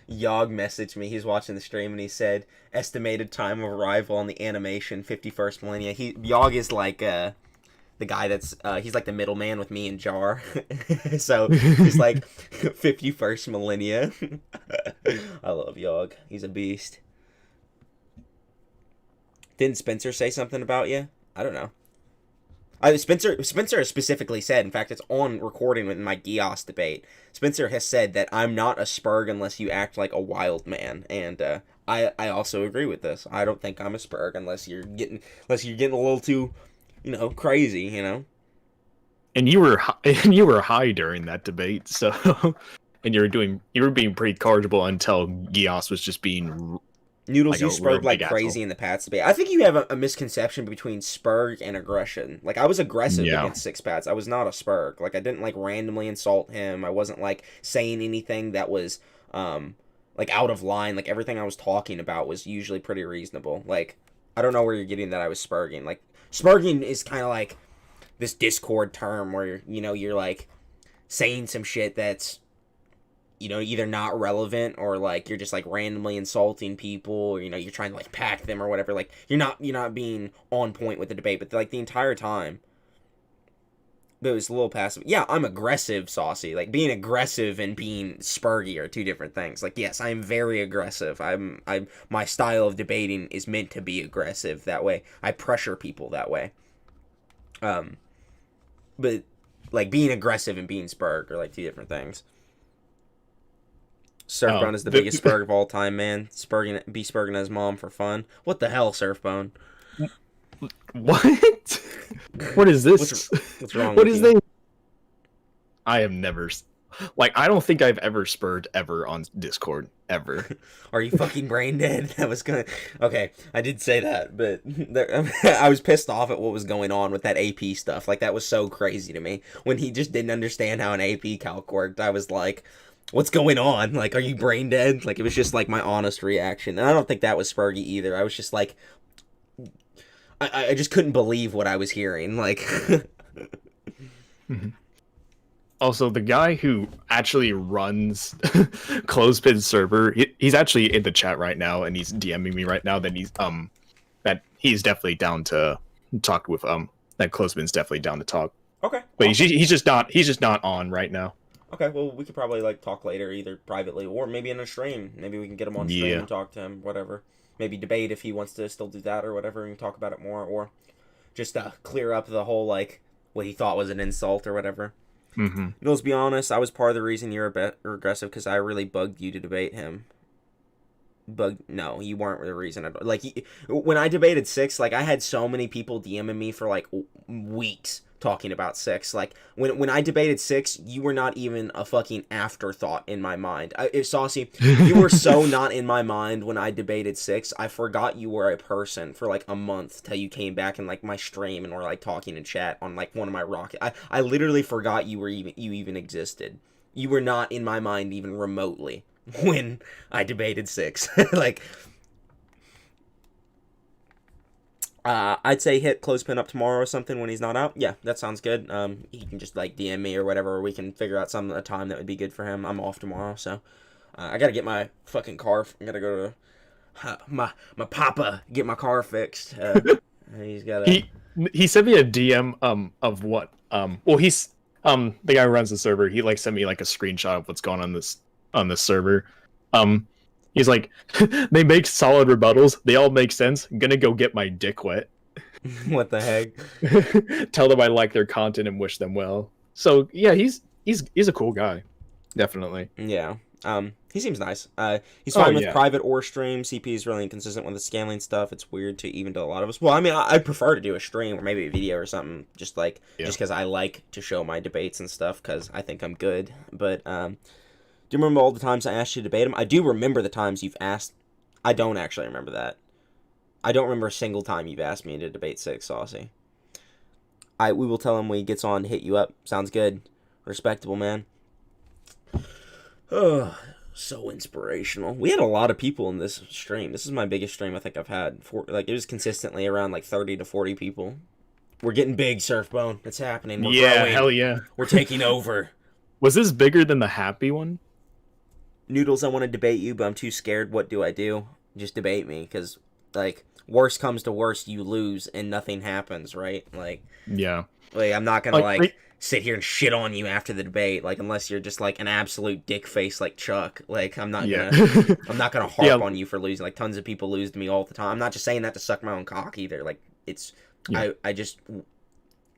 Yog messaged me. He's watching the stream and he said estimated time of arrival on the animation 51st millennia. Yog is like the guy that's he's like the middleman with me and Jar. So he's like 51st millennia. I love Yog. He's a beast. Didn't Spencer say something about you? I don't know. Spencer specifically said, in fact, it's on recording with my Gios debate. Spencer has said that I'm not a spurg unless you act like a wild man, and I also agree with this. I don't think I'm a spurg unless you're getting a little too, crazy, And you were high during that debate, so and you were being pretty cordial until Gios was just being. Noodles, you spurg like crazy in the Pats debate. I think you have a misconception between spurg and aggression. Like, I was aggressive against Six Pats. I was not a spurg. Like, I didn't, like, randomly insult him. I wasn't, like, saying anything that was, like, out of line. Like, everything I was talking about was usually pretty reasonable. Like, I don't know where you're getting that I was spurging. Like, spurging is kind of like this Discord term where, you're, like, saying some shit that's, either not relevant or like you're just like randomly insulting people or you're trying to like pack them or whatever. Like you're not being on point with the debate, but like the entire time it was a little passive. Yeah, I'm aggressive, Saucy. Like being aggressive and being spurgy are two different things. Like yes, I'm very aggressive. I'm my style of debating is meant to be aggressive that way. I pressure people that way. But like being aggressive and being spurg are like two different things. Surfbone is the biggest spurg of all time, man. Be spurging his mom for fun. What the hell, Surfbone? What? What is this? What's wrong What with is you? this? I have never... Like, I don't think I've ever spurred ever on Discord. Ever. Are you fucking brain dead? That was gonna... Okay, I did say that, but I was pissed off at what was going on with that AP stuff. Like, that was so crazy to me. When he just didn't understand how an AP calc worked, I was like... What's going on? Like, are you brain dead? Like, it was just, like, my honest reaction. And I don't think that was spurgy either. I was just, like... I just couldn't believe what I was hearing. Like... Mm-hmm. Also, the guy who actually runs Clothespins server, he's actually in the chat right now, and he's DMing me right now that he's definitely down to talk with, that Clothespin's definitely down to talk. Okay. But awesome. he's just not on right now. Okay, well, we could probably, like, talk later, either privately or maybe in a stream. Maybe we can get him on stream and talk to him, whatever. Maybe debate if he wants to still do that or whatever and talk about it more, or just clear up the whole, like, what he thought was an insult or whatever. Mm-hmm. Let's be honest, I was part of the reason you're aggressive because I really bugged you to debate him. No, you weren't the reason. Like, when I debated 6, like, I had so many people DMing me for, like, weeks talking about 6. Like, when I debated 6, you were not even a fucking afterthought in my mind. Saucy, you were so not in my mind when I debated 6. I forgot you were a person for, like, a month till you came back in, like, my stream and were, like, talking in chat on, like, one of my rocket. I literally forgot you even existed. You were not in my mind even remotely when I debated 6. Like, I'd say hit Clothespin up tomorrow or something when he's not out. Yeah, that sounds good. He can just, like, DM me or whatever, or we can figure out a time that would be good for him. I'm off tomorrow, so I gotta get my fucking car. I gotta go to my papa get my car fixed. He's gotta. He sent me a DM of what well, he's the guy who runs the server. He, like, sent me, like, a screenshot of what's going on this server. He's like, they make solid rebuttals. They all make sense. I'm gonna go get my dick wet. What the heck? Tell them I like their content and wish them well. So yeah, he's a cool guy, definitely. Yeah. He seems nice. He's fine with private or stream. CP is really inconsistent with the scaling stuff. It's weird to even to a lot of us. Well, I mean, I'd prefer to do a stream or maybe a video or something. Just because I like to show my debates and stuff because I think I'm good. But do you remember all the times I asked you to debate him? I do remember the times you've asked. I don't actually remember that. I don't remember a single time you've asked me to debate 6, Saucy. We will tell him when he gets on to hit you up. Sounds good. Respectable, man. Oh, so inspirational. We had a lot of people in this stream. This is my biggest stream I think I've had. It was consistently around, like, 30 to 40 people. We're getting big, Surfbone. It's happening. We're growing. Hell yeah. We're taking over. Was this bigger than the happy one? Noodles, I want to debate you, but I'm too scared. What do I do? Just debate me, because, like, worst comes to worst, you lose, and nothing happens, right? Like, yeah. Like, I'm not gonna, like, sit here and shit on you after the debate, like, unless you're just, like, an absolute dick face like Chuck. Like, I'm not gonna harp on you for losing. Like, tons of people lose to me all the time. I'm not just saying that to suck my own cock either. Like, it's, I just...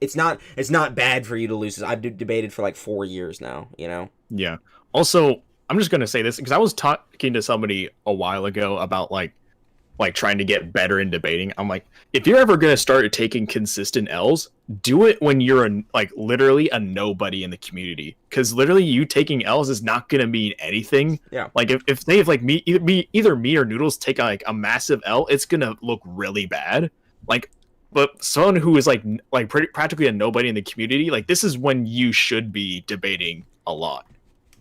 It's not bad for you to lose. I've debated for, like, 4 years now, you know? Yeah. Also, I'm just going to say this because I was talking to somebody a while ago about like trying to get better in debating. I'm like, if you're ever going to start taking consistent L's, do it when you're literally a nobody in the community. Because literally you taking L's is not going to mean anything. Yeah. Like if they have like either me or Noodles take like a massive L, it's going to look really bad. Like, but someone who is like practically a nobody in the community, like this is when you should be debating a lot.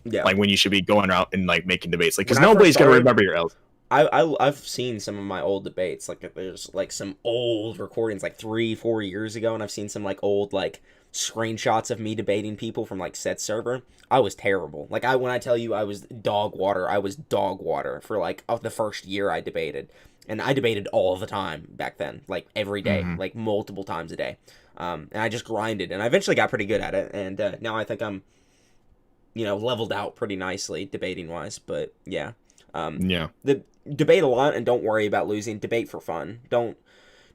Yeah, like when you should be going out and like making debates, like because nobody's gonna remember your L's. I've seen some of my old debates, like there's like some old recordings like 3-4 years ago, and I've seen some like old like screenshots of me debating people from like set server. I was terrible. Like when I tell you I was dog water for like the first year I debated, and I debated all the time back then, like every day, like multiple times a day, and I just grinded, and I eventually got pretty good at it, and now I think I'm, leveled out pretty nicely debating wise, but yeah. The debate a lot and don't worry about losing. Debate for fun. Don't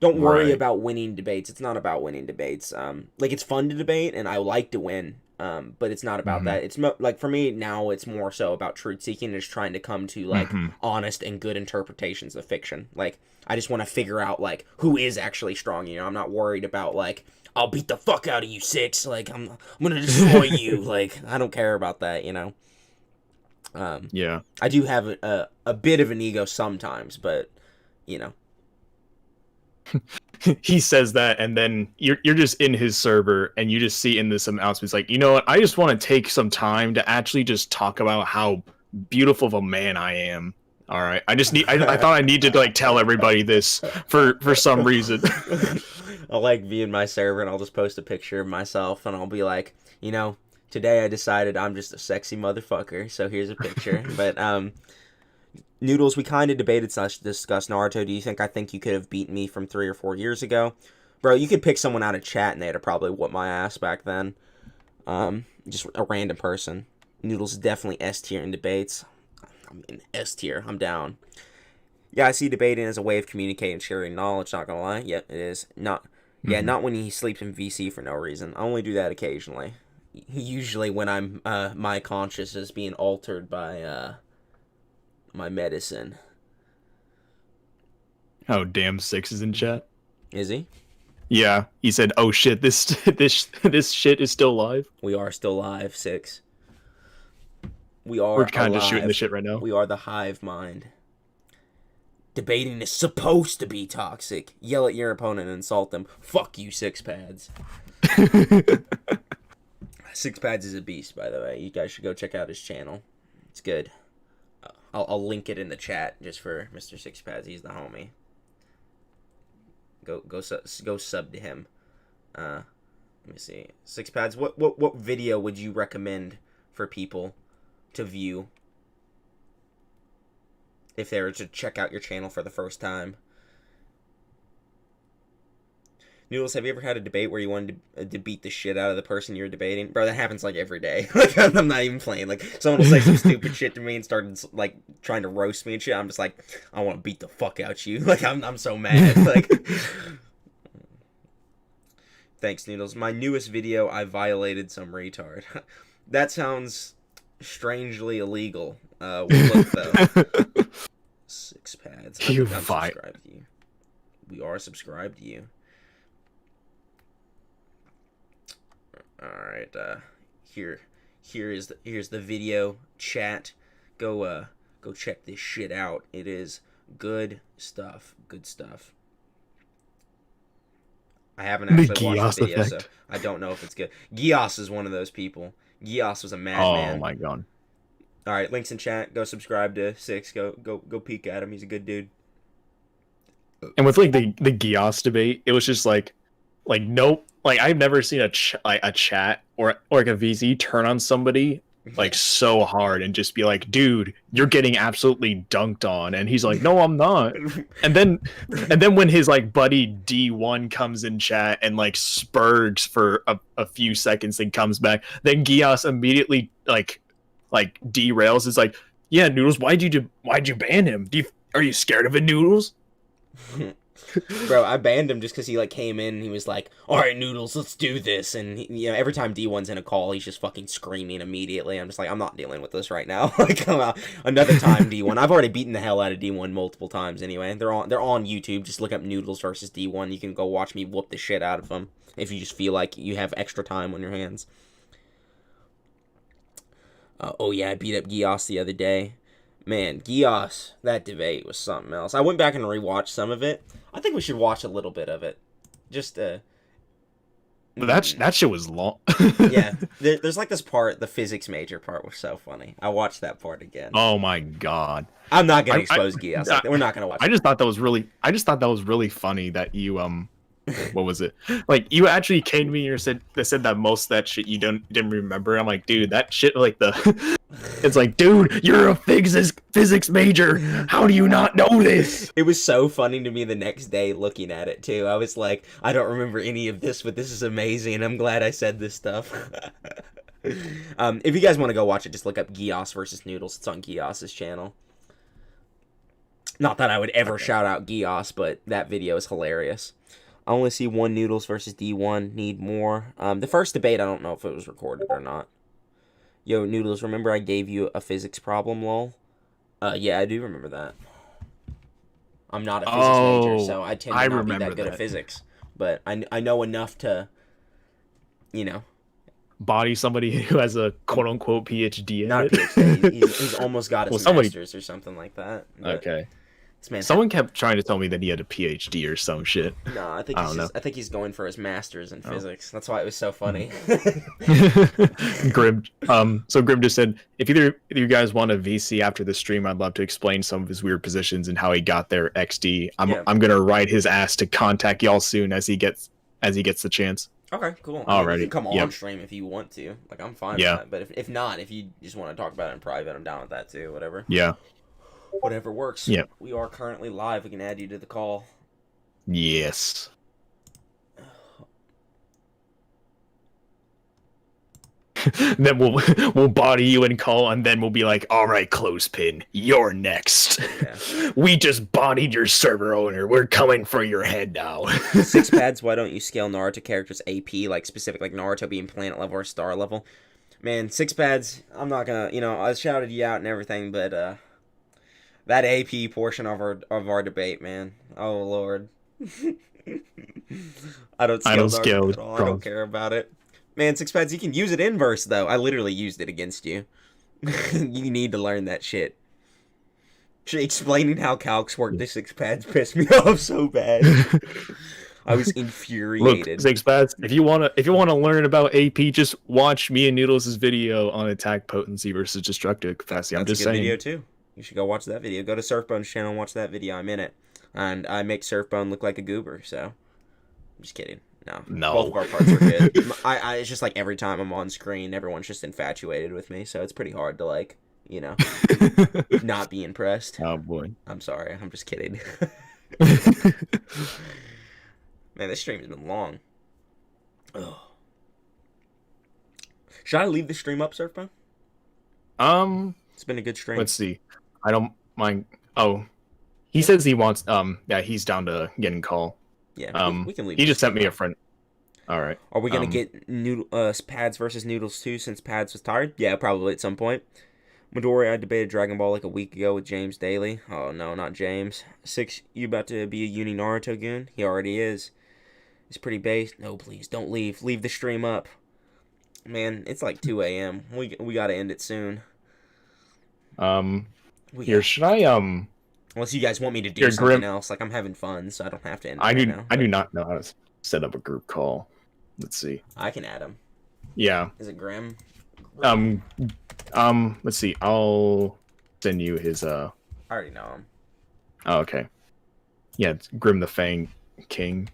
worry about winning debates. It's not about winning debates. Like it's fun to debate and I like to win. But it's not about that. It's like for me now, it's more so about truth seeking and just trying to come to like honest and good interpretations of fiction. Like I just want to figure out like who is actually strong. I'm not worried about like I'll beat the fuck out of you 6. Like I'm gonna destroy you. Like I don't care about that. Yeah. I do have a bit of an ego sometimes, but he says that, and then you're just in his server, and you just see in this announcement, like, you know what? I just want to take some time to actually just talk about how beautiful of a man I am. All right, I thought I needed to like tell everybody this for some reason. I'll like be in my server, and I'll just post a picture of myself, and I'll be like, today I decided I'm just a sexy motherfucker, so here's a picture. But Noodles, we kind of debated / discussed Naruto. Do you think you could have beaten me from 3 or 4 years ago? Bro, you could pick someone out of chat and they'd have probably whooped my ass back then. Just a random person. Noodles is definitely S tier in debates. I'm in S tier. I'm down. Yeah, I see debating as a way of communicating and sharing knowledge, not gonna lie. Yep, it is. Not not when he sleeps in VC for no reason. I only do that occasionally. Usually when I'm my conscience is being altered by my medicine. Oh damn, Six is in chat. Is he? Yeah, he said, "Oh shit, this shit is still live." We are still live, Six. We're kind of just shooting the shit right now. We are the hive mind. Debating is supposed to be toxic. Yell at your opponent and insult them. Fuck you, Six Pads. Six Pads is a beast, by the way. You guys should go check out his channel. It's good. I'll link it in the chat just for Mr. Six Pads. He's the homie. Go sub to him. Let me see. Six Pads. What video would you recommend for people to view if they were to check out your channel for the first time? Noodles, have you ever had a debate where you wanted to beat the shit out of the person you're debating? Bro, that happens like every day. Like, I'm not even playing. Like, someone will say some stupid shit to me and start like trying to roast me and shit. I'm just like, I want to beat the fuck out you. Like, I'm so mad. Like, thanks, Noodles. My newest video, I violated some retard. That sounds strangely illegal. We'll look though. Six Pads. You subscribed to you. We are subscribed to you. Alright, here's the video chat. Go check this shit out. It is good stuff. Good stuff. I haven't actually watched the video, so I don't know if it's good. Gios is one of those people. Gios was a madman. Oh my god. Alright, links in chat. Go subscribe to Six. Go peek at him. He's a good dude. And with like the Gios debate, it was just like nope. Like, I've never seen a chat or like a VZ turn on somebody like so hard and just be like, dude, you're getting absolutely dunked on. And he's like, no, I'm not. And then when his like buddy D1 comes in chat and like spurgs for a few seconds and comes back, then Gios immediately like derails. It's like, yeah, Noodles, why'd you ban him? Are you scared of it, Noodles? Bro, I banned him just because he like came in and he was like, alright, Noodles, let's do this. And every time D1's in a call, he's just fucking screaming immediately. I'm just like, I'm not dealing with this right now. Like, another time D1. I've already beaten the hell out of D1 multiple times anyway. They're on YouTube. Just look up Noodles versus D1. You can go watch me whoop the shit out of them if you just feel like you have extra time on your hands. Oh yeah, I beat up Gios the other day. Man, Gios, that debate was something else. I went back and rewatched some of it. I think we should watch a little bit of it. Just, that shit was long. Yeah, there's like this part, the physics major part was so funny. I watched that part again. Oh my god. I'm not gonna expose Gios. We're not gonna watch it. I just thought that was really funny that you, what was it? Like, you actually came to me and said that most of that shit you didn't remember. I'm like, dude, that shit, like it's like, dude, you're a physics major. How do you not know this? It was so funny to me the next day looking at it too. I was like, I don't remember any of this, but this is amazing. And I'm glad I said this stuff. If you guys want to go watch it, just look up Gios versus Noodles. It's on Gios's channel. Not that I would ever shout out Gios, but that video is hilarious. I only see one Noodles versus D1. Need more. The first debate, I don't know if it was recorded or not. Yo, Noodles, remember I gave you a physics problem, lol? Yeah, I do remember that. I'm not a physics major, so I tend to not be that good at physics. But I know enough to, body somebody who has a quote-unquote PhD in not it. PhD. He's almost got his master's or something like that. But okay. Someone kept trying to tell me that he had a PhD or some shit. No, I think he's going for his master's in physics. That's why it was so funny. Grim. So Grim just said, if either of you guys want a VC after the stream, I'd love to explain some of his weird positions and how he got there. XD. I'm gonna ride his ass to contact y'all soon as he gets the chance. Okay, cool. Alrighty. You can come on stream if you want to. Like, I'm fine with that. But if not, if you just want to talk about it in private, I'm down with that too. Whatever. Yeah. Whatever works. Yeah. We are currently live. We can add you to the call. Yes. then we'll body you in call, and then we'll be like, all right, Clothespin, you're next. Yeah. We just bodied your server owner. We're coming for your head now. Six pads, why don't you scale Naruto characters AP, like specific, like Naruto being planet level or star level? Man, six pads, I'm not gonna, I shouted you out and everything, but that AP portion of our debate, man. Oh Lord. I don't scale at all. I don't care about it. Man, six pads, you can use it inverse though. I literally used it against you. You need to learn that shit. Explaining how calcs work to six pads pissed me off so bad. I was infuriated. Look, six pads. If you wanna learn about AP, just watch me and Noodles' video on attack potency versus destructive capacity. I'm just saying. That's a good video too. You should go watch that video. Go to Surfbone's channel and watch that video. I'm in it, and I make Surfbone look like a goober. So, I'm just kidding. No. Both of our parts are good. It's just like every time I'm on screen, everyone's just infatuated with me. So it's pretty hard to like, not be impressed. Oh boy. I'm sorry. I'm just kidding. Man, this stream has been long. Ugh. Should I leave the stream up, Surfbone? It's been a good stream. Let's see. I don't mind. Oh, he says he wants. Yeah, he's down to getting call. Yeah, we can leave. He just sent me a friend. All right. Are we gonna get Pads versus Noodles too? Since Pads was tired. Yeah, probably at some point. Midori, I debated Dragon Ball like a week ago with James Daly. Oh no, not James. 6, you about to be a uni Naruto goon? He already is. It's pretty base. No, please don't leave. Leave the stream up. Man, it's like 2 a.m. We gotta end it soon. Should I Unless you guys want me to do something else, like I'm having fun, so I don't have to end it now. I do not know how to set up a group call. Let's see. I can add him. Yeah. Is it Grim? Let's see. I'll send you his. I already know him. Oh, okay. Yeah, it's Grim the Fang King.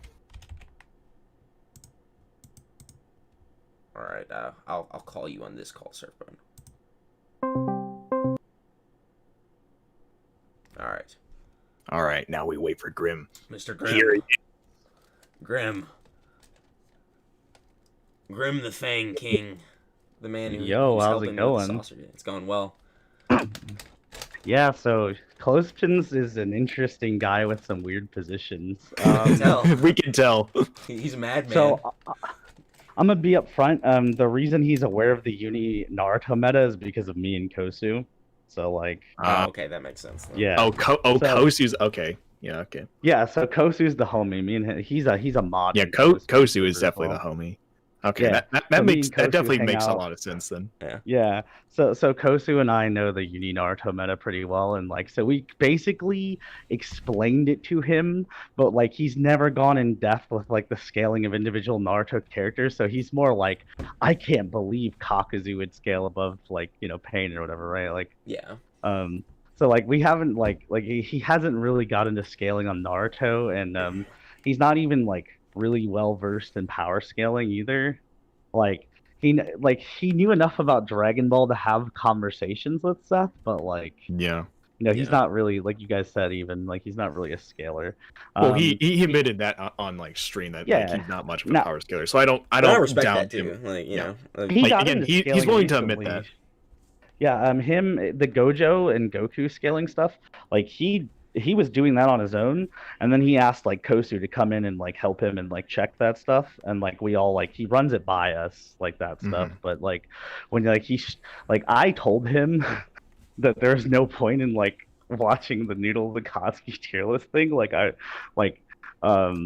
All right. I'll call you on this call, Surfbone. All right. Now we wait for Grim. Mr. Grim. Here he is. Grim the Fang King. The man who how's it going? It's going well. Yeah, so Clothespins is an interesting guy with some weird positions. We can tell. He's a madman. So I'm gonna be up front. The reason he's aware of the uni Naruto meta is because of me and Kosu. So like, okay, that makes sense. Then. Yeah. Kosu's okay. Yeah, okay. Yeah, so Kosu's the homie. Me and him, he's a mod. Yeah, Kosu is definitely the homie. Okay, yeah. that definitely makes a lot of sense then. Yeah. So Kosu and I know the uni Naruto meta pretty well, and like so we basically explained it to him, but like he's never gone in depth with like the scaling of individual Naruto characters. So he's more like, I can't believe Kakuzu would scale above like Pain or whatever, right? Like So like we haven't like he hasn't really got into scaling on Naruto, and he's not even like really well versed in power scaling either. Like he knew enough about Dragon Ball to have conversations with Seth, but like he's not really, like you guys said, even like he's not really a scaler. Well, he admitted that on like stream that like, he's not much of a power scaler. So I don't respect that too. Him. Like he's willing to admit that. Yeah, him, the Gojo and Goku scaling stuff, like he was doing that on his own, and then he asked like Kosu to come in and like help him and like check that stuff, and like we all like he runs it by us like that stuff, but like when like I told him that there's no point in like watching the Noodles and Akatsuki tier list thing,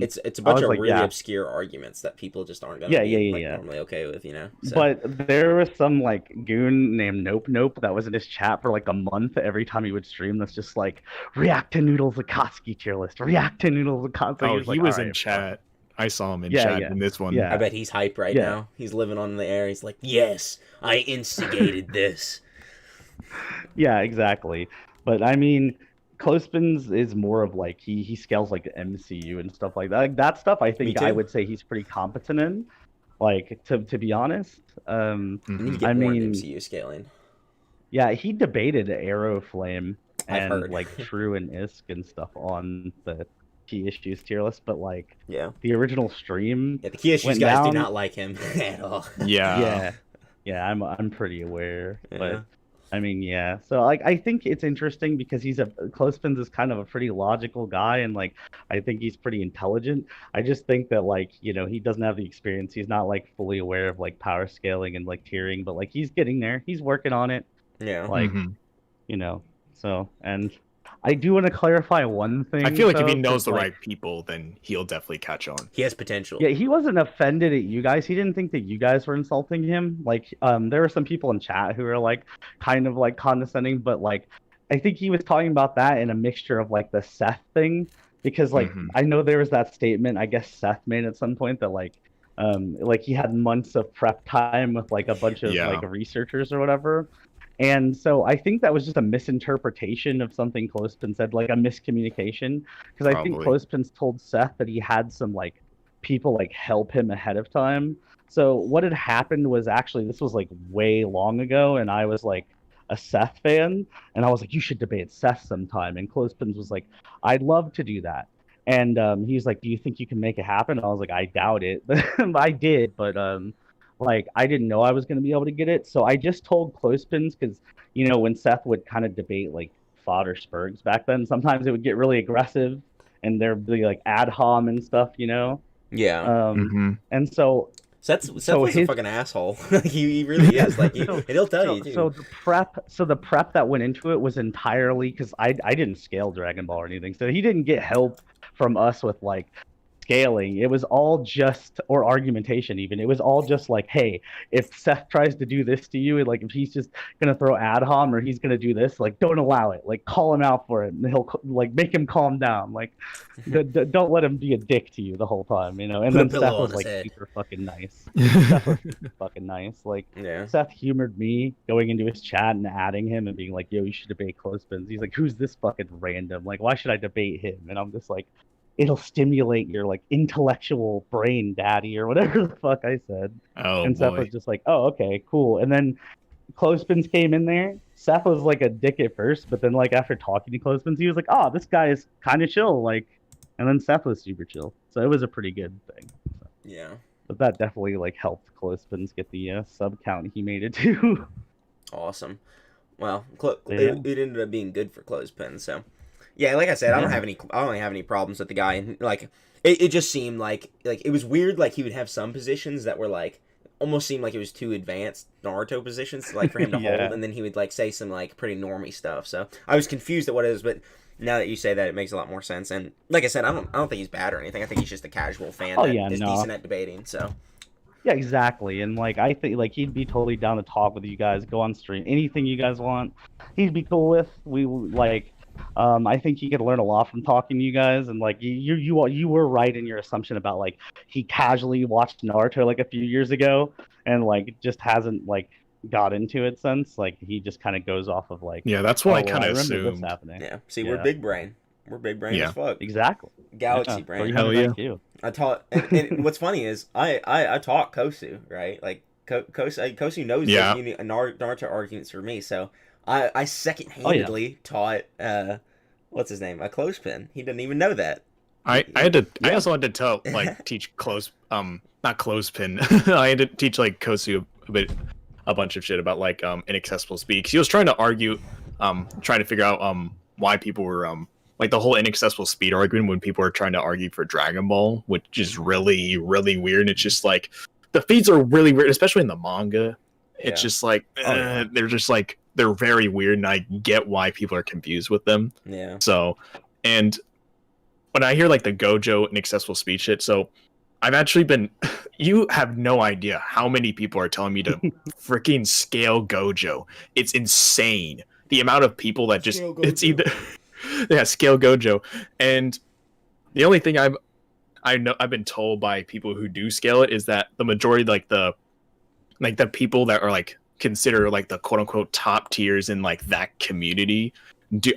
it's a bunch of really obscure arguments that people just aren't gonna be normally okay with, So. But there was some like goon named Nope that was in his chat for like a month every time he would stream. That's just like react to Noodles Akatsuki tier list. React to Noodles Akatsuki. Oh, he was in chat. I saw him in chat in this one. Yeah. I bet he's hype right now. He's living on the air. He's like, yes, I instigated this. Yeah, exactly. But I mean, Clothespins is more of like he scales like the MCU and stuff like that. Like, that stuff I think I would say he's pretty competent in. Like to be honest. I mean MCU scaling. Yeah, he debated Aeroflame and like True and Isk and stuff on the key issues tier list, but like the original stream. Yeah, the key issues guys do not like him at all. Yeah. Yeah, I'm pretty aware, Yeah. but I mean, yeah. So like I think it's interesting because Clothespins is kind of a pretty logical guy and like I think he's pretty intelligent. I just think that like, he doesn't have the experience. He's not like fully aware of like power scaling and like tiering, but like he's getting there. He's working on it. Yeah. Like, so and I do want to clarify one thing. I feel like if he knows the right people, then he'll definitely catch on. He has potential. Yeah, he wasn't offended at you guys. He didn't think that you guys were insulting him. Like, there were some people in chat who were like kind of like condescending, but like I think he was talking about that in a mixture of like the Seth thing. Because like I know there was that statement I guess Seth made at some point that like he had months of prep time with like a bunch of like researchers or whatever. And so I think that was just a misinterpretation of something Clothespin said, like a miscommunication. Because I think Clothespin told Seth that he had some like people like help him ahead of time. So what had happened was actually this was like way long ago, and I was like a Seth fan, and I was like, you should debate Seth sometime. And Clothespin was like, I'd love to do that. And he's like, do you think you can make it happen? And I was like, I doubt it. I did, but like I didn't know I was going to be able to get it, so I just told Clothespins because when Seth would kind of debate like fodder Spurgs back then, sometimes it would get really aggressive and there'd be like ad hom and stuff, Yeah. And so Seth was a fucking asshole. he really is. Like he'll tell you too. So the prep that went into it was entirely because I didn't scale Dragon Ball or anything, so he didn't get help from us with like scaling. It was all just, or argumentation even, it was all just like, hey, if Seth tries to do this to you, like if he's just gonna throw ad hom or he's gonna do this, like don't allow it, like call him out for it, and he'll like make him calm down, like don't let him be a dick to you the whole time, and then Seth was like super fucking nice. Seth was super fucking nice. Like Seth humored me going into his chat and adding him and being like, yo, you should debate Clothespins. He's like, who's this fucking random, like why should I debate him? And I'm just like, it'll stimulate your like intellectual brain, daddy, or whatever the fuck I said. And Seth was just like, oh, okay, cool. And then Clothespins came in there. Seth was like a dick at first, but then like after talking to Clothespins, he was like, oh, this guy is kind of chill. Like, and then Seth was super chill. So it was a pretty good thing. So. Yeah. But that definitely like helped Clothespins get the sub count he made it to. Awesome. Well, it ended up being good for Clothespin, so. Yeah, like I said, I don't have any problems with the guy. And like, it just seemed like it was weird. Like he would have some positions that were like almost seemed like it was too advanced Naruto positions, like for him to hold, and then he would like say some like pretty normie stuff. So I was confused at what it is, but now that you say that, it makes a lot more sense. And like I said, I don't think he's bad or anything. I think he's just a casual fan that is decent at debating. So. Yeah, exactly. And like I think like he'd be totally down to talk with you guys, go on stream, anything you guys want, he'd be cool with. We like. I think he could learn a lot from talking to you guys, and like you were right in your assumption about like he casually watched Naruto like a few years ago and like just hasn't like got into it since. Like he just kind of goes off of like that's what I kind of assumed. Yeah, see, we're big brain. We're big brain as fuck. Exactly. Galaxy brain. Hell yeah. I taught, and what's funny is I taught Kosu, right? Like Kosu knows that Naruto arguments for me, so. I second-handedly taught what's his name, a Clothespin. He didn't even know that. I also had to teach not Clothespin. I had to teach like Kosu a bunch of shit about like inaccessible speed, because he was trying to argue, trying to figure out why people were like the whole inaccessible speed argument when people were trying to argue for Dragon Ball, which is really, really weird. It's just like the feeds are really weird, especially in the manga. It's just like they're just like they're very weird, and I get why people are confused with them. Yeah. So, and when I hear like the Gojo inaccessible speed shit, so I've actually been. You have no idea how many people are telling me to freaking scale Gojo. It's insane the amount of people that just it's either scale Gojo, and the only thing I've been told by people who do scale it is that the majority like the people that are like consider like the quote unquote top tiers in like that community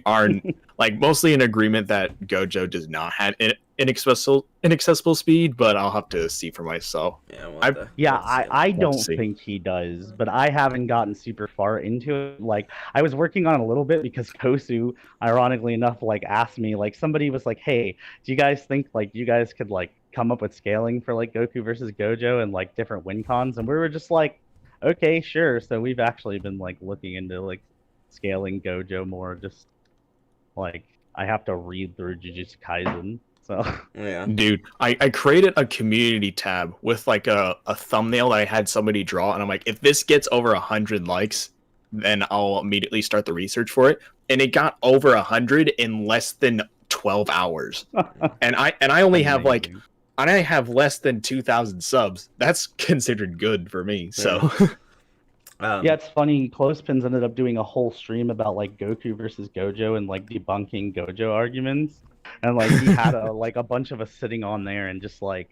are like mostly in agreement that Gojo does not have inaccessible speed, but I'll have to see for myself. I don't think he does, but I haven't gotten super far into it. Like I was working on it a little bit because Kosu, ironically enough, like asked me, like somebody was like, hey, do you guys think like you guys could like come up with scaling for like Goku versus Gojo and like different win cons? And we were just like, Okay, sure. So we've actually been like looking into like scaling Gojo more. Just like I have to read through Jujutsu Kaisen. So Yeah. Dude, I created a community tab with like a thumbnail that I had somebody draw, and I'm like, if this gets over 100 likes, then I'll immediately start the research for it. And it got over 100 in less than 12 hours. And I only have like I have less than 2,000 subs. That's considered good for me. So yeah, it's funny. Clothespins ended up doing a whole stream about like Goku versus Gojo and like debunking Gojo arguments, and like he had a bunch of us sitting on there and just like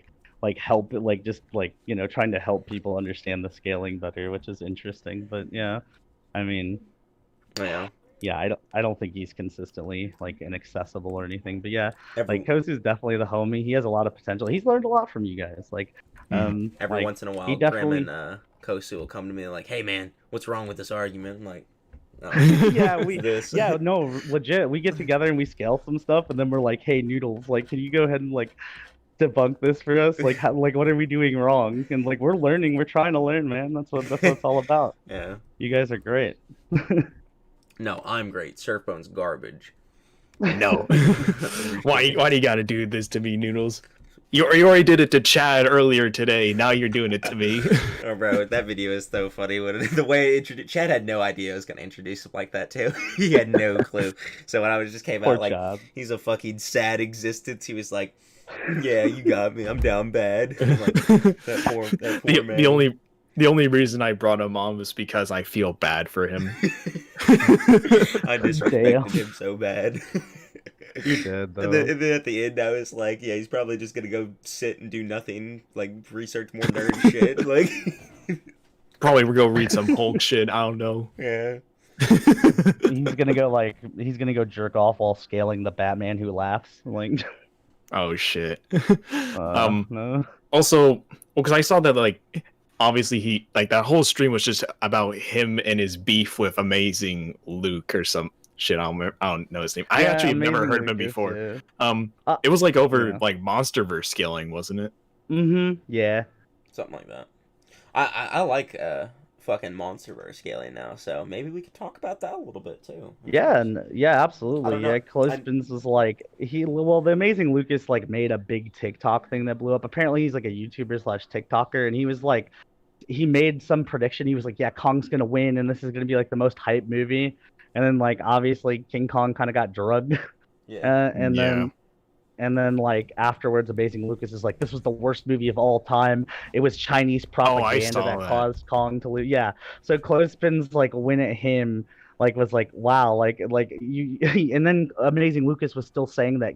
help like just like trying to help people understand the scaling better, which is interesting. But yeah, I mean, yeah, I don't think he's consistently like inaccessible or anything. But yeah, like Kosu's definitely the homie. He has a lot of potential. He's learned a lot from you guys. Like every once in a while, Grim and Kosu will come to me like, "Hey man, what's wrong with this argument?" I'm like, yeah, no, legit. We get together and we scale some stuff, and then we're like, "Hey, Noodles, like, can you go ahead and like debunk this for us? Like, like, what are we doing wrong?" And like, we're learning. We're trying to learn, man. That's what it's all about. Yeah, you guys are great. No, I'm great. Surfbone's garbage. No. Why do you gotta do this to me, Noodles? You already did it to Chad earlier today. Now you're doing it to me. Oh, bro, that video is so funny. The way Chad had no idea I was gonna introduce him like that too. He had no clue. So when I just came out like he's a fucking sad existence, he was like, "Yeah, you got me. I'm down bad." I'm like, that poor man. The only reason I brought him on was because I feel bad for him. I disrespected him so bad. You did, though. And then at the end, I was like, yeah, he's probably just gonna go sit and do nothing, like research more nerd shit. Like, probably go read some Hulk shit. I don't know. Yeah. He's gonna go jerk off while scaling the Batman Who Laughs. Like, oh shit. No. Also, because I saw that like. Obviously, he like that whole stream was just about him and his beef with Amazing Luke or some shit. I don't know his name. I actually have never heard of him before. Yeah. It was like over like MonsterVerse scaling, wasn't it? Mm-hmm. Yeah. Something like that. I like fucking MonsterVerse scaling now, so maybe we could talk about that a little bit too. Yeah, absolutely. Yeah, Clothespins was like the Amazing Lucas like made a big TikTok thing that blew up. Apparently, he's like a YouTuber / TikToker, and he was like. He made some prediction. He was like, "Yeah, Kong's gonna win, and this is gonna be like the most hype movie." And then, like, obviously, King Kong kind of got drugged. Yeah. And then, like afterwards, Amazing Lucas is like, "This was the worst movie of all time. It was Chinese propaganda that caused Kong to lose." Yeah. So Clothespins like went at him. Like was like wow like you and then Amazing Lucas was still saying that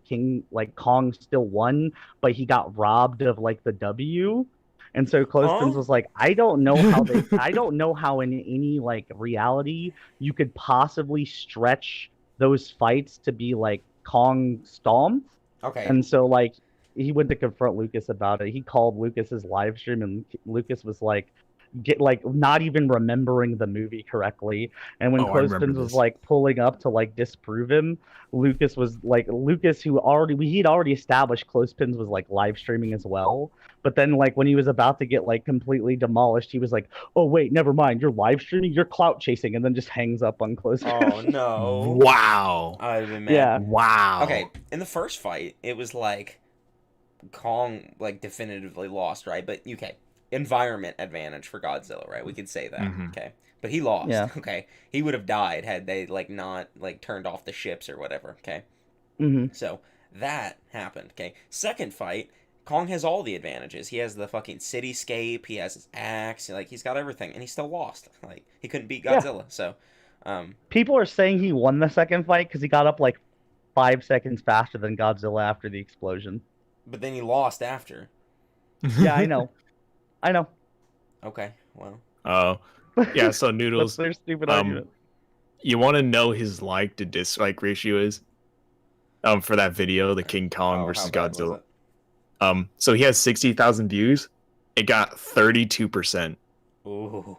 Kong still won, but he got robbed of like the W. And so Clothespins was like, I don't know how in any like reality you could possibly stretch those fights to be like Kong stomped. Okay. And so like he went to confront Lucas about it. He called Lucas's live stream, and Lucas was like not even remembering the movie correctly. And when Clothespins was like pulling up to like disprove him, Lucas who he'd already established Clothespins was like live streaming as well. But then like when he was about to get like completely demolished, he was like, "Oh wait, never mind, you're live streaming, you're clout chasing," and then just hangs up on Clothespins. Oh no. Wow. I'd have been mad. Yeah. Wow. Okay, in the first fight, it was like Kong like definitively lost, right? But okay. Environment advantage for Godzilla, right? We could say that. Mm-hmm. Okay. But he lost. Yeah. Okay. He would have died had they like not like turned off the ships or whatever. Okay. Mm-hmm. So that happened. Okay. Second fight, Kong has all the advantages. He has the fucking cityscape, he has his axe, like he's got everything, and he still lost. Like he couldn't beat Godzilla. Yeah. So people are saying he won the second fight because he got up like 5 seconds faster than Godzilla after the explosion. But then he lost after. Yeah, I know. Okay, well. Oh, yeah. So Noodles, that's their stupid argument. You want to know his like to dislike ratio is? For that video, the King Kong versus Godzilla. So he has 60,000 views. It got 32%. Ooh.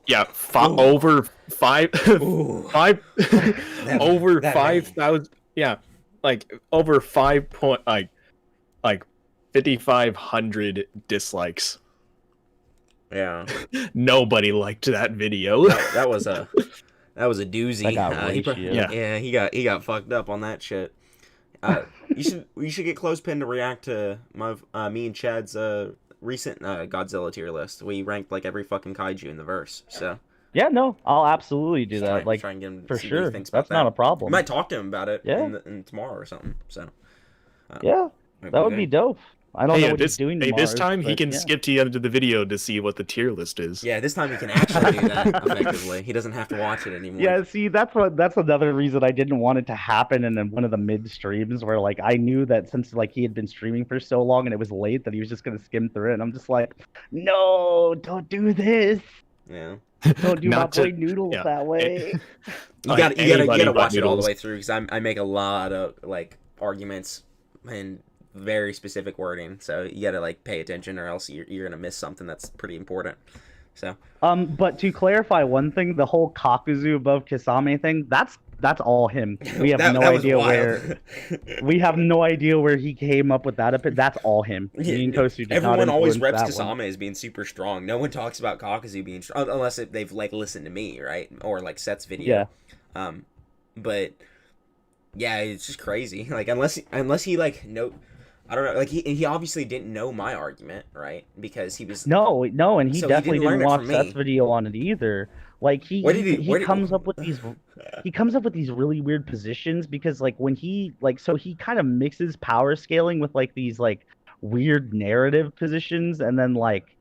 Yeah, over 5,000. Yeah, like over 5,500 dislikes. Yeah. Nobody liked that video. That was a doozy. He got fucked up on that shit. You should get Clothespin to react to me and Chad's recent Godzilla tier list. We ranked like every fucking kaiju in the verse. So yeah, no, I'll absolutely do that. Try and get him for see sure. What he thinks about That's not a problem. We might talk to him about it. Yeah. in tomorrow or something. So yeah, that would be dope. I don't know what he's doing tomorrow. This time he can skip to the end of the video to see what the tier list is. Yeah, this time he can actually do that effectively. He doesn't have to watch it anymore. Yeah, see, that's another reason I didn't want it to happen in one of the mid streams where like I knew that since like he had been streaming for so long and it was late that he was just gonna skim through it, and I'm just like, no, don't do this. Yeah. Don't do my boy Noodles that way. You gotta watch it all the way through because I make a lot of like arguments and very specific wording, so you gotta like pay attention or else you're gonna miss something that's pretty important. So but to clarify one thing, the whole Kakuzu above Kisame thing, that's all him. We have no idea where we have no idea where he came up with that. That's all him. Everyone always reps Kisame as being super strong. No one talks about Kakuzu being strong unless they've like listened to me, right? Or like Set's video. Yeah. But yeah, it's just crazy. Like unless he like I don't know. Like he obviously didn't know my argument, right? Because he was no, and he definitely didn't watch Seth's video on it either. Like he comes up with these really weird positions because like when he kind of mixes power scaling with like these like weird narrative positions and then like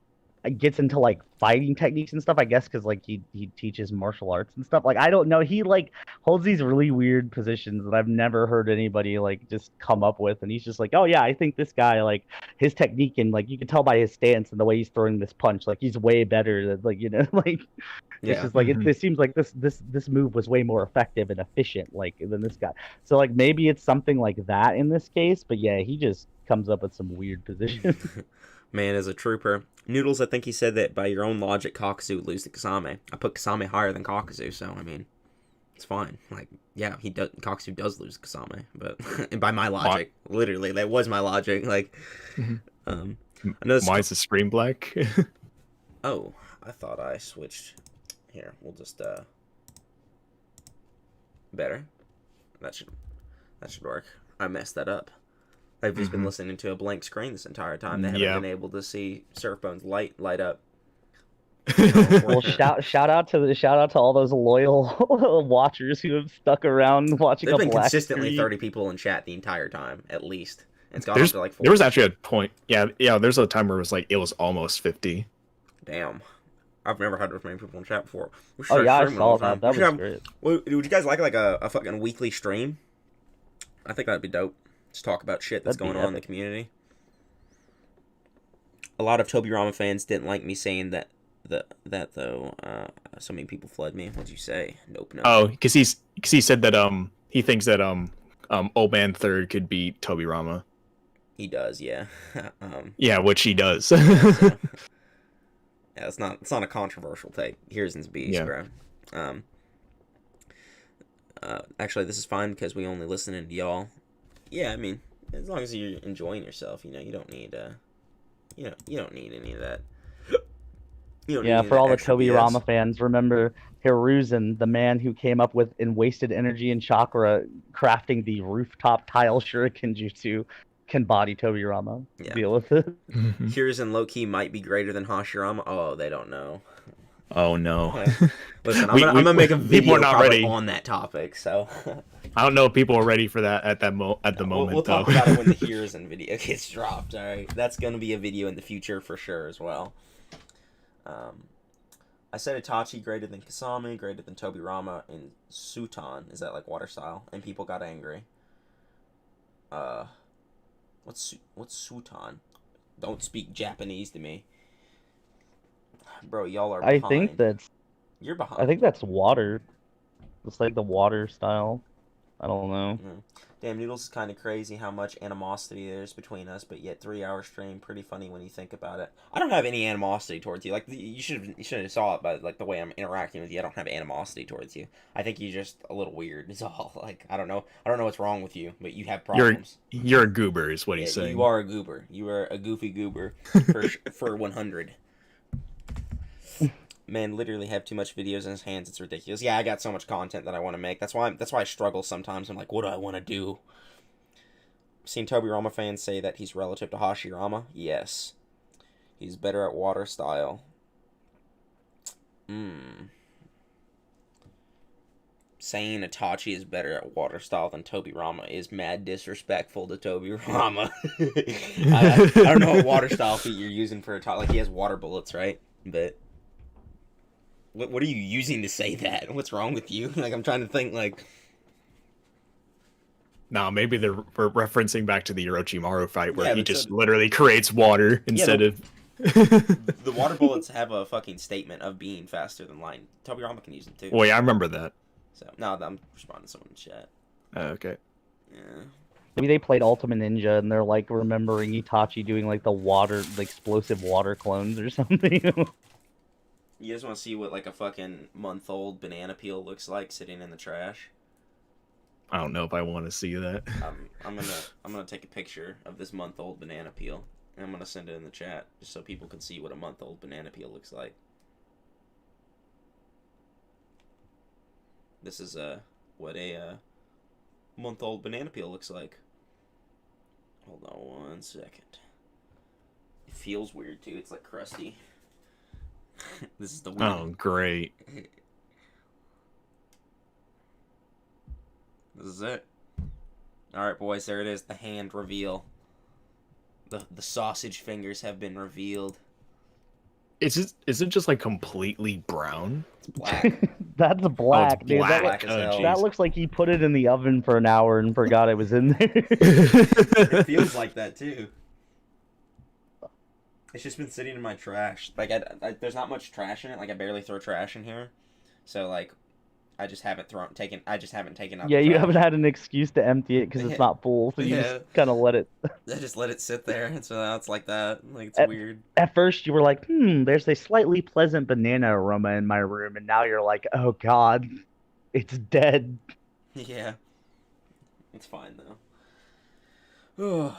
gets into like fighting techniques and stuff, I guess, because like he teaches martial arts and stuff. Like I don't know, he like holds these really weird positions that I've never heard anybody like just come up with, and he's just like, oh yeah, I think this guy, like his technique and like you can tell by his stance and the way he's throwing this punch, like he's way better than like like it's just like it seems like this move was way more effective and efficient like than this guy. So like maybe it's something like that in this case, but yeah, he just comes up with some weird positions. Man is a trooper. Noodles, I think he said that by your own logic, Kakuzu would lose to Kasame. I put Kasame higher than Kakuzu, so I mean, it's fine. Like, yeah, Kakuzu does lose to Kasame, but and by my logic, literally, that was my logic. Like, why is the screen black? Oh, I thought I switched. Here, we'll just better. That should work. I messed that up. I've just been listening to a blank screen this entire time. They haven't been able to see Surfbone's light up. Well, shout out to all those loyal watchers who have stuck around watching. There's been consistently 30 people in chat the entire time, at least. It's gone up to like 40. There was actually a point. Yeah. There's a time where it was almost 50. Damn. I've never had this many people in chat before. Oh yeah, I saw that. That was great. Would you guys like a fucking weekly stream? I think that'd be dope. Just talk about shit that's going on in the community. A lot of Tobirama fans didn't like me saying that though. So many people flood me. What'd you say? Nope. No. Oh, because he said that he thinks that Old Man Third could beat Tobirama. He does, yeah. Yeah, which he does. Yeah, it's not a controversial take. Here's his beast, bro. Actually, this is fine because we only listen to y'all. Yeah, I mean, as long as you're enjoying yourself, you don't need you don't need any of that. For all the Tobirama fans, remember Hiruzen, the man who came up with and wasted energy and chakra crafting the rooftop tile shuriken jutsu, can body Tobirama. Yeah. Deal with it. Hiruzen low-key might be greater than Hashirama. Oh, they don't know. Oh no! Listen, I'm gonna make a video on that topic. So I don't know if people are ready for that at the moment. We'll talk about it when the Hiruzen video gets dropped. All right, that's gonna be a video in the future for sure as well. I said Itachi greater than Kasame, greater than Tobirama, and Sutan. Is that like water style? And people got angry. What's Sutan? Don't speak Japanese to me. Bro, y'all are behind. You're behind. I think that's water. It's like the water style. I don't know. Damn, Noodles is kind of crazy how much animosity there's between us, but yet 3-hour stream, pretty funny when you think about it. I don't have any animosity towards you. Like, you should have saw it by like the way I'm interacting with you. I don't have animosity towards you. I think you're just a little weird. Is all. Like, I don't know what's wrong with you, but you have problems. You're a goober, is what he's saying. You are a goober. You are a goofy goober for 100. Man literally have too much videos in his hands. It's ridiculous. Yeah, I got so much content that I want to make. That's why I struggle sometimes. I'm like, what do I want to do? I've seen Tobirama fans say that he's relative to Hashirama. Yes. He's better at water style. Saying Itachi is better at water style than Tobirama is mad disrespectful to Tobirama. I don't know what water style feat you're using for Itachi. Like, he has water bullets, right? But what are you using to say that? What's wrong with you? Like, I'm trying to think, like... No, maybe they're referencing back to the Orochimaru fight where he just literally creates water instead of... The water bullets have a fucking statement of being faster than light. Tobirama can use them too. Well, yeah, I remember that. So, no, I'm responding to someone in chat. Okay. Yeah. Maybe they played Ultimate Ninja and they're like remembering Itachi doing like the explosive water clones or something. You guys want to see what like a fucking month-old banana peel looks like sitting in the trash? I don't know if I want to see that. I'm gonna take a picture of this month-old banana peel and I'm gonna send it in the chat just so people can see what a month-old banana peel looks like. This is what a month-old banana peel looks like. Hold on 1 second. It feels weird too. It's like crusty. This is the weird. Oh, great. This is it. All right, boys. There it is. The hand reveal. The sausage fingers have been revealed. Is it just like completely brown? It's black. That's black, it's dude. black. That looks like he put it in the oven for an hour and forgot it was in there. It feels like that too. It's just been sitting in my trash. Like, there's not much trash in it. Like, I barely throw trash in here. So, like, I just haven't taken out. Yeah, you haven't had an excuse to empty it because it's not full, so you just kind of let it. I just let it sit there, and so now it's like that. Like, it's weird. At first, you were like, there's a slightly pleasant banana aroma in my room, and now you're like, oh god, it's dead. Yeah. It's fine, though.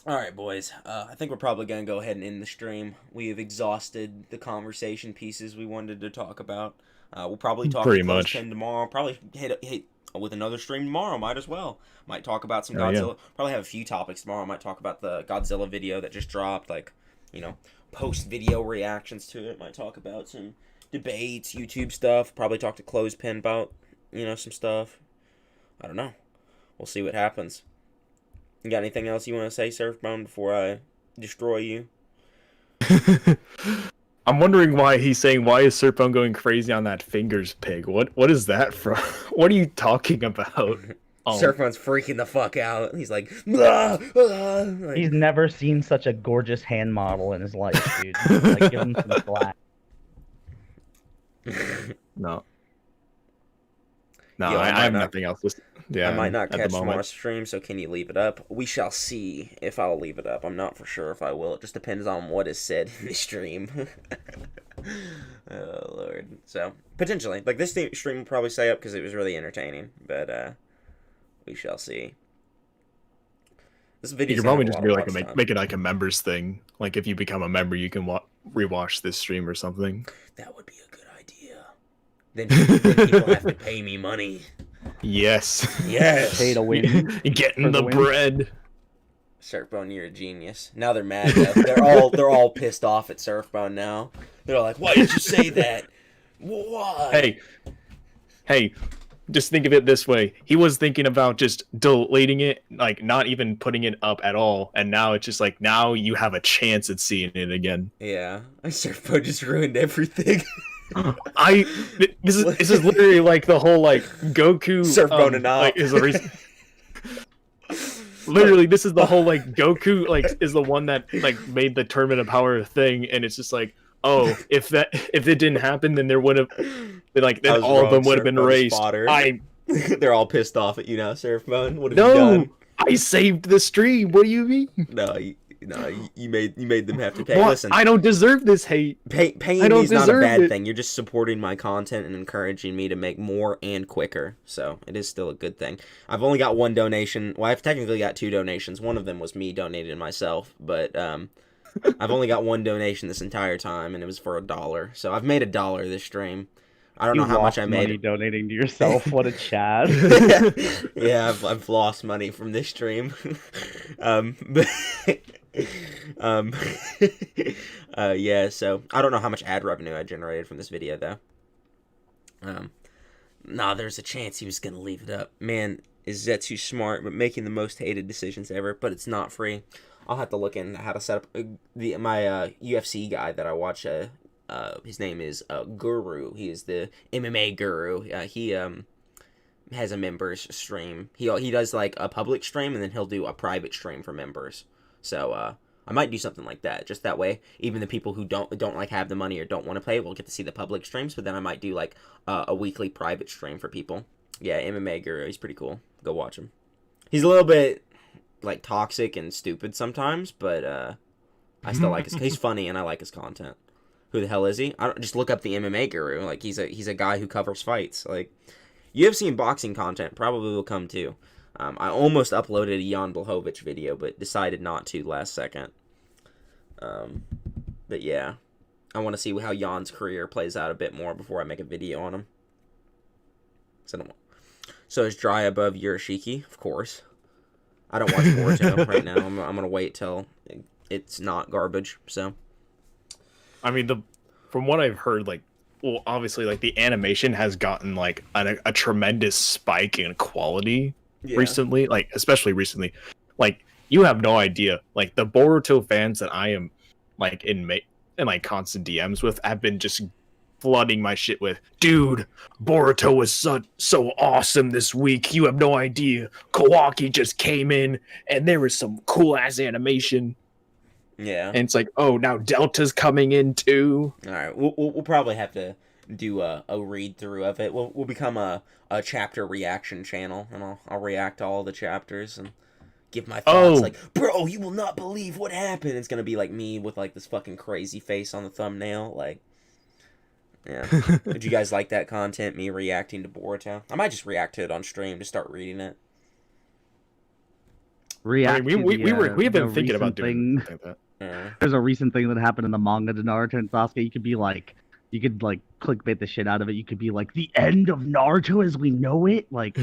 Alright, boys. I think we're probably going to go ahead and end the stream. We have exhausted the conversation pieces we wanted to talk about. We'll probably talk Pretty to much Clothespin tomorrow. Probably hit with another stream tomorrow. Might as well. Might talk about some Godzilla. Yeah. Probably have a few topics tomorrow. Might talk about the Godzilla video that just dropped. Like, post-video reactions to it. Might talk about some debates, YouTube stuff. Probably talk to Clothespin about, some stuff. I don't know. We'll see what happens. You got anything else you want to say, Surfbone, before I destroy you? I'm wondering why he's saying, why is Surfbone going crazy on that fingers pig? What is that from? What are you talking about? Surfbone's freaking the fuck out. He's like, blah, blah. He's never seen such a gorgeous hand model in his life, dude. Like, give him some slack. No. No, I have nothing else. Yeah, I might not catch tomorrow's stream, so can you leave it up? We shall see if I'll leave it up. I'm not for sure if I will. It just depends on what is said in the stream. Oh, Lord. So, potentially. Like, this stream will probably stay up because it was really entertaining, but we shall see. This video. You could probably just do make it like a members thing. Like, if you become a member, you can rewatch this stream or something. That would be a good idea. Then people have to pay me money. Yes. Yes. Pay to win. Getting the bread. Surfbone, you're a genius. Now they're mad though. They're all pissed off at Surfbone now. They're like, why did you say that? Why? Hey, just think of it this way. He was thinking about just deleting it, like not even putting it up at all, and now it's just like, now you have a chance at seeing it again. Yeah. Surfbone just ruined everything. This is literally like the whole like Goku Surfbone and like is the reason. Literally, this is the whole like Goku like is the one that like made the Tournament of Power a thing, and it's just like, oh, if it didn't happen, then there would have been like then all of them would have been erased. They're all pissed off at you now, Surfbone. What have you done? I saved the stream. What do you mean? No, you made them have to pay. What? Listen, I don't deserve this hate. Paying me is not a bad thing. You're just supporting my content and encouraging me to make more and quicker. So it is still a good thing. I've only got one donation. Well, I've technically got two donations. One of them was me donating myself, but I've only got one donation this entire time, and it was for $1. So I've made $1 this stream. I don't know how much I made. Money donating to yourself. What a Chad. Yeah, I've lost money from this stream. But yeah. So I don't know how much ad revenue I generated from this video though. Nah, there's a chance he was gonna leave it up. Man, is that too smart? But making the most hated decisions ever. But it's not free. I'll have to look in how to set up my UFC guy that I watch. His name is Guru. He is the MMA guru. He has a members stream. He does like a public stream, and then he'll do a private stream for members. So I might do something like that. Just that way, even the people who don't like have the money or don't want to play will get to see the public streams. But then I might do like a weekly private stream for people. Yeah, MMA guru. He's pretty cool. Go watch him. He's a little bit like toxic and stupid sometimes, but I still like his. He's funny and I like his content. Who the hell is he? I don't just look up the MMA guru. Like he's a guy who covers fights. Like UFC and boxing content probably will come too. I almost uploaded a Jan Blachowicz video, but decided not to last second. But yeah, I want to see how Jan's career plays out a bit more before I make a video on him. So is Dry above Yurishiki? Of course. I don't watch Boruto right now. I'm gonna wait till it's not garbage. So. I mean, from what I've heard, like, well, obviously, like, the animation has gotten, like, a tremendous spike in quality recently, like, especially recently. Like, you have no idea. Like, the Boruto fans that I am, like, in like, constant DMs with have been just flooding my shit with, dude, Boruto was so awesome this week. You have no idea. Kawaki just came in, and there was some cool-ass animation. Yeah, and it's like, oh, now Delta's coming in too. All right, we'll probably have to do a read through of it. We'll become a chapter reaction channel, and I'll react to all the chapters and give my thoughts. Like, bro, you will not believe what happened. It's gonna be like me with like this fucking crazy face on the thumbnail. Like, yeah. Would you guys like that content? Me reacting to Boruto? I might just react to it on stream to start reading it. We have been thinking about doing something like that. There's a recent thing that happened in the manga to Naruto and Sasuke. You could clickbait the shit out of it. You could be like, the end of Naruto as we know it. Like,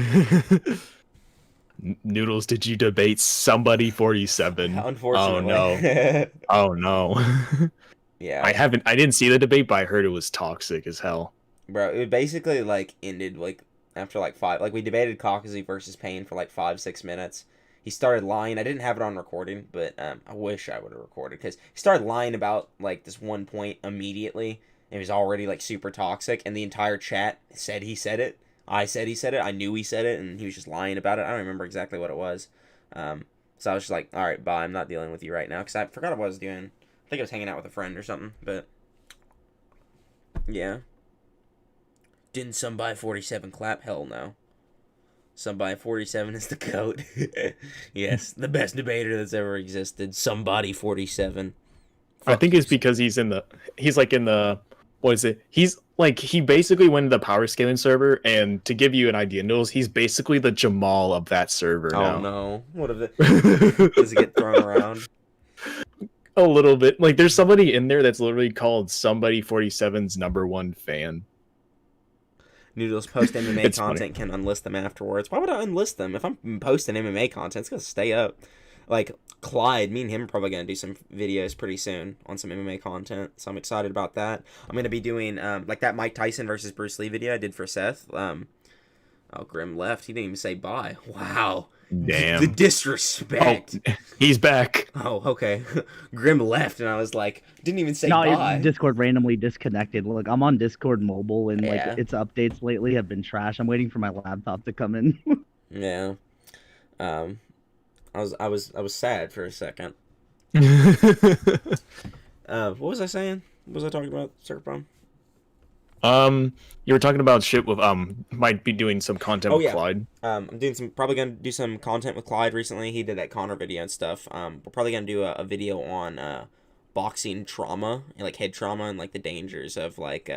Noodles, did you debate somebody 47? Unfortunately. Oh no. Oh no. Yeah. I didn't see the debate, but I heard it was toxic as hell. Bro, it basically like ended like after like 5. Like we debated Kakashi versus Pain for like 5-6 minutes. He started lying. I didn't have it on recording, but I wish I would have recorded, because he started lying about like this one point immediately. It was already like super toxic, and the entire chat said he said it. I said he said it. I knew he said it, and he was just lying about it. I don't remember exactly what it was. So I was just like, all right, bye. I'm not dealing with you right now, because I forgot what I was doing. I think I was hanging out with a friend or something, but yeah. Didn't somebody 47 clap? Hell no. Somebody 47 is the GOAT. Yes, the best debater that's ever existed. Somebody 47. I think it's because he's like in the, what is it? He basically went to the power scaling server, and to give you an idea, Noodles, he's basically the Jamal of that server now. Oh no. What if it does it get thrown around? A little bit. Like, there's somebody in there that's literally called somebody 47's #1 fan. Noodles post MMA content funny. can unlist them afterwards. Why would I unlist them? If I'm posting MMA content, it's gonna stay up. Like Clyde, me and him are probably gonna do some videos pretty soon on some MMA content, so I'm excited about that. I'm gonna be doing like that Mike Tyson versus Bruce Lee video I did for Seth. Oh, Grim left. He didn't even say bye. Wow. Damn. The disrespect. Oh, he's back. Oh, okay. Grim left, and I was like, didn't even say bye. Discord randomly disconnected. Look, I'm on Discord mobile, and like its updates lately have been trash. I'm waiting for my laptop to come in. Yeah. I was sad for a second. What was I saying? What was I talking about, Surfbone? You were talking about shit with might be doing some content with Clyde. I'm probably gonna do some content with Clyde recently. He did that Connor video and stuff. We're probably gonna do a video on boxing trauma, like head trauma, and like the dangers of like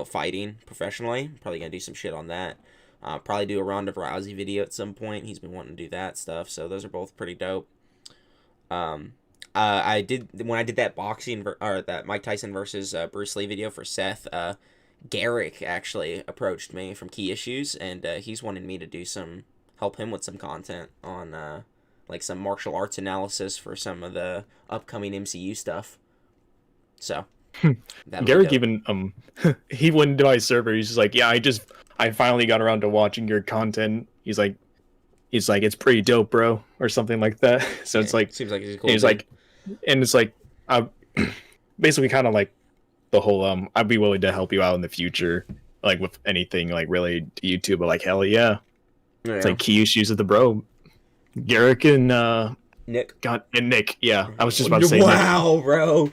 fighting professionally. Probably gonna do some shit on that. Probably do a Ronda Rousey video at some point. He's been wanting to do that stuff, so those are both pretty dope. I I did when I did that boxing or that Mike Tyson versus Bruce Lee video for Seth. Garrick actually approached me from Key Issues, and he's wanted me to help him with some content on like some martial arts analysis for some of the upcoming MCU stuff. So Garrick even he went into my server. He's just like, yeah, I finally got around to watching your content. He's like it's pretty dope, bro, or something like that. So it's like seems like he's cool. He's like, and it's like basically kind of like the whole I'd be willing to help you out in the future, like with anything like related to YouTube. But like hell yeah. It's like Key Issues of the bro, Garrick and Nick. Nick. Yeah, I was just about to say. Wow, Nick. Bro.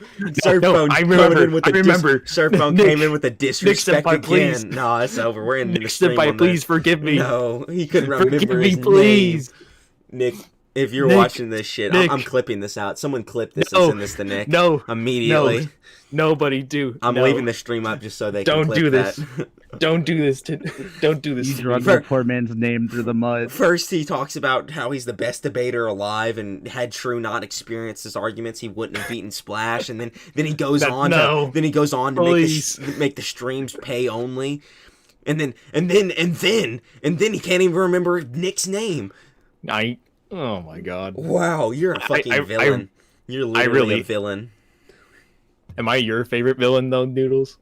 Surfbone. I remember. Surfbone came in with a disrespect Nick, again. please. No, it's over. We're in Nick the stream. Senpai, please forgive me. No, he couldn't remember forgive his me, please. Name. Nick, if you're watching this shit, I'm clipping this out. Someone clip this and send this to Nick. No, immediately. No. Nobody do. I'm leaving the stream up just so they can clip do this. That. Don't do this. Don't do this. You drug the poor man's name through the mud. First, he talks about how he's the best debater alive, and had True not experienced his arguments, he wouldn't have beaten Splash. And then he goes on to make the streams pay only. And then he can't even remember Nick's name. Oh my god! Wow, you're a fucking villain. You're literally a villain. Am I your favorite villain though, Noodles?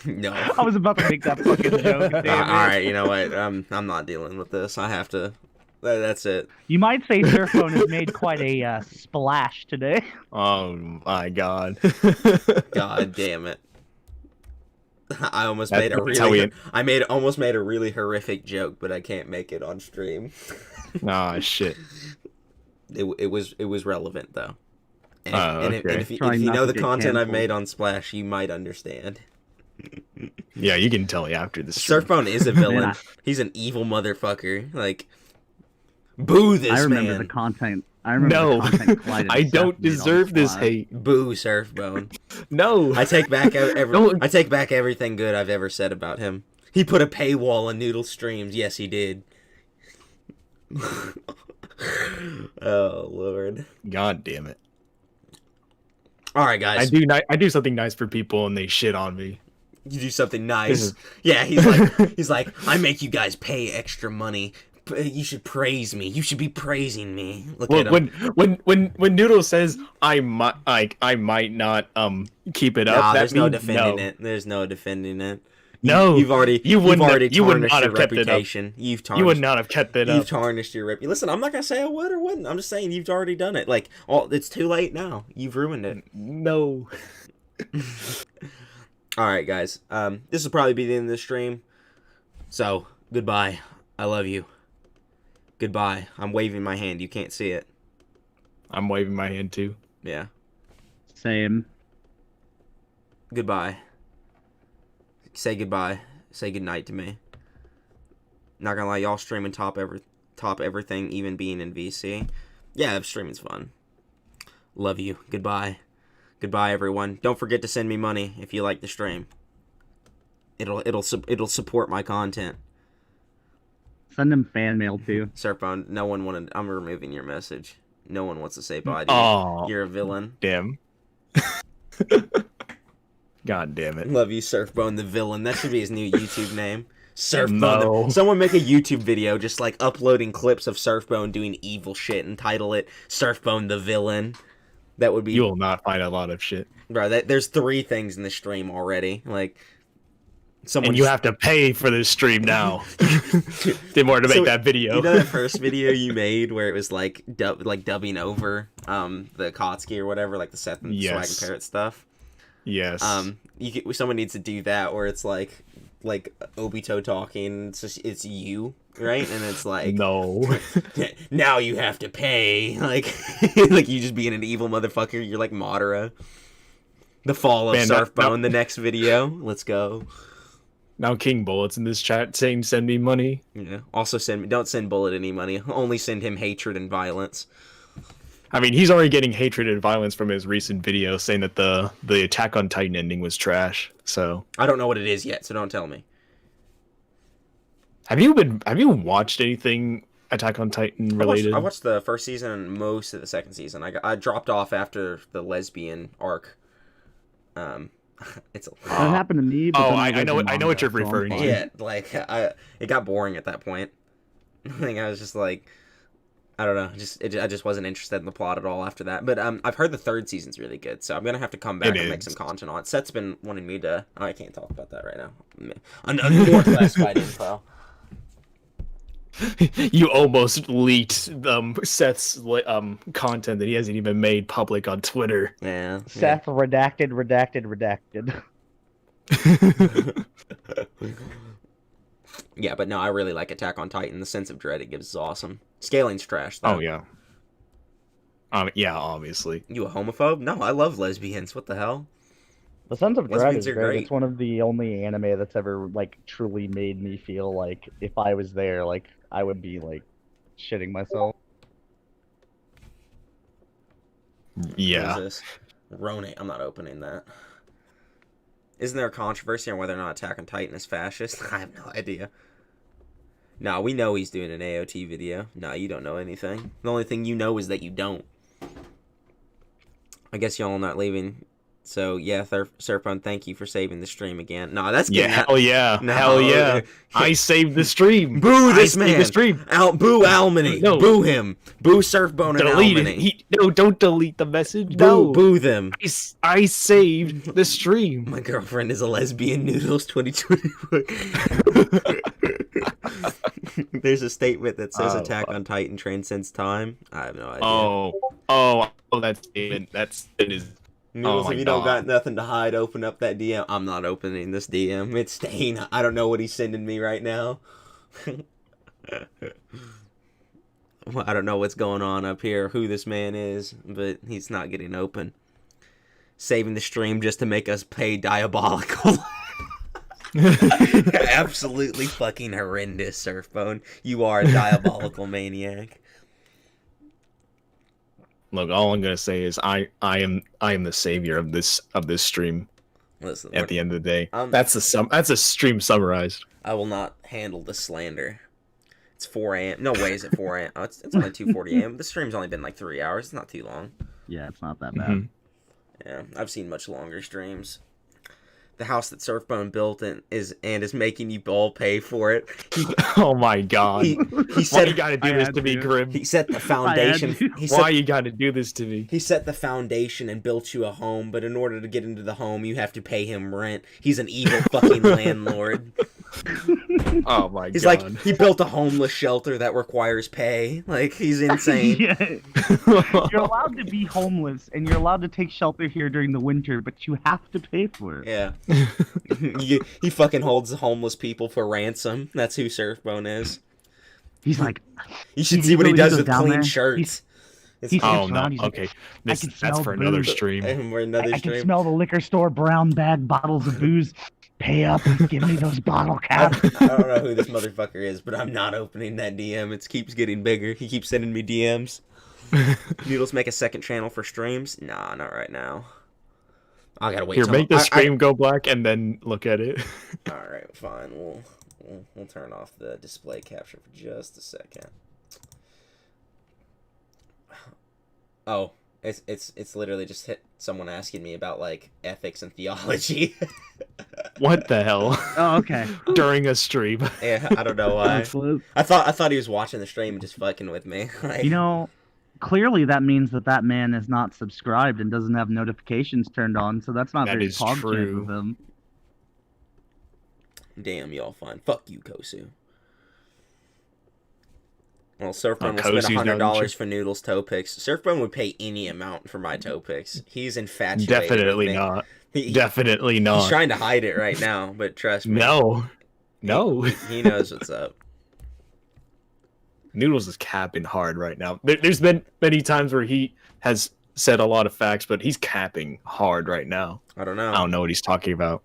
No. I was about to make that fucking joke. All right, you know what? I'm not dealing with this. I have to. That's it. You might say Surfbone has made quite a splash today. Oh my god! God damn it! I almost made a really horrific joke, but I can't make it on stream. Ah, shit. It was relevant though. And, okay. and if you know the content I've made on Splash, you might understand. Yeah, you can tell me after this. Surfbone is a villain. He's an evil motherfucker. Like, boo this man. I remember the content. The content I don't deserve this hate. Boo Surfbone. No. I take back everything good I've ever said about him. He put a paywall on Noodle streams. Yes, he did. Oh Lord. God damn it. All right, guys. I do something nice for people and they shit on me. You do something nice. Yeah, he's like, I make you guys pay extra money. You should praise me. You should be praising me. Look at him. When Noodle says I might not keep it up, there's no defending it. There's no defending it. No, you wouldn't have your kept reputation. You would not have kept it up. You've tarnished your reputation. Listen, I'm not gonna say I would or wouldn't. I'm just saying you've already done it. Like, it's too late now. You've ruined it. No. All right, guys. This will probably be the end of the stream. So goodbye. I love you. Goodbye. I'm waving my hand. You can't see it. I'm waving my hand too. Yeah. Same. Goodbye. Say goodbye. Say goodnight to me. Not gonna lie, y'all streaming top everything, even being in VC. Yeah, streaming's fun. Love you. Goodbye. Goodbye, everyone. Don't forget to send me money if you like the stream. It'll support my content. Send them fan mail too. Surfbone, no one wanted. I'm removing your message. No one wants to say bye to you. You're a villain. Damn. God damn it. Love you, Surfbone the villain. That should be his new YouTube name. Surfbone. No. Someone make a YouTube video just like uploading clips of Surfbone doing evil shit and title it Surfbone the villain. That would be. You will not find a lot of shit. Bro, there's 3 things in the stream already. Like, and you have to pay for this stream now. In order to make that video. You know that first video you made where it was like dubbing over the Akatsuki or whatever, like the Seth and Swag and Parrot stuff? Yes. Someone needs to do that where it's like Obito talking. It's you, right? And it's like, no. Now you have to pay. Like you just being an evil motherfucker. You're like Madara. The fall of Surfbone. The next video. Let's go. Now King Bullet's in this chat saying send me money. Yeah. Also don't send Bullet any money. Only send him hatred and violence. I mean, he's already getting hatred and violence from his recent video saying that the Attack on Titan ending was trash. So I don't know what it is yet, so don't tell me. Have you watched anything Attack on Titan related? I watched the first season and most of the second season. I dropped off after the lesbian arc. It's that happened to me. But I know what you're referring to. Yeah, like it got boring at that point. I think I was just like, I don't know, I just wasn't interested in the plot at all after that. But I've heard the third season's really good, so I'm gonna have to come back and make some content on it. Seth's been wanting me to. Oh, I can't talk about that right now. More classified info. You almost leaked Seth's content that he hasn't even made public on Twitter. Yeah. Seth redacted. Yeah, but no, I really like Attack on Titan. The sense of dread it gives is awesome. Scaling's trash, though. Oh, yeah. Yeah, obviously. You a homophobe? No, I love lesbians. What the hell? The sense of dread is great. It's one of the only anime that's ever, like, truly made me feel like if I was there, like, I would be, like, shitting myself. Yeah. What is this? Ronate. I'm not opening that. Isn't there a controversy on whether or not Attack on Titan is fascist? I have no idea. No, we know he's doing an AOT video. No, you don't know anything. The only thing you know is that you don't. I guess y'all not leaving. So, yeah, Surfbone, thank you for saving the stream again. No, that's getting hell yeah. No. Hell yeah. I saved the stream. Boo this man. The stream. Boo Almany. No. Boo him. Boo Surfbone and Almany. No, don't delete the message. Boo them. I saved the stream. My girlfriend is a lesbian. Noodles 2021. There's a statement that says Attack on Titan transcends time. I have no idea. Oh, that's it. It is. Noodles, if you don't got nothing to hide, open up that DM. I'm not opening this DM. It's Stain. I don't know what he's sending me right now. Well, I don't know what's going on up here, who this man is, but he's not getting open. Saving the stream just to make us pay diabolical. Absolutely fucking horrendous, Surfbone. You are a diabolical maniac. Look, all I'm gonna say is I am the savior of this stream. Listen, at the end of the day, that's a stream summarized. I will not handle the slander. It's 4 a.m. No way is it 4 a.m. Oh, it's only 2:40 a.m. The stream's only been like 3 hours. It's not too long. Yeah, it's not that bad. Yeah, I've seen much longer streams. The house that Surfbone built is making you all pay for it. Oh my god! He said, "Why you gotta do this to me, Grim?" He set the foundation. Why you gotta do this to me? He set the foundation and built you a home, but in order to get into the home, you have to pay him rent. He's an evil fucking landlord. Oh my god! He's like, he built a homeless shelter that requires pay. Like, he's insane. You're allowed to be homeless, and you're allowed to take shelter here during the winter, but you have to pay for it. Yeah. He fucking holds homeless people for ransom. That's who Surfbone is. He's like, you should see what he does with clean shirts. Oh no! Okay, that's for another stream. I can smell the liquor store brown bag bottles of booze. Pay up and give me those bottle caps. I don't know who this motherfucker is, but I'm not opening that DM. It keeps getting bigger. He keeps sending me DMs. Noodles make a second channel for streams? Nah, not right now. I gotta wait. Here, make the stream go black and then look at it. All right, fine. We'll turn off the display capture for just a second. Oh, it's literally just hit someone asking me about like ethics and theology. What the hell? Oh, okay. During a stream. Yeah, I don't know why. I thought he was watching the stream and just fucking with me. Like, you know, clearly that means that man is not subscribed and doesn't have notifications turned on, so that's not very positive of him. Damn, y'all fine. Fuck you, Kosu. Well, Surfbone will spend $100 for Noodles toe picks. Surfbone would pay any amount for my toe picks. He's infatuated. Definitely not. Definitely not. He's trying to hide it right now, but trust me. No. He knows what's up. Noodles is capping hard right now. There's been many times where he has said a lot of facts, but he's capping hard right now. I don't know. I don't know what he's talking about.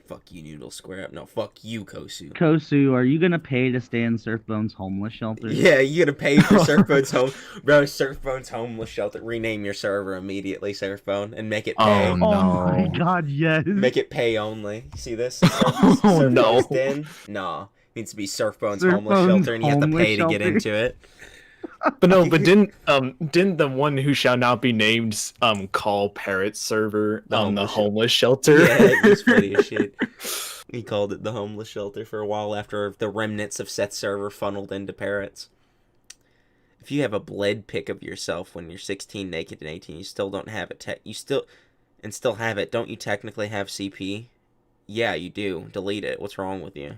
Fuck you, Noodles. Square up. No, fuck you, Kosu. Kosu, are you gonna pay to stay in Surfbone's homeless shelter? Yeah, you gonna pay for Surfbone's home, bro. Surfbone's homeless shelter. Rename your server immediately, Surfbone, and make it pay. Oh no! Oh my god, yes. Make it pay only. See this? Oh no! Den? Nah, Needs to be Surfbone's homeless shelter, and you have to pay to get into it. But no, but didn't the one who shall not be named call Parrot server the homeless shelter? Yeah, it was funny as shit. He called it the homeless shelter for a while after the remnants of Seth's server funneled into Parrots. If you have a bled pic of yourself when you're 16, naked, and 18, you still don't have it. Still have it. Don't you technically have CP? Yeah, you do. Delete it. What's wrong with you?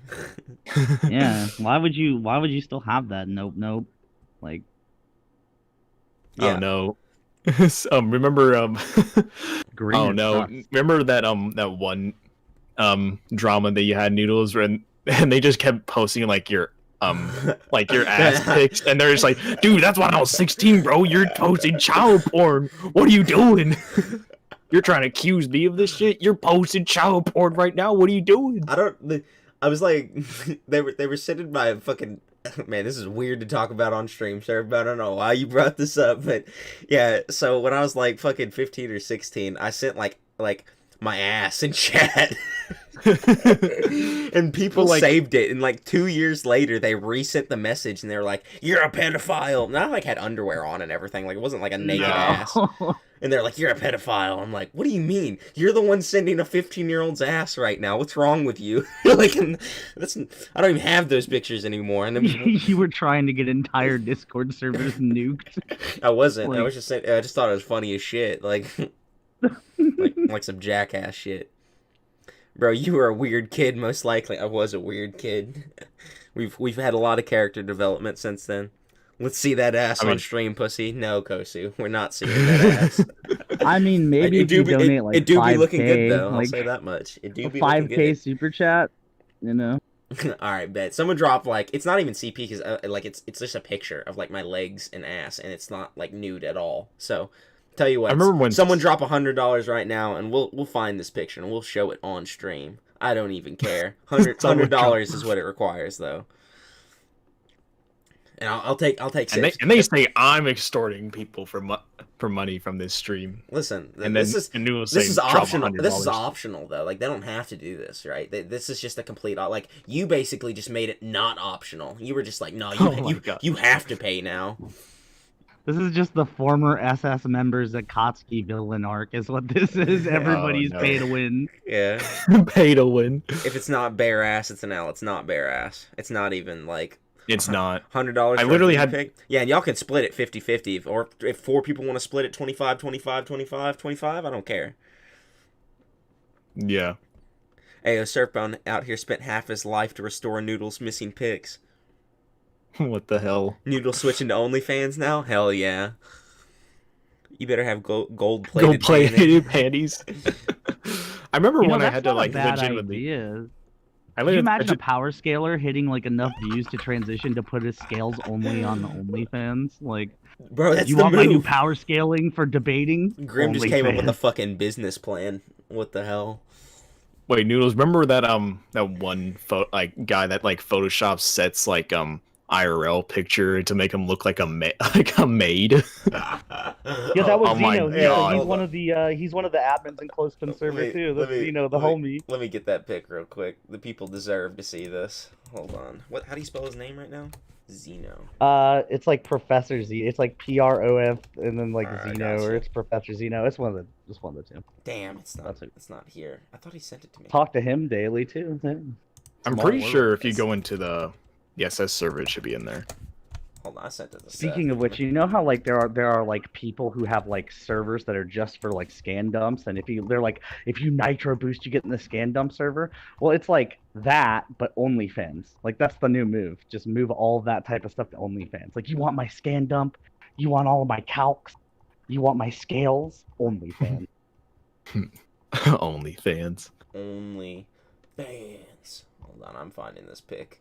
Yeah. Why would you still have that? Nope. Like. Yeah. Oh no. Remember Green. Oh no. Remember that one drama that you had, Noodles, and they just kept posting like your ass pics, and they're just like, dude, that's when I was 16, bro. You're posting child porn. What are you doing? You're trying to accuse me of this shit. You're posting child porn right now. What are you doing? I was like, they were sitting by fucking. Man, this is weird to talk about on stream, sir, but I don't know why you brought this up. But yeah, so when I was like fucking 15 or 16, I sent like my ass in chat. And people saved it, and like 2 years later they resent the message, and they were like, you're a pedophile. And I like had underwear on and everything, like it wasn't like a naked ass. And they're like, you're a pedophile. I'm like, what do you mean? You're the one sending a 15-year-old's ass right now. What's wrong with you? Like, I don't even have those pictures anymore. And then you were trying to get entire Discord servers nuked. I wasn't. I was just saying, I just thought it was funny as shit. Like some jackass shit. Bro, you were a weird kid, most likely. I was a weird kid. We've had a lot of character development since then. Let's see that ass on stream, pussy. No, Kosu, we're not seeing that ass. I mean, maybe if you donate like 5K, it do be looking good though. I'll say that much. It do be 5K super chat, you know. All right, bet. Someone dropped like it's not even CP because like it's just a picture of like my legs and ass, and it's not like nude at all. So. Tell you what, I remember when someone drop $100 right now, and we'll find this picture and we'll show it on stream. I don't even care. $100 is what it requires, though. And I'll take. And they say I'm extorting people for money from this stream. Listen, and this is optional. This is optional though. Like they don't have to do this, right? This is just a complete. Like you basically just made it not optional. You were just like, no, you have to pay now. This is just the former SS members Akatsuki villain arc is what this is. Everybody's pay to win. Yeah. Pay to win. If it's not bare ass, it's an L. It's not bare ass. It's not even like... It's not. $100. I literally had... pick. Yeah, and y'all can split it 50-50. Or if 4 people want to split it 25, 25, 25, 25, I don't care. Yeah. Hey, Surfbone out here spent half his life to restore Noodles' missing pics. What the hell? Noodle switching to OnlyFans now? Hell yeah. You better have gold-plated panties. I remember when I had to like legitimately... Can you imagine a power scaler hitting like enough views to transition to put his scales only on the OnlyFans? Like, bro, that's you want my new power scaling for debating? Grim just came up with a fucking business plan. What the hell? Wait, Noodles, remember that one guy that like photoshops sets like IRL picture to make him look like a maid. Yeah, that was Zeno. He's one of the admins in Clothespin server too. That's Zeno, the homie. Let me get that pic real quick. The people deserve to see this. Hold on. How do you spell his name right now? Zeno. It's like Professor Z. It's like PROF and then like Zeno, or it's Professor Zeno. It's one of the two. Damn, it's not here. I thought he sent it to me. Talk to him daily too. I'm pretty sure if you go into the SS server, it should be in there. Hold on, I sent it to Speaking of which, you know how like there are like people who have like servers that are just for like scan dumps, and if you nitro boost, you get in the scan dump server. Well, it's like that, but OnlyFans. Like that's the new move. Just move all of that type of stuff to OnlyFans. Like you want my scan dump, you want all of my calcs, you want my scales, OnlyFans. OnlyFans. OnlyFans. Hold on, I'm finding this pic.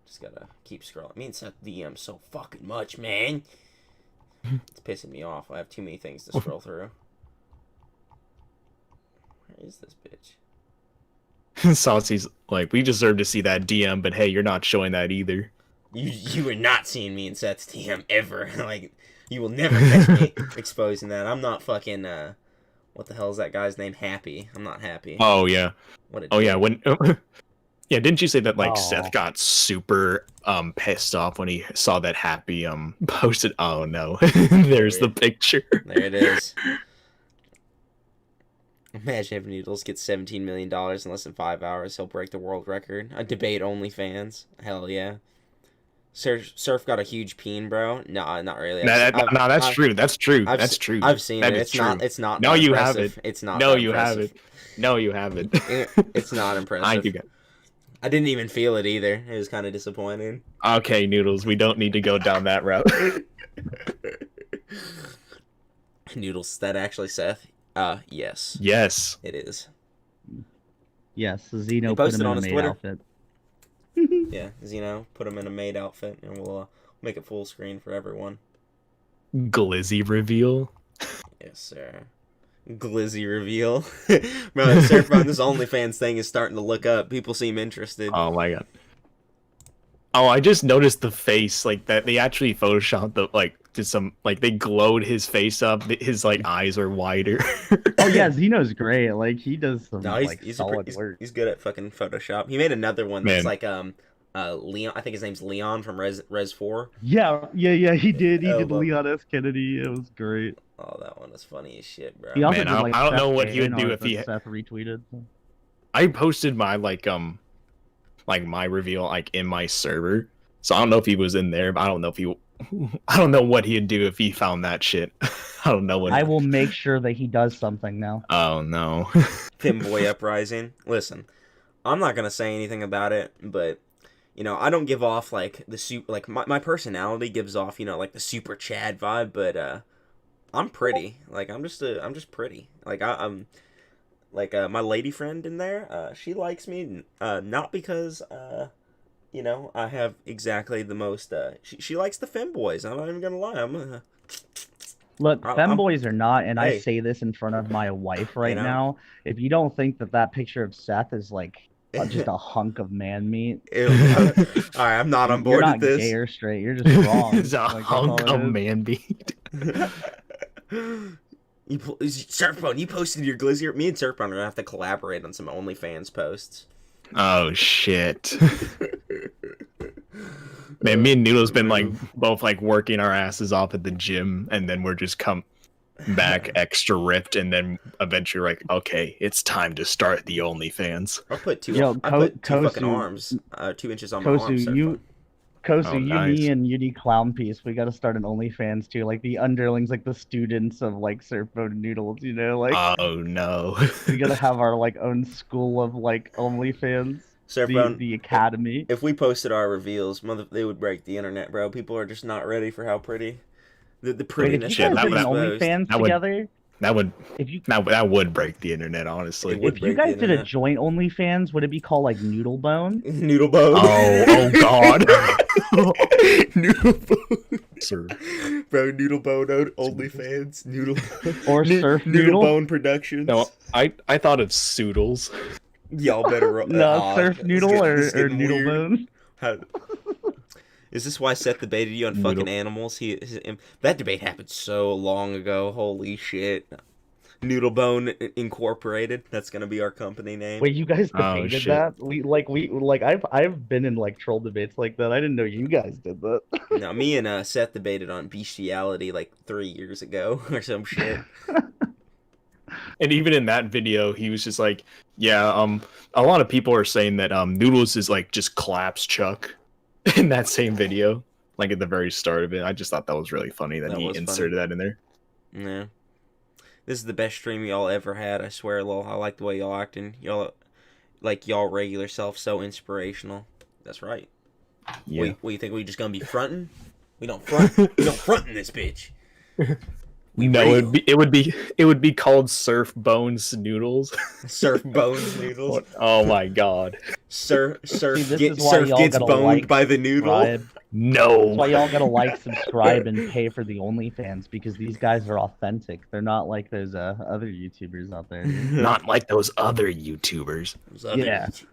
Just gotta keep scrolling. Me and Seth DM so fucking much, man. It's pissing me off. I have too many things to scroll through. Where is this bitch? Saucy's like, we deserve to see that DM, but hey, you're not showing that either. You are not seeing me in Seth's DM ever. Like, you will never catch me exposing that. I'm not fucking, what the hell is that guy's name? Happy. I'm not happy. Oh, yeah. What a dick. Yeah, when... Yeah, didn't you say that like Seth got super pissed off when he saw that Happy posted? Oh no, there's the picture. There it is. Imagine if Noodles gets $17 million in less than 5 hours, he'll break the world record. A debate OnlyFans. Hell yeah. Surf got a huge peen, bro. No, not really. No, that's true. That's true. That's true. I've seen it. It's true. not. It's not. No, you haven't. It's not. No, you haven't. No, you haven't. It's not impressive. I didn't even feel it either. It was kind of disappointing. Okay, Noodles, we don't need to go down that route. Noodles, that actually Seth? Yes. Yes. It is. Yes, Zeno put him in a maid outfit. Yeah, Zeno put him in a maid outfit, and we'll make it full screen for everyone. Glizzy reveal? Yes, sir. Glizzy reveal. Bro, Surfbone, this OnlyFans thing is starting to look up. People seem interested. Oh my god. Oh, I just noticed the face, like that they actually photoshopped the did some they glowed his face up. His eyes are wider. Oh yeah, Zeno's great. Like he does some he's solid work. He's good at fucking Photoshop. He made another one that's Leon. I think his name's Leon from Res 4. Yeah. He did. He did Leon S. Kennedy. It was great. Oh, that one is funny as shit, bro. Man, I don't know what he would do if he Seth retweeted. I posted my my reveal in my server, so I don't know if he was in there, but I don't know if he. I don't know what he'd do if he found that shit. I don't know what. I will make sure that he does something now. Oh no. Pinboy Uprising. Listen, I'm not gonna say anything about it, but I don't give off the super my personality gives off the super Chad vibe, but I'm pretty. I'm just pretty. I'm my lady friend in there. She likes me not because I have exactly the most. She likes the femboys. I'm not even gonna lie. Look, femboys are not, and I say this in front of my wife right now. If you don't think that picture of Seth is just a hunk of man meat, all right, I'm not on board with this. You're not gay or straight. You're just wrong. It's a hunk of man meat. Surfbone, you posted your glizzy. Me and Surfbone are gonna have to collaborate on some OnlyFans posts. Oh shit. Man, me and Noodle's been both working our asses off at the gym, and then we're just come back extra ripped, and then eventually okay, it's time to start the OnlyFans. I'll put two fucking arms, 2 inches on my arms. Kosu, me, and you need Clown Piece. We got to start an OnlyFans too, the underlings, the students of Surfbone Noodles. Oh no, we gotta have our own school of OnlyFans. Surfbone, the academy. If we posted our reveals, they would break the internet, bro. People are just not ready for how pretty the prettiness. Wait, if you guys did OnlyFans together. That would break the internet, honestly. If you guys did a joint OnlyFans, would it be called Noodlebone? Noodlebone. Oh god. Noodlebone. Sir. Bro, Noodlebone OnlyFans. Or Surf Noodle. Noodlebone Productions. No, I thought of Soodles. Y'all better Surf Noodle or Noodlebone. Is this why Seth debated you on fucking animals? That debate happened so long ago. Holy shit. Noodlebone Incorporated. That's gonna be our company name. Wait, you guys debated that? I've been in troll debates like that. I didn't know you guys did that. No, me and Seth debated on bestiality 3 years ago or some shit. And even in that video, he was just a lot of people are saying that Noodles is just claps Chuck. In that same video, at the very start of it. I just thought that was really funny that he inserted that in there. Yeah. This is the best stream y'all ever had, I swear, lol. I like the way y'all acting. Y'all regular self, so inspirational. That's right. Yeah. What you think, we just gonna be fronting? We don't front. We don't front in this bitch. It would be called Surf Bones Noodles. Surf Bones Noodles. Oh my god. Surf gets boned by the noodle. No. That's why y'all gotta like, subscribe, and pay for the OnlyFans, because these guys are authentic. They're not like those other YouTubers out there. Dude. Not like those other YouTubers.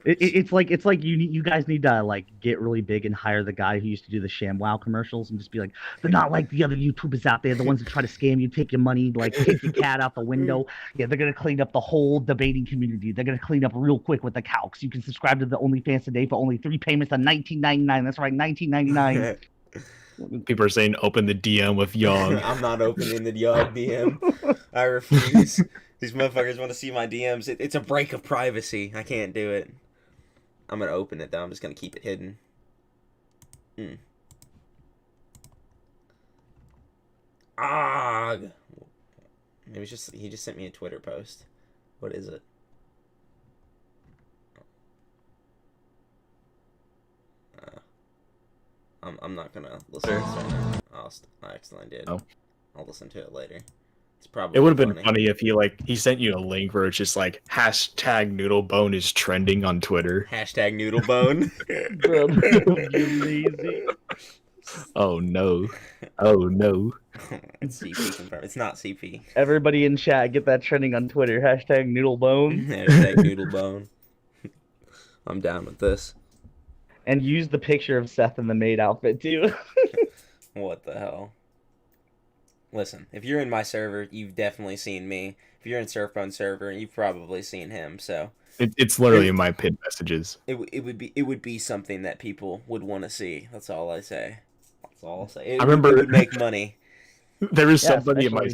It's like you guys need to like get really big and hire the guy who used to do the ShamWow commercials and just be like, they're not like the other YouTubers out there, the ones that try to scam you, take your money, like kick your cat out the window. Yeah, they're gonna clean up the whole debating community. They're gonna clean up real quick with the calcs. You can subscribe to the OnlyFans today for only 3 payments of $19.99. That's right, $19.99. People are saying open the DM with Young. I'm not opening the Young DM. I refuse. These motherfuckers want to see my DMs. It's a break of privacy. I can't do it. I'm gonna open it though. I'm just gonna keep it hidden. Maybe it's just he just sent me a Twitter post. What is it? I'm not gonna listen to this right now. I accidentally did. Oh. I'll listen to it later. It's probably. It would have been funny if he sent you a link where it's just like hashtag Noodlebone is trending on Twitter. Hashtag Noodlebone. Bro, you're lazy. Oh no. Oh no. It's CP confirmed. It's not CP. Everybody in chat, get that trending on Twitter. Hashtag Noodlebone. Hashtag Noodlebone. I'm down with this. And use the picture of Seth in the maid outfit too. What the hell? Listen, if you're in my server, you've definitely seen me. If you're in Surfbone server, you've probably seen him. So it's literally in my pinned messages. It would be something that people would want to see. That's all I say. That's all I'll say. I remember it would make money. There was somebody in my.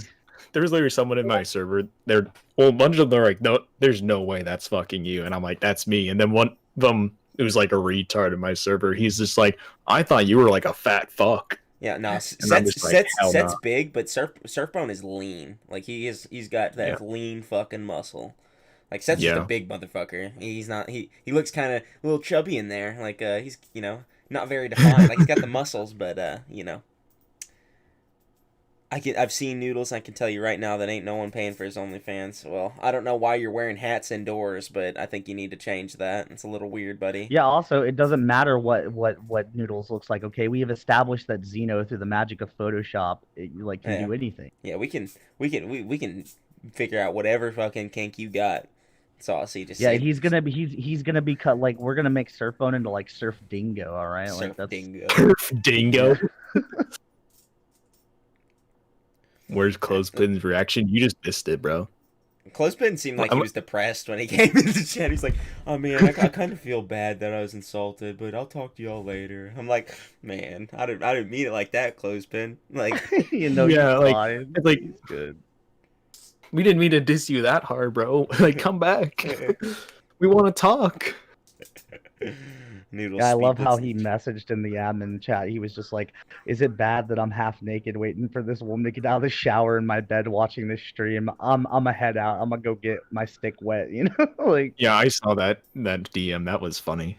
There was literally someone in my server. A bunch of them are like, no, there's no way that's fucking you, and I'm like, that's me. And then one of them, it was like a retard in my server. He's just like, I thought you were like a fat fuck. Yeah, no, Seth's big, but Surfbone is lean. Like he's got that lean fucking muscle. Like Seth's just a big motherfucker. He's not. He looks kind of a little chubby in there. Like he's not very defined. Like he's got the muscles, but I've seen Noodles. I can tell you right now that ain't no one paying for his OnlyFans. Well, I don't know why you're wearing hats indoors, but I think you need to change that. It's a little weird, buddy. Yeah. Also, it doesn't matter what Noodles looks like. Okay, we have established that Xeno, through the magic of Photoshop, can do anything. Yeah, we can figure out whatever fucking kink you got. That's all I see. He's gonna be cut. Like, we're gonna make Surfbone into like Surf Dingo. All right, Surf Dingo. Surf Dingo. Where's Clothespin's reaction? You just missed it, bro. Clothespin seemed like he was depressed when he came into chat. He's like, "Oh man, I kind of feel bad that I was insulted, but I'll talk to y'all later." I'm like, "Man, I didn't mean it like that, Clothespin." Like, it's like good. We didn't mean to diss you that hard, bro. Like, come back. We want to talk. I love how he messaged in the admin chat. He was just like, "Is it bad that I'm half naked waiting for this woman to get out of the shower in my bed watching this stream? I'm a head out. I'm gonna go get my stick wet." Like. Yeah, I saw that DM. That was funny.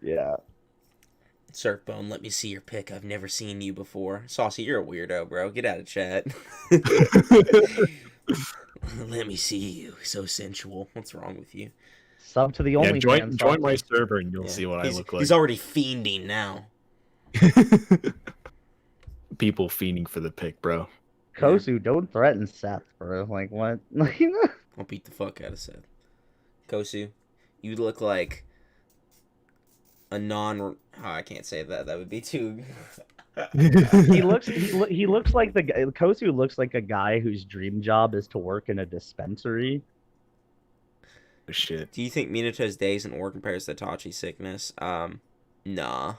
Yeah. Surfbone, let me see your pic. I've never seen you before. Saucy, you're a weirdo, bro. Get out of chat. Let me see you. So sensual. What's wrong with you? Sub to the OnlyFans. Join my server and you'll see what I look like. He's already fiending now. People fiending for the pic, bro. Kosu, don't threaten Seth, bro. Like, what? I'll beat the fuck out of Seth. Kosu, you look like a I can't say that. That would be too. he looks like the guy. Kosu looks like a guy whose dream job is to work in a dispensary. Shit. Do you think Minato's days in Ore compares to Itachi's sickness? Nah.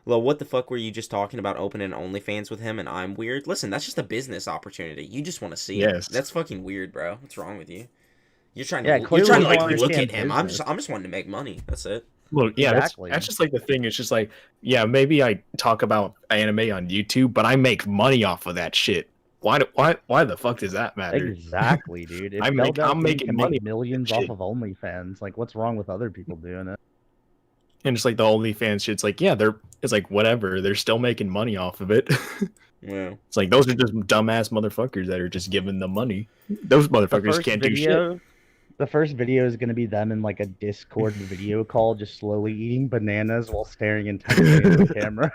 Well, what the fuck were you just talking about opening OnlyFans with him and I'm weird? Listen, that's just a business opportunity. You just want to see it. That's fucking weird, bro. What's wrong with you? You're trying to like look at him. I'm just wanting to make money. That's it. Well, yeah, exactly. That's just like the thing. It's just like, yeah, maybe I talk about anime on YouTube, but I make money off of that shit. Why the fuck does that matter? Exactly, dude. I'm making money, millions off of OnlyFans. Like, what's wrong with other people doing it? And it's like the OnlyFans shit's like, yeah, it's like whatever. They're still making money off of it. Yeah. It's like those are just dumbass motherfuckers that are just giving them money. Those motherfuckers can't do shit. The first video is gonna be them in like a Discord video call, just slowly eating bananas while staring intently at the camera.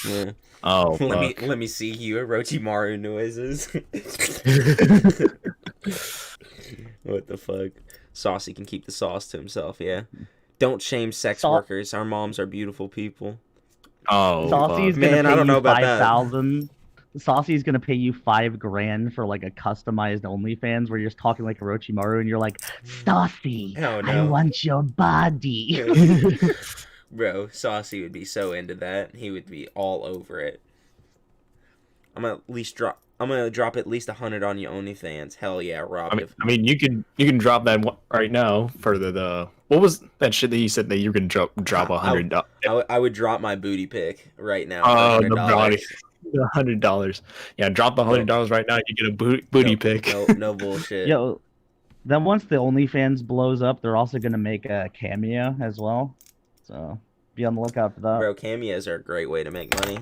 Yeah. Oh, let me see you Orochimaru noises. What the fuck? Saucy can keep the sauce to himself. Yeah. Don't shame sex workers. Our moms are beautiful people. Oh, Saucy's gonna pay you 5,000. Saucy's gonna pay you $5,000 for like a customized OnlyFans where you're just talking like Orochimaru and you're like, Saucy, oh, no. I want your body. Bro, Saucy would be so into that. He would be all over it. I'm gonna drop at least 100 on your OnlyFans. Hell yeah, Rob. I mean, you can drop that right now for the what was that shit that you said that you can drop $100? I would drop my booty pic right now. Oh, the body. $100. Yeah, drop the $100 right now. You get a booty pic. No bullshit. Yo, then once the OnlyFans blows up, they're also gonna make a cameo as well. So be on the lookout for that. Bro, cameos are a great way to make money.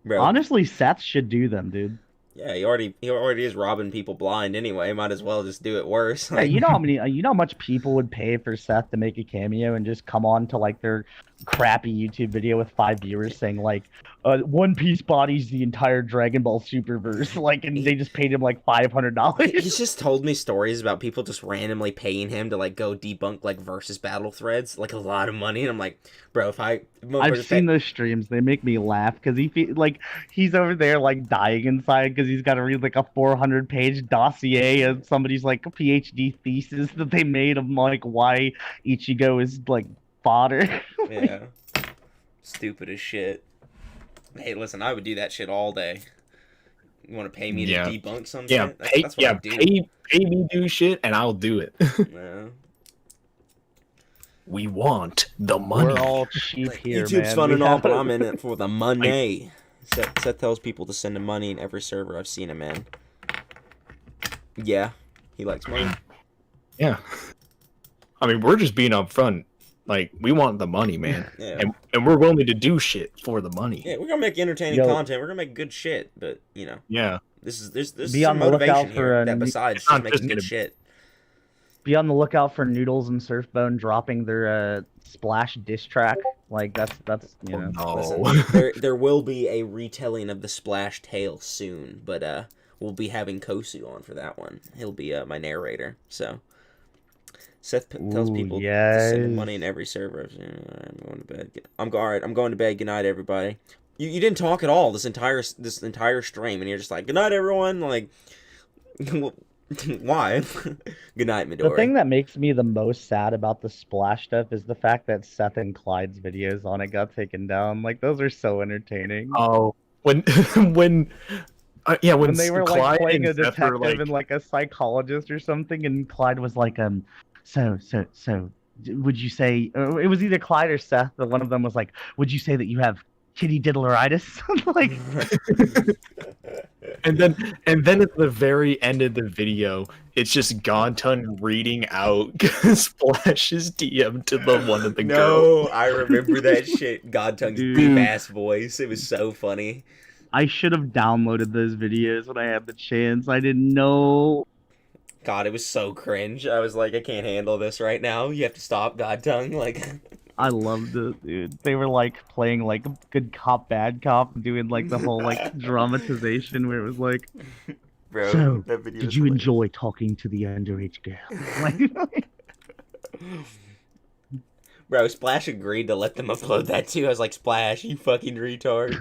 Bro. Honestly, Seth should do them, dude. Yeah, he already is robbing people blind anyway. Might as well just do it worse. Like, you know how much people would pay for Seth to make a cameo and just come on to like their crappy YouTube video with 5 viewers saying like, One Piece bodies the entire Dragon Ball Superverse, like, and they just paid him like $500. He's just told me stories about people just randomly paying him to like go debunk like versus battle threads, like a lot of money, and I'm like, bro, I've seen those streams, they make me laugh because he's over there like dying inside because he's got to read like a 400-page dossier of somebody's like PhD thesis that they made of like why Ichigo is like fodder. Yeah, stupid as shit. Hey, listen, I would do that shit all day. You want to pay me to debunk some shit? That's what I do. Pay me do shit, and I'll do it. Yeah. We want the money. We're all cheap here, YouTube's man. fun and all, but I'm in it for the money. Seth tells people to send him money in every server I've seen him in. Yeah, he likes money. Yeah. I mean, we're just being upfront. Like, we want the money, man. Yeah. And we're willing to do shit for the money. Yeah, we're gonna make entertaining content. We're gonna make good shit, but you know. Yeah. There's some motivation here that besides just making good shit. Be on the lookout for Noodles and Surfbone dropping their Splash diss track. Like that's you know. Oh, no. Listen, there will be a retelling of the Splash tale soon, but we'll be having Kosu on for that one. He'll be my narrator. So Seth tells people to send him money in every server. I'm going to bed. I'm going to bed. Good night, everybody. You didn't talk at all this entire stream, and you're just like, good night, everyone. Like, why? Good night, Midori. The thing that makes me the most sad about the Splash stuff is the fact that Seth and Clyde's videos on it got taken down. Like, those are so entertaining. Oh, when when they were Clyde like playing a Seth detective and like a psychologist or something, and Clyde was like, so would you say, it was either Clyde or Seth, but one of them was like, would you say that you have kitty diddleritis? Like, and then at the very end of the video, it's just Godton reading out Splash's DM to the one of the girls. No, I remember that shit. Godton's deep ass voice. It was so funny. I should have downloaded those videos when I had the chance. I didn't know. God, it was so cringe. I was like, I can't handle this right now. You have to stop, Godtongue. Like, I loved it, dude. They were like playing like good cop, bad cop, doing like the whole like dramatization where it was like, bro, so that video did you enjoy talking to the underage girl? Bro, Splash agreed to let them upload that too. I was like, Splash, you fucking retard.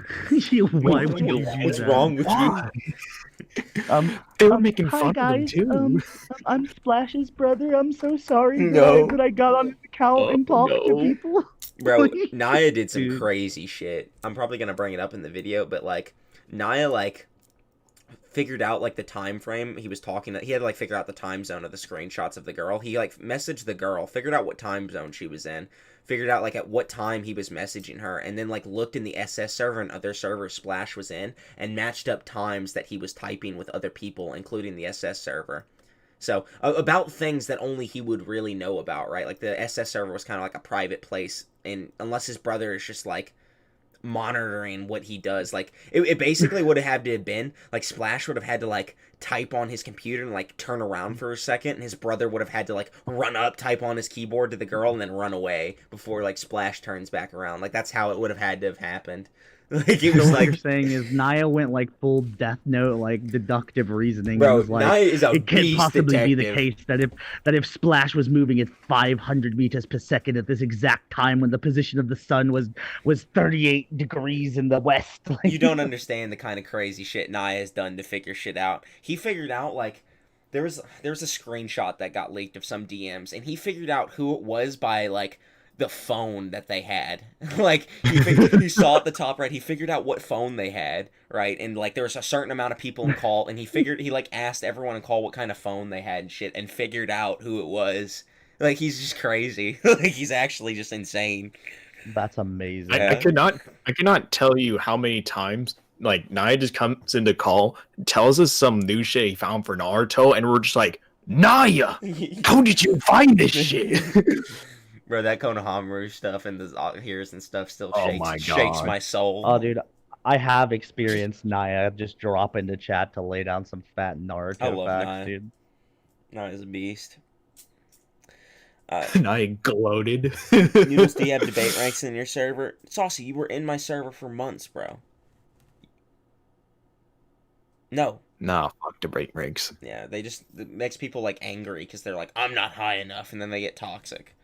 Why would you do What's that? wrong with you? They were making fun guys. of them too. I'm Splash's brother. I'm so sorry No. that I got on his account and talked to people. Bro, Naya did some crazy shit. I'm probably gonna bring it up in the video, but like, Naya like figured out like the time frame he was talking. He had to like figure out the time zone of the screenshots of the girl. He like messaged the girl, figured out what time zone she was in, figured out like at what time he was messaging her, and then like looked in the SS server and other servers Splash was in and matched up times that he was typing with other people, including the SS server. So about things that only he would really know about, right? Like the SS server was kind of like a private place, and unless his brother is just like monitoring what he does. Like, it basically would have had to have been, like, Splash would have had to, like, type on his computer and, like, turn around for a second, and his brother would have had to, like, run up, type on his keyboard to the girl, and then run away before, like, Splash turns back around. Like, that's how it would have had to have happened. Like, it was so like... what you're saying is Naya went, like, full Death Note, like, deductive reasoning. Bro, and was like, Naya is a it can't beast possibly detective. be the case that if Splash was moving at 500 meters per second at this exact time when the position of the sun was 38 degrees in the west. Like, you don't understand the kind of crazy shit Naya has done to figure shit out. He figured out, like, there was a screenshot that got leaked of some DMs, and he figured out who it was by, like, the phone that they had. Like, he saw at the top right, he figured out what phone they had, right? And, like, there was a certain amount of people in call, and he like asked everyone in call what kind of phone they had and shit, and figured out who it was. Like, he's just crazy. Like, he's actually just insane. That's amazing. I cannot tell you how many times, like, Naya just comes into call, tells us some new shit he found for Naruto, and we're just like, Naya, how did you find this shit? Bro, that Konohamaru stuff and the hears and stuff still Oh shakes my soul. Oh, dude, I have experienced Naya just drop into chat to lay down some fat Naruto facts, Naya. dude. Naya's a beast. Naya gloated. Noodles, do you have debate ranks in your server? Saucy, you were in my server for months, bro. No. Nah, fuck debate ranks. Yeah, it makes people, like, angry because they're like, I'm not high enough, and then they get toxic.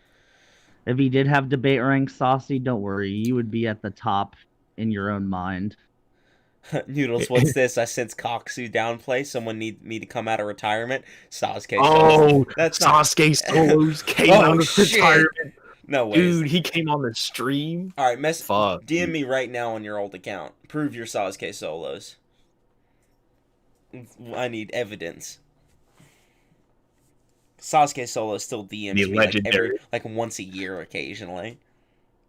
If he did have debate rank, Saucy, don't worry. You would be at the top in your own mind. Noodles, what's this? I sense Koksu downplay. Someone need me to come out of retirement. Sasuke. That's Sasuke solos came out of retirement. No way. Dude, he came on the stream. All right, DM me right now on your old account. Prove your Sasuke solos. I need evidence. Sasuke Solo still DMs me like once a year occasionally.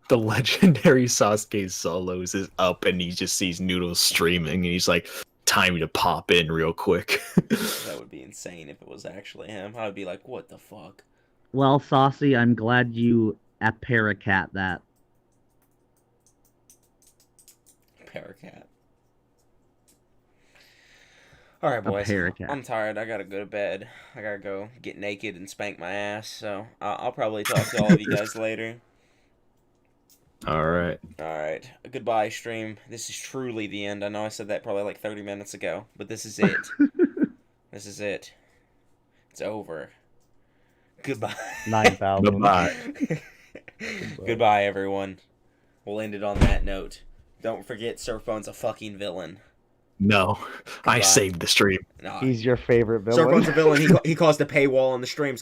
The legendary Sasuke Solos is up and he just sees Noodles streaming and he's like, time to pop in real quick. That would be insane if it was actually him. I would be like, what the fuck? Well, Saucy, I'm glad you Paracat that. Paracat. Alright, boys. I'm tired. I gotta go to bed. I gotta go get naked and spank my ass. So I'll probably talk to all of you guys later. Alright. Alright. Goodbye, stream. This is truly the end. I know I said that probably like 30 minutes ago, but this is it. This is it. It's over. Goodbye. 9,000. Goodbye. Goodbye, everyone. We'll end it on that note. Don't forget, Surfbone's a fucking villain. No, I saved the stream. No. He's your favorite villain. Surfbone's a villain. He caused a paywall on the streams.